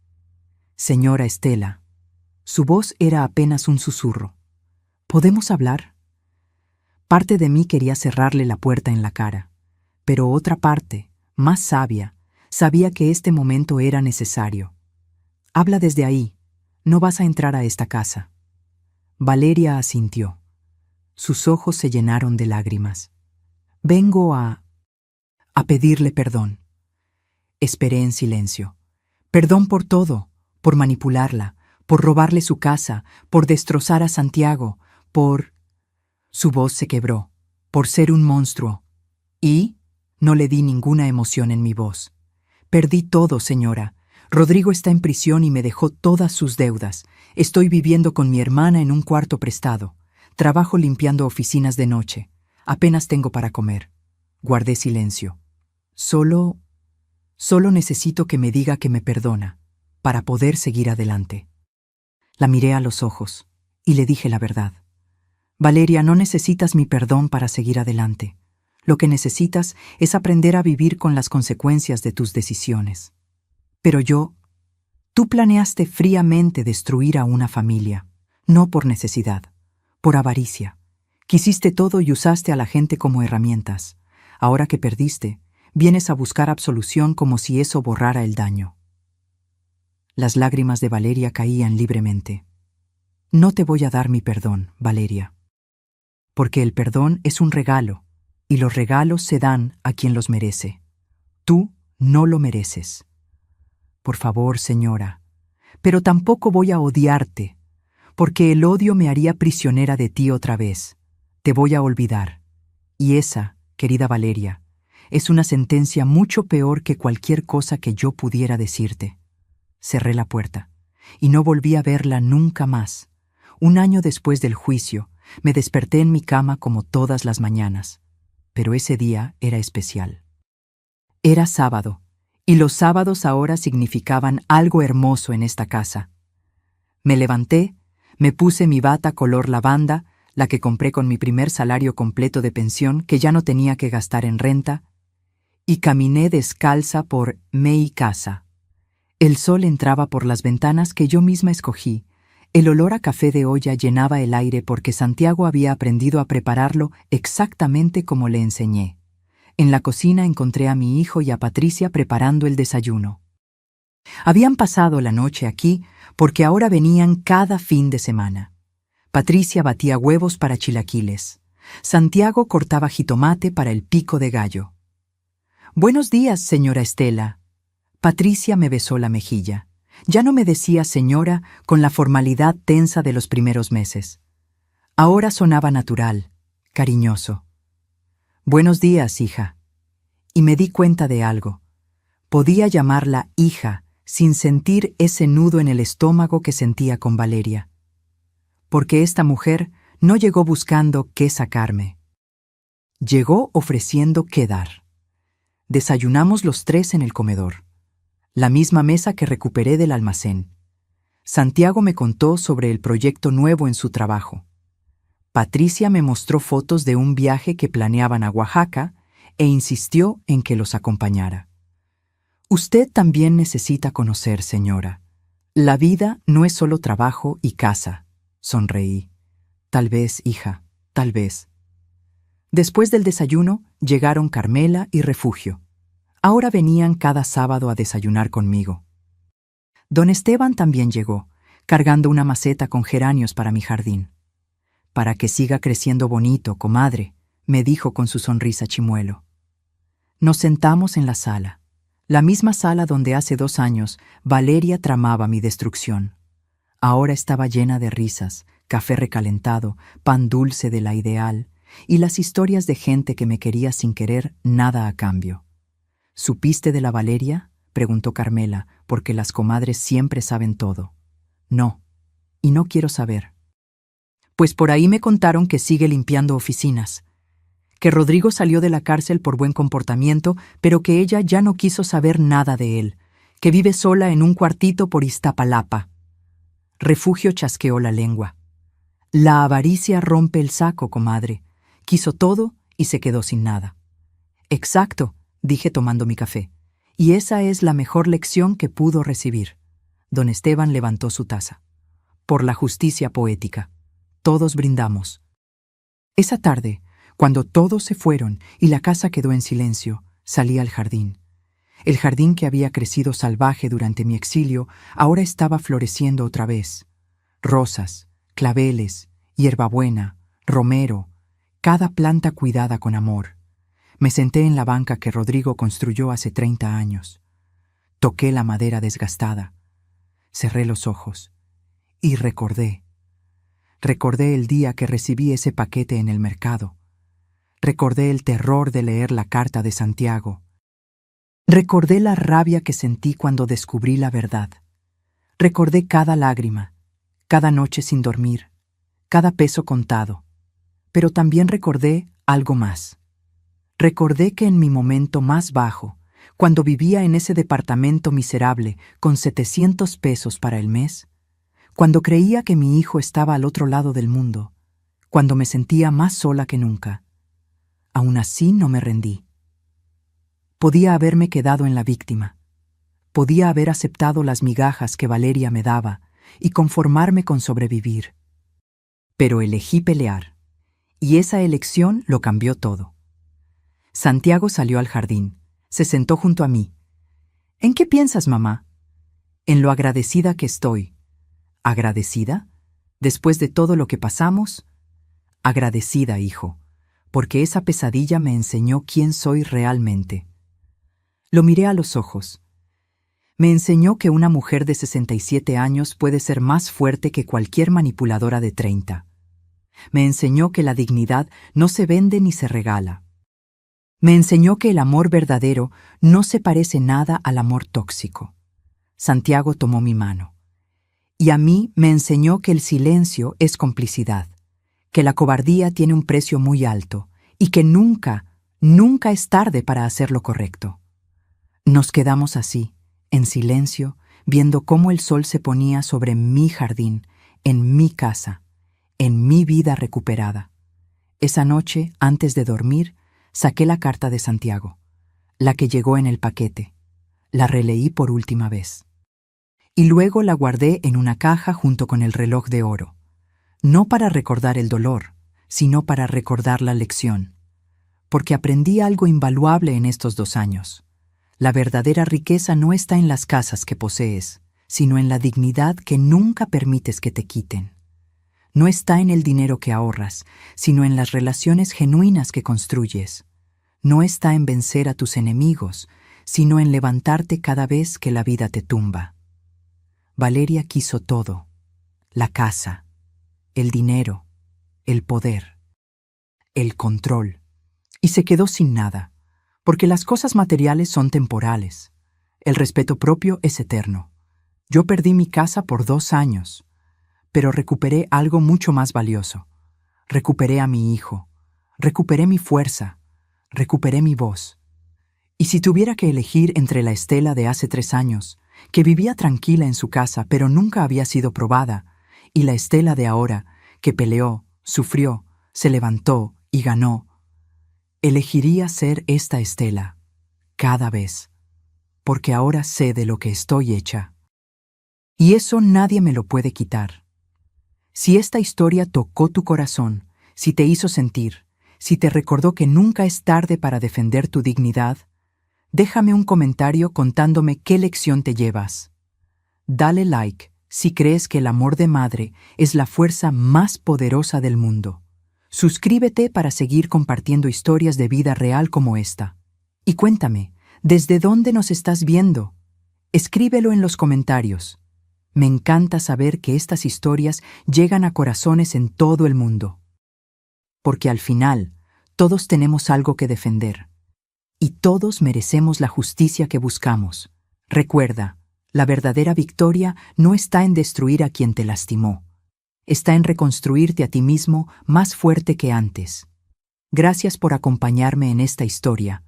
Señora Estela. Su voz era apenas un susurro. ¿Podemos hablar? Parte de mí quería cerrarle la puerta en la cara, pero otra parte, más sabia, sabía que este momento era necesario. Habla desde ahí. No vas a entrar a esta casa. Valeria asintió. Sus ojos se llenaron de lágrimas. Vengo a pedirle perdón. Esperé en silencio. Perdón por todo, por manipularla, por robarle su casa, por destrozar a Santiago, por... Su voz se quebró, por ser un monstruo. Y no le di ninguna emoción en mi voz. Perdí todo, señora. Rodrigo está en prisión y me dejó todas sus deudas. Estoy viviendo con mi hermana en un cuarto prestado. Trabajo limpiando oficinas de noche. Apenas tengo para comer. Guardé silencio. Solo necesito que me diga que me perdona, para poder seguir adelante. La miré a los ojos y le dije la verdad. Valeria, no necesitas mi perdón para seguir adelante. Lo que necesitas es aprender a vivir con las consecuencias de tus decisiones. Pero tú planeaste fríamente destruir a una familia, no por necesidad, por avaricia. Quisiste todo y usaste a la gente como herramientas. Ahora que perdiste, vienes a buscar absolución como si eso borrara el daño. Las lágrimas de Valeria caían libremente. No te voy a dar mi perdón, Valeria. Porque el perdón es un regalo, y los regalos se dan a quien los merece. Tú no lo mereces. Por favor, señora, pero tampoco voy a odiarte, porque el odio me haría prisionera de ti otra vez. Te voy a olvidar. Y esa, querida Valeria, es una sentencia mucho peor que cualquier cosa que yo pudiera decirte. Cerré la puerta, y no volví a verla nunca más. Un año después del juicio, me desperté en mi cama como todas las mañanas. Pero ese día era especial. Era sábado, y los sábados ahora significaban algo hermoso en esta casa. Me levanté, me puse mi bata color lavanda, la que compré con mi primer salario completo de pensión que ya no tenía que gastar en renta, y caminé descalza por mi casa. El sol entraba por las ventanas que yo misma escogí. El olor a café de olla llenaba el aire porque Santiago había aprendido a prepararlo exactamente como le enseñé. En la cocina encontré a mi hijo y a Patricia preparando el desayuno. Habían pasado la noche aquí porque ahora venían cada fin de semana. Patricia batía huevos para chilaquiles. Santiago cortaba jitomate para el pico de gallo. «Buenos días, señora Estela». Patricia me besó la mejilla. Ya no me decía señora con la formalidad tensa de los primeros meses. Ahora sonaba natural, cariñoso. «Buenos días, hija». Y me di cuenta de algo. Podía llamarla hija sin sentir ese nudo en el estómago que sentía con Valeria. Porque esta mujer no llegó buscando qué sacarme. Llegó ofreciendo qué dar. Desayunamos los tres en el comedor. La misma mesa que recuperé del almacén. Santiago me contó sobre el proyecto nuevo en su trabajo. Patricia me mostró fotos de un viaje que planeaban a Oaxaca e insistió en que los acompañara. «Usted también necesita conocer, señora. La vida no es solo trabajo y casa», sonreí. «Tal vez, hija, tal vez». Después del desayuno llegaron Carmela y Refugio. Ahora venían cada sábado a desayunar conmigo. Don Esteban también llegó, cargando una maceta con geranios para mi jardín. «Para que siga creciendo bonito, comadre», me dijo con su sonrisa chimuelo. Nos sentamos en la sala, la misma sala donde hace 2 años Valeria tramaba mi destrucción. Ahora estaba llena de risas, café recalentado, pan dulce de la ideal y las historias de gente que me quería sin querer nada a cambio. «¿Supiste de la Valeria?», preguntó Carmela, porque las comadres siempre saben todo. «No, y no quiero saber». «Pues por ahí me contaron que sigue limpiando oficinas, que Rodrigo salió de la cárcel por buen comportamiento, pero que ella ya no quiso saber nada de él, que vive sola en un cuartito por Iztapalapa». Refugio chasqueó la lengua. «La avaricia rompe el saco, comadre. Quiso todo y se quedó sin nada». «Exacto», dije tomando mi café, «y esa es la mejor lección que pudo recibir». Don Esteban levantó su taza. «Por la justicia poética». Todos brindamos. Esa tarde, cuando todos se fueron y la casa quedó en silencio, salí al jardín. El jardín que había crecido salvaje durante mi exilio ahora estaba floreciendo otra vez. Rosas, claveles, hierbabuena, romero, cada planta cuidada con amor. Me senté en la banca que Rodrigo construyó hace 30 años. Toqué la madera desgastada. Cerré los ojos y recordé. Recordé el día que recibí ese paquete en el mercado. Recordé el terror de leer la carta de Santiago. Recordé la rabia que sentí cuando descubrí la verdad. Recordé cada lágrima, cada noche sin dormir, cada peso contado. Pero también recordé algo más. Recordé que en mi momento más bajo, cuando vivía en ese departamento miserable con 700 pesos para el mes, cuando creía que mi hijo estaba al otro lado del mundo, cuando me sentía más sola que nunca. Aún así no me rendí. Podía haberme quedado en la víctima. Podía haber aceptado las migajas que Valeria me daba y conformarme con sobrevivir. Pero elegí pelear, y esa elección lo cambió todo. Santiago salió al jardín, se sentó junto a mí. ¿En qué piensas, mamá? En lo agradecida que estoy. ¿Agradecida? ¿Después de todo lo que pasamos? Agradecida, hijo, porque esa pesadilla me enseñó quién soy realmente. Lo miré a los ojos. Me enseñó que una mujer de 67 años puede ser más fuerte que cualquier manipuladora de 30. Me enseñó que la dignidad no se vende ni se regala. Me enseñó que el amor verdadero no se parece nada al amor tóxico. Santiago tomó mi mano. Y a mí me enseñó que el silencio es complicidad, que la cobardía tiene un precio muy alto y que nunca, nunca es tarde para hacer lo correcto. Nos quedamos así, en silencio, viendo cómo el sol se ponía sobre mi jardín, en mi casa, en mi vida recuperada. Esa noche, antes de dormir, saqué la carta de Santiago, la que llegó en el paquete. La releí por última vez. Y luego la guardé en una caja junto con el reloj de oro, no para recordar el dolor, sino para recordar la lección. Porque aprendí algo invaluable en estos 2 años. La verdadera riqueza no está en las casas que posees, sino en la dignidad que nunca permites que te quiten. No está en el dinero que ahorras, sino en las relaciones genuinas que construyes. No está en vencer a tus enemigos, sino en levantarte cada vez que la vida te tumba. Valeria quiso todo: la casa, el dinero, el poder, el control, y se quedó sin nada, porque las cosas materiales son temporales. El respeto propio es eterno. Yo perdí mi casa por 2 años, pero recuperé algo mucho más valioso. Recuperé a mi hijo, recuperé mi fuerza, recuperé mi voz. Y si tuviera que elegir entre la Estela de hace 3 años, que vivía tranquila en su casa pero nunca había sido probada, y la Estela de ahora, que peleó, sufrió, se levantó y ganó, elegiría ser esta Estela, cada vez, porque ahora sé de lo que estoy hecha. Y eso nadie me lo puede quitar. Si esta historia tocó tu corazón, si te hizo sentir, si te recordó que nunca es tarde para defender tu dignidad, déjame un comentario contándome qué lección te llevas. Dale like si crees que el amor de madre es la fuerza más poderosa del mundo. Suscríbete para seguir compartiendo historias de vida real como esta. Y cuéntame, ¿desde dónde nos estás viendo? Escríbelo en los comentarios. Me encanta saber que estas historias llegan a corazones en todo el mundo. Porque al final, todos tenemos algo que defender. Y todos merecemos la justicia que buscamos. Recuerda, la verdadera victoria no está en destruir a quien te lastimó. Está en reconstruirte a ti mismo más fuerte que antes. Gracias por acompañarme en esta historia.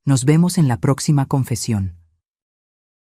Nos vemos en la próxima confesión.